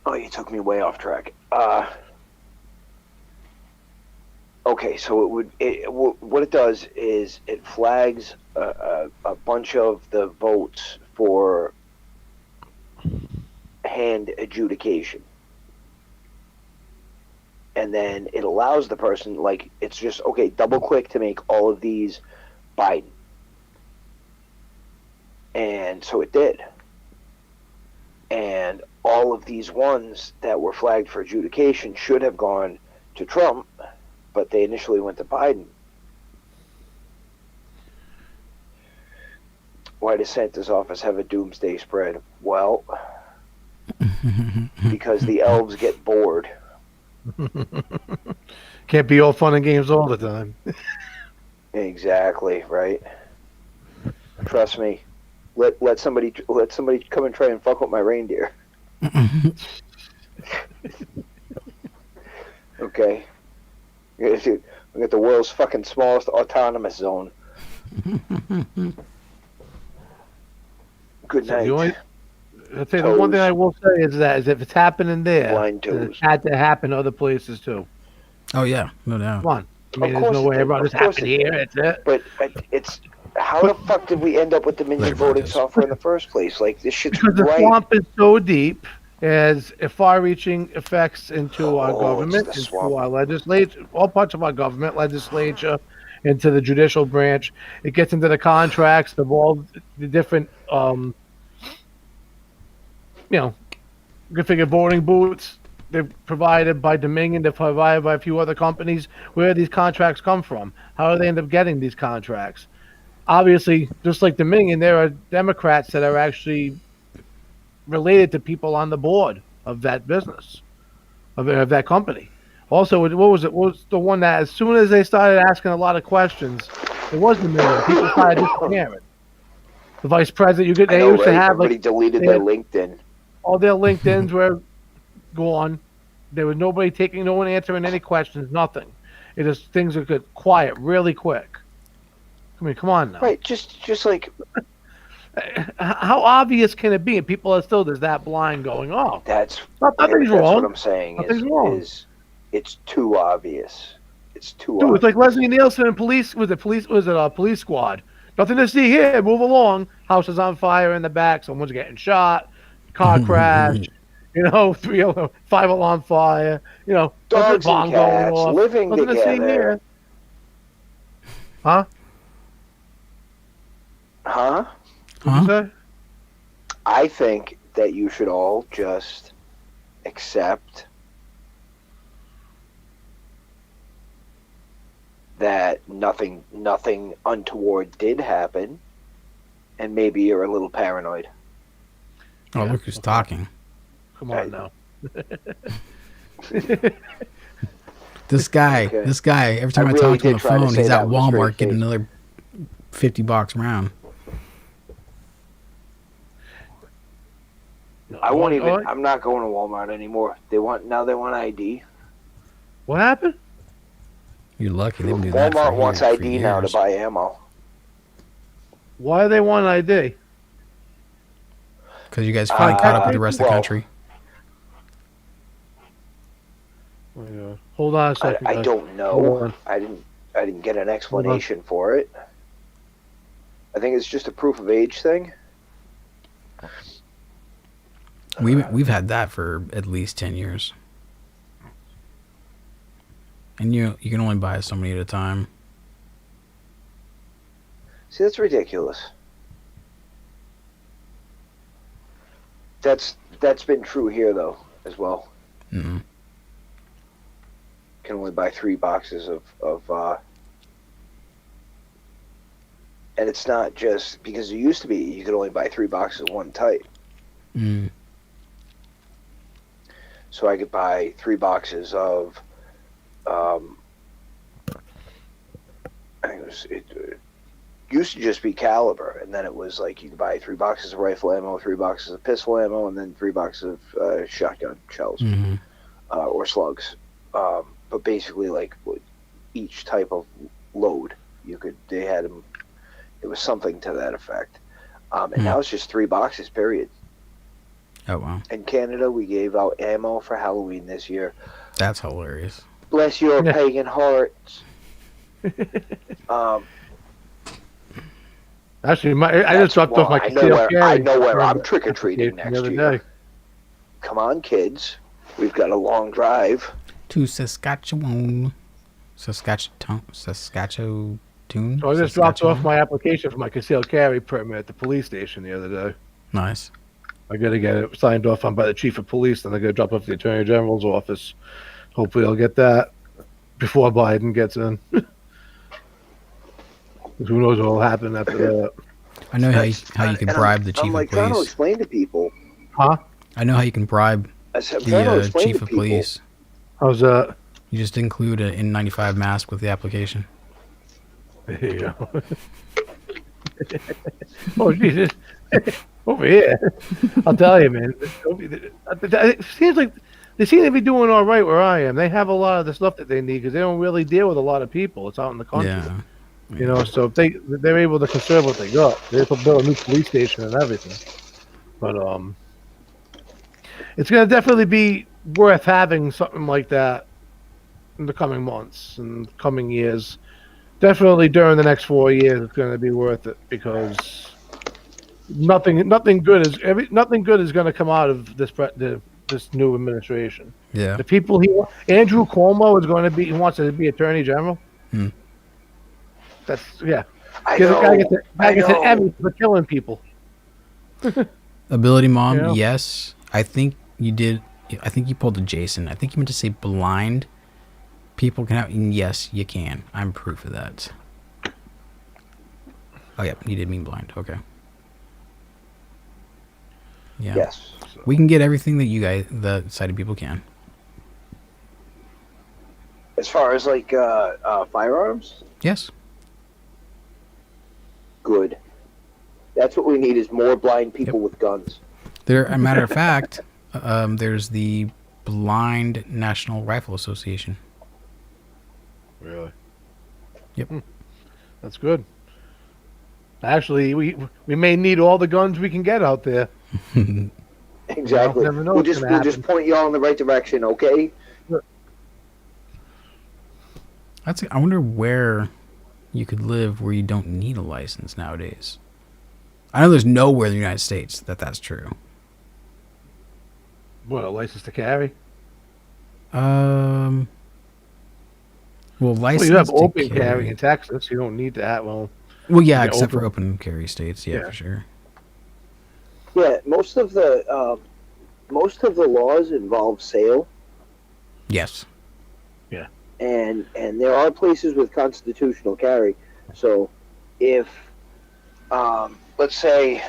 Oh, you took me way off track. Okay, so what it does is it flags a bunch of the votes for hand adjudication, and then it allows the person, like, it's just, okay, double click to make all of these Biden, and so it did, and all of these ones that were flagged for adjudication should have gone to Trump, but they initially went to Biden. Why does Santa's office have a doomsday spread? Well, because the elves get bored. Can't be all fun and games all the time. Exactly, right? Trust me. Let somebody come and try and fuck with my reindeer. Okay. We got the world's fucking smallest autonomous zone. Good night. I'd say the one thing I will say is if it's happening there, it had to happen other places too. Oh yeah, no doubt. Come on. I mean, there's no way everyone just happened here. It's it. But it's how the fuck did we end up with Dominion voting software in the first place? Like, this shit's because the swamp is so deep, as far-reaching effects into our government, into our legislature, all parts of our government, legislature, into the judicial branch. It gets into the contracts of all the different, configured voting booths. They're provided by Dominion. They're provided by a few other companies. Where do these contracts come from? How do they end up getting these contracts? Obviously, just like Dominion, there are Democrats that are actually related to people on the board of that business, of that company. Also, what was it? What was the one that, as soon as they started asking a lot of questions, it was Dominion. People started disappearing. The vice president, they used to have, everybody deleted their LinkedIn. All their LinkedIn's were gone. There was no one answering any questions, nothing. It just, things would get quiet really quick. I mean, come on now. Right, just like... How obvious can it be? And people are still just that blind going, oh. That's nothing's wrong. What I'm saying is it's too obvious. It's too obvious. It's like Leslie Nielsen and Police Squad. Nothing to see here. Move along. House is on fire in the back. Someone's getting shot. car crash, 5-alarm fire, Dogs bomb and going cats off. living Nothing to see together. here. Huh? Huh? What'd you say? I think that you should all just accept that nothing untoward did happen, and maybe you're a little paranoid. Oh, look who's talking. Come on now. This guy, every time I really talk to him on did the try to phone, say he's that at with a straight Walmart getting face. another $50 round. I won't even. I'm not going to Walmart anymore. They want ID. What happened? You're lucky. They've been doing that Walmart for wants years, ID now to buy ammo. Why do they want ID? Because you guys finally caught up with the rest of the country. Hold on a second. I guys. don't Hold know. on. I didn't get an explanation for it. I think it's just a proof of age thing. We've had that for at least 10 years. And you can only buy so many at a time. See, that's ridiculous. That's been true here though as well. Mm-hmm. Can only buy 3 boxes of and it's not just because it used to be you could only buy 3 boxes of one type. Mm. So I could buy 3 boxes of I think it used to just be caliber, and then it was like you could buy 3 boxes of rifle ammo, 3 boxes of pistol ammo, and then 3 boxes of shotgun shells or slugs. But basically, like each type of load, they had them. It was something to that effect. And now it's just 3 boxes, period. Oh, wow. In Canada, we gave out ammo for Halloween this year. That's hilarious. Bless your pagan hearts. Actually, I just dropped off my concealed carry. I know where I'm trick-or-treating next the other year. day. Come on, kids. We've got a long drive. To Saskatchewan. Saskatchewan. So I just dropped off my application for my concealed carry permit at the police station the other day. Nice. I got to get it signed off on by the chief of police, and I got to drop off to the attorney general's office. Hopefully, I'll get that before Biden gets in. Who knows what will happen after that? I know how you can bribe the chief I'm like of trying to police. explain to people. Huh? I know how you can bribe I'm trying to the explain chief to of people. police. How's that? You just include an N95 mask with the application. There you go. Oh, Jesus. Over here. I'll tell you, man. It seems like they seem to be doing all right where I am. They have a lot of the stuff that they need because they don't really deal with a lot of people. It's out in the country. Yeah. So if they're able to conserve what they got. They're able to build a new police station and everything. But it's going to definitely be worth having something like that in the coming months and coming years. Definitely during the next 4 years, it's going to be worth it because nothing good is going to come out of this new administration. Yeah. The people Andrew Cuomo is going to be. He wants to be Attorney General. That's I Guy know. gets an Emmy for killing people. Ability Mom, Yeah. yes. I think you did. I think you pulled a Jason. I think you meant to say blind people can have. And yes, you can. I'm proof of that. Oh, yeah. You did mean blind. Okay. Yeah. Yes. We can get everything that you guys, the sighted people, can. As far as like firearms, Yes. good. That's what we need is more blind people with guns. A matter of fact, there's the Blind National Rifle Association. Really? Yep. That's good. Actually, we may need all the guns we can get out there. Exactly. Never know We'll what's just gonna happen. point you all in the right direction, okay? I wonder where you could live where you don't need a license nowadays. I know there's nowhere in the United States that's true. What, a license to carry? Well, license Well, you have to open carry. carry in Texas. You don't need that. Well, Yeah, you except for open carry states. Yeah, for sure. Yeah, most of the laws involve sale, Yes. Yeah. and there are places with constitutional carry. So, if let's say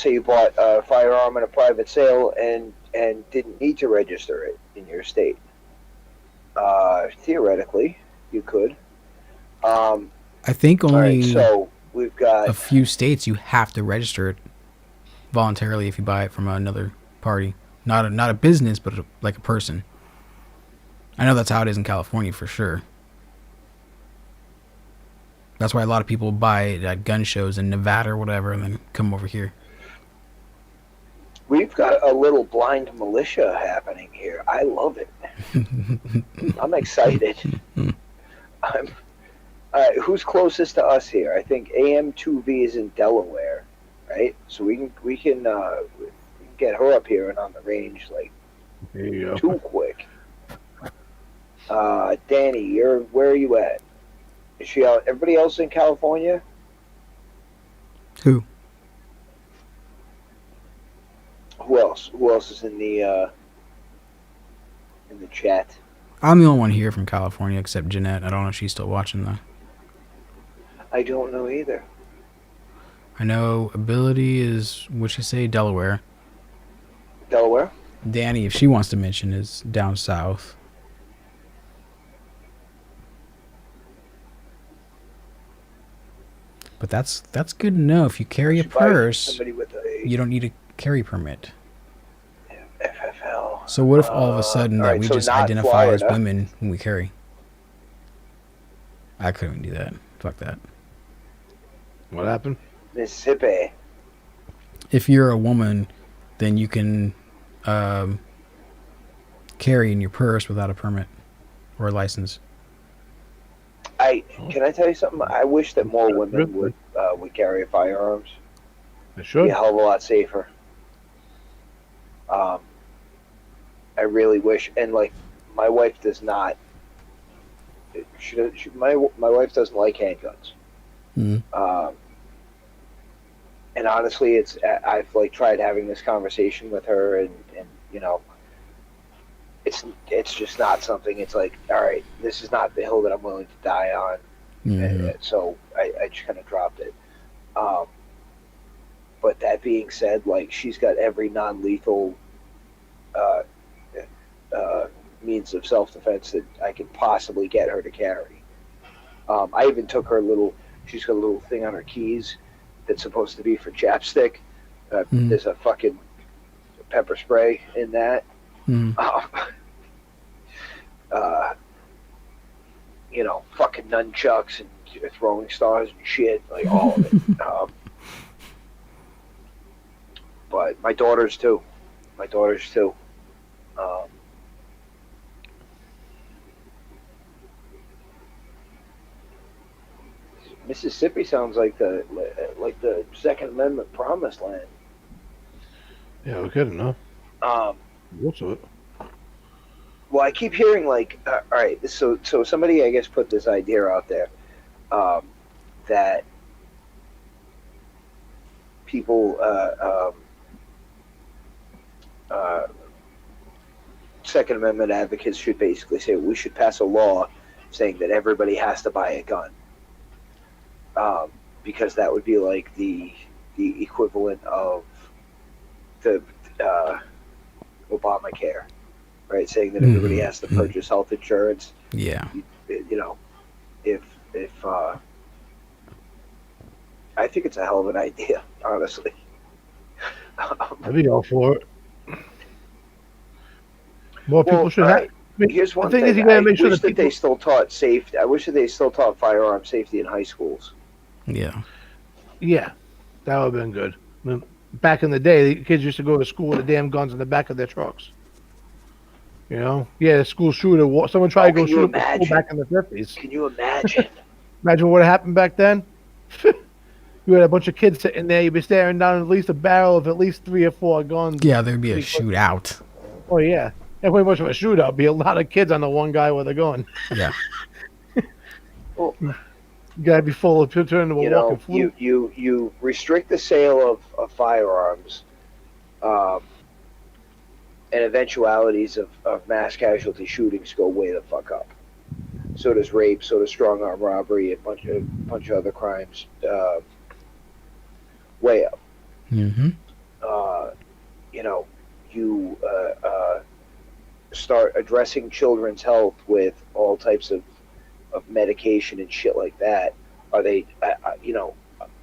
you bought a firearm in a private sale and didn't need to register it in your state, theoretically you could. I think only all right, so we've got a few states you have to register it voluntarily if you buy it from another party, not a business, but like a person. I know that's how it is in California for sure. That's why a lot of people buy it at gun shows in Nevada or whatever, and then come over here. We've got a little blind militia happening here. I love it. I'm excited. Who's closest to us here? I think AM2V is in Delaware, right? So we can get her up here and on the range like too quick. Danny, where are you at? Is she out? Everybody else in California? Who? Who else? Who else is in the chat? I'm the only one here from California except Jeanette. I don't know if she's still watching though. I don't know either. I know Ability is, what'd she say, Delaware. Delaware? Danny, if she wants to mention, is down south. But that's good to know. If you carry a purse, you don't need a carry permit. FFL. So what if all of a sudden that right, we so just not identify as Florida. women when we carry? I couldn't do that. Fuck that. What happened? Mississippi. If you're a woman, then you can carry in your purse without a permit or a license. Can I tell you something? I wish that more women would carry firearms. They should. Be a hell of a lot safer. I really wish, and like my wife does not. My wife doesn't like handguns. Mm-hmm. And honestly, I've like tried having this conversation with her, and you know, it's just not something. It's like, all right, this is not the hill that I'm willing to die on. Mm-hmm. And so I just kind of dropped it. But that being said, like she's got every non-lethal means of self-defense that I could possibly get her to carry. I even took her she's got a little thing on her keys that's supposed to be for chapstick. There's a fucking pepper spray in that. You know, fucking nunchucks and throwing stars and shit, like all of it. But my daughters too. Mississippi sounds like the Second Amendment promised land. Yeah, we couldn't know. What's it? Well, I keep hearing like, all right, so somebody I guess put this idea out there that people Second Amendment advocates should basically say we should pass a law saying that everybody has to buy a gun, because that would be like the equivalent of the Obamacare, right? Saying that everybody has to purchase health insurance. Yeah. You know, if I think it's a hell of an idea, honestly. I'd be all for it. More people should have. Here's one the thing is, you I gotta make sure wish that that they still taught safety. I wish that they still taught firearm safety in high schools. Yeah. Yeah, that would have been good. I mean, back in the day, the kids used to go to school with the damn guns in the back of their trucks. You know? Yeah, the school shooter. Someone tried to go shoot up the school back in the 50s. Can you imagine? Imagine what happened back then? you had a bunch of kids sitting there, you'd be staring down at least a barrel of at least 3 or 4 guns. Yeah, there'd be a shootout. Oh yeah, it wasn't much of a shootout. Be a lot of kids on the one guy with a gun. Yeah. You gotta be full of turn to a You know, walking flu. you restrict the sale of firearms, and eventualities of mass casualty shootings go way the fuck up. So does rape, so does strong arm robbery, a bunch of other crimes, way up. Mm-hmm. You know, you start addressing children's health with all types of medication and shit like that. Are they, you know,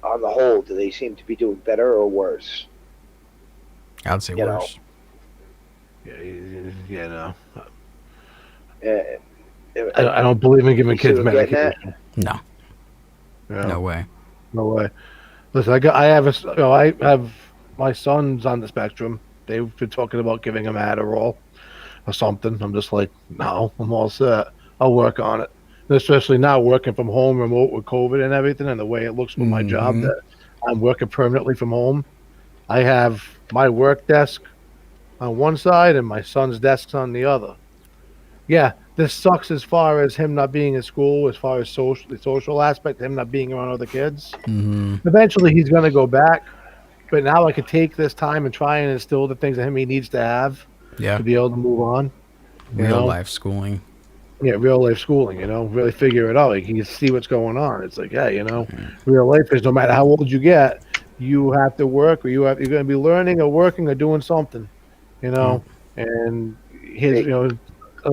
on the whole, do they seem to be doing better or worse? I'd say worse. No. I I don't believe in giving kids medication. No. No way. No way. Listen, I have my son's on the spectrum. They've been talking about giving him Adderall or something. I'm just like, no, I'm all set. I'll work on it. And especially now working from home remote with COVID and everything and the way it looks with my job that I'm working permanently from home. I have my work desk on one side and my son's desk on the other. Yeah, this sucks as far as him not being in school, as far as the social aspect, him not being around other kids. Mm-hmm. Eventually he's going to go back, but now I could take this time and try and instill the things that he needs to have to be able to move on. Real life schooling. Yeah, real life schooling, you know, really figure it out. Like, you can see what's going on. It's like, yeah, you know, real life is no matter how old you get, you have to work or you're going to be learning or working or doing something, you know, and his, you know,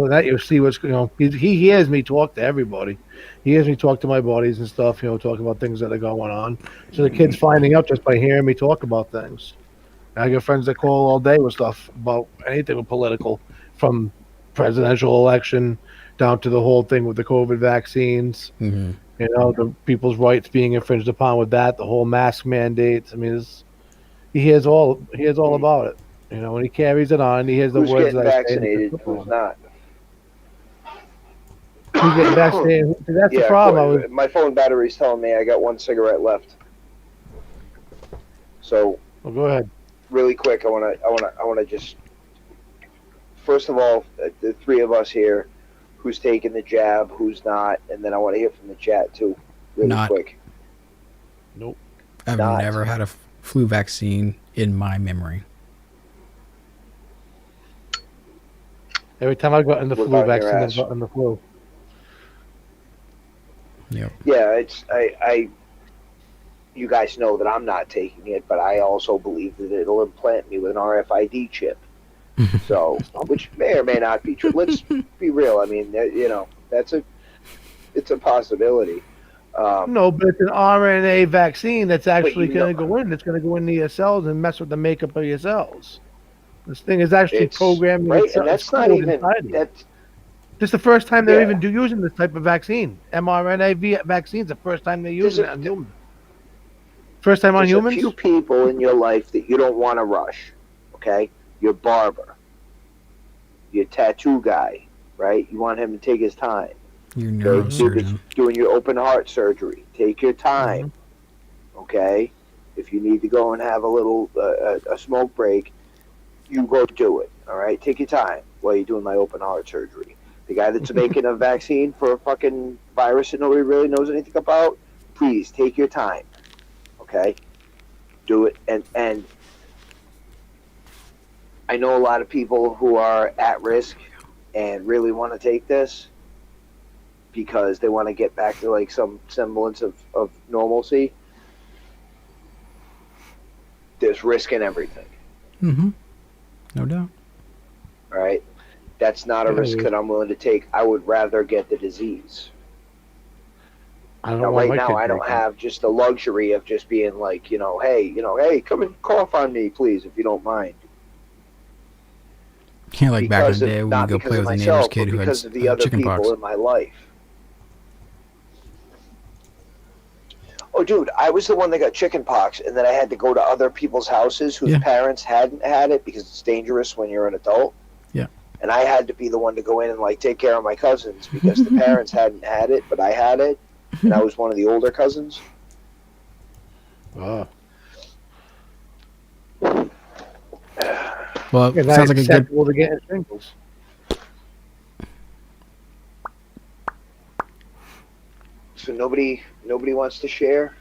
that you see what's, you know, he hears me talk to everybody. He hears me talk to my buddies and stuff, you know, talk about things that are going on. So the kid's finding out just by hearing me talk about things. I got friends that call all day with stuff about anything political, from presidential election down to the whole thing with the COVID vaccines. Mm-hmm. You know, the people's rights being infringed upon with that, the whole mask mandates. I mean, he hears all about it. You know, and he carries it on. He hears the Who's words getting that I say. vaccinated? Who's not? Who's getting vaccinated? That's the problem. My phone battery's telling me I got 1 cigarette left. So, well, go ahead. Really quick, I want to just, first of all, the 3 of us here, who's taking the jab, who's not, and then I want to hear from the chat too, really quick. Nope. I've never had a flu vaccine in my memory. Every time I got in the flu vaccine, I've gotten the flu. Yep. Yeah, it's I. You guys know that I'm not taking it, but I also believe that it'll implant me with an RFID chip. So, which may or may not be true. Let's be real. I mean, you know, it's a possibility. No, but it's an RNA vaccine that's actually going to go in. It's going to go into your cells and mess with the makeup of your cells. This thing is actually programmed. Right, and that's not even that's. This is the first time they're even using this type of vaccine. mRNA vaccines. The first time they're using it on humans. First time on humans. There's a few people in your life that you don't want to rush. Okay, your barber, your tattoo guy, right? You want him to take his time. Your neurosurgeon. Doing your open heart surgery. Take your time. Okay, if you need to go and have a little a smoke break, you go do it. All right, take your time while you're doing my open heart surgery. The guy that's making a vaccine for a fucking virus that nobody really knows anything about, please take your time. Okay, do it. And I know a lot of people who are at risk and really want to take this because they want to get back to like some semblance of normalcy. There's risk in everything. Mm-hmm. No doubt. All right. That's not a risk that I'm willing to take. I would rather get the disease. Right now, I don't have just the luxury of just being like, hey, come and cough on me, please, if you don't mind. Yeah, like back in the day when you go play with a neighbor's kid who had because of the other chickenpox. people in my life. Oh, dude, I was the one that got chickenpox, and then I had to go to other people's houses whose parents hadn't had it because it's dangerous when you're an adult. Yeah. And I had to be the one to go in and like take care of my cousins because the parents hadn't had it, but I had it, and I was one of the older cousins. Oh. Well, Yeah, sounds like a good. acceptable to get shingles. So nobody wants to share.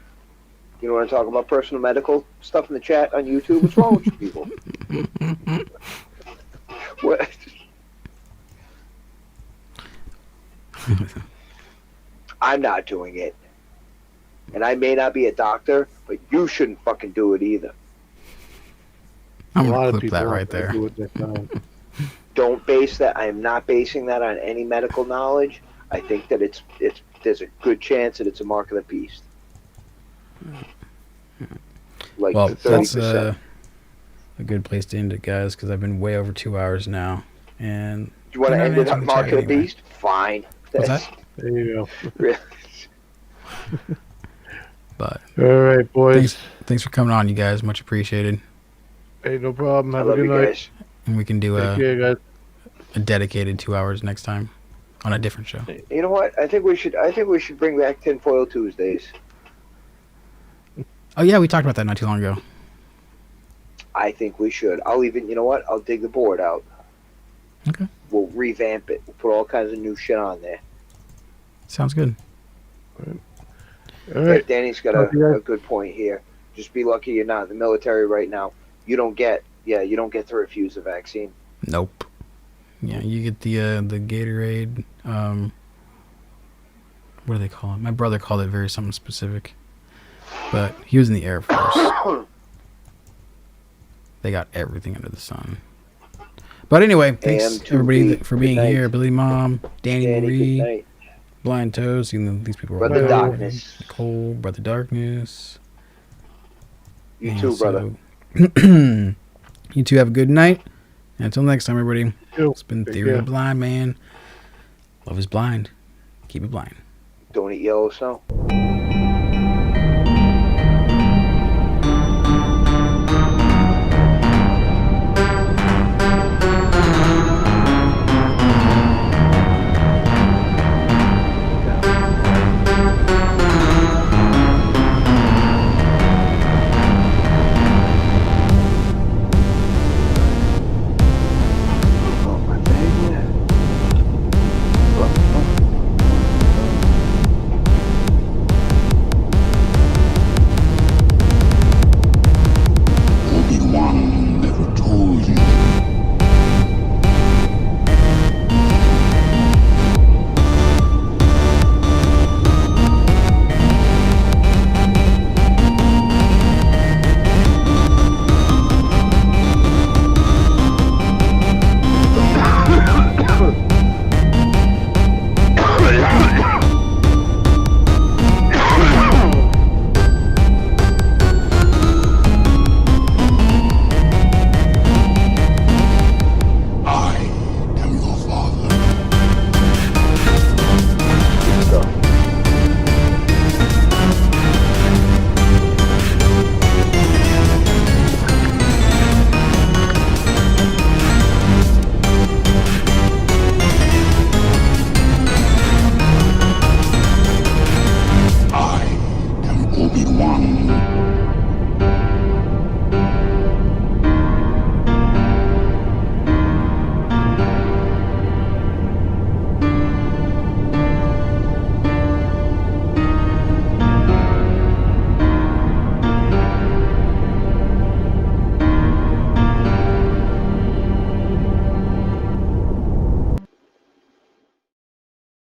You don't want to talk about personal medical stuff in the chat on YouTube. What's wrong with you people? What? I'm not doing it, and I may not be a doctor, but you shouldn't fucking do it either. I'm A lot gonna of clip people that aren't right gonna there. do what they found. Don't base that. I am not basing that on any medical knowledge. I think that there's a good chance that it's a mark of the beast. Like Well, 30%. that's a good place to end it, guys, because I've been way over 2 hours now. And Do you want to they're end not it on answering the mark chat of the anyway. beast? Fine. What's that? There you go. Really? But All right, boys. Thanks for coming on, you guys. Much appreciated. Hey, no problem. I Have a love good you night. guys. And we can do Take care, guys. a dedicated 2 hours next time on a different show. You know what? I think we should bring back Tinfoil Tuesdays. Oh yeah, we talked about that not too long ago. I think we should. You know what? I'll dig the board out. Okay. We'll revamp it. We'll put all kinds of new shit on there. Sounds good. All right. Danny's got Talk to you guys. a good point here. Just be lucky you're not in the military right now. You don't get to refuse the vaccine. Nope. Yeah, you get the Gatorade. What do they call it? My brother called it very something specific, but he was in the Air Force. They got everything under the sun. But anyway, thanks everybody for being here. Billy Mom, Danny Marie, Blind Toes. These people were Brother Darkness. Nicole, Brother Darkness. You too, brother. You two have a good night. And until next time, everybody. It's been Take Theory care. of the Blind Man. Love is blind. Keep it blind. Don't eat yellow snow.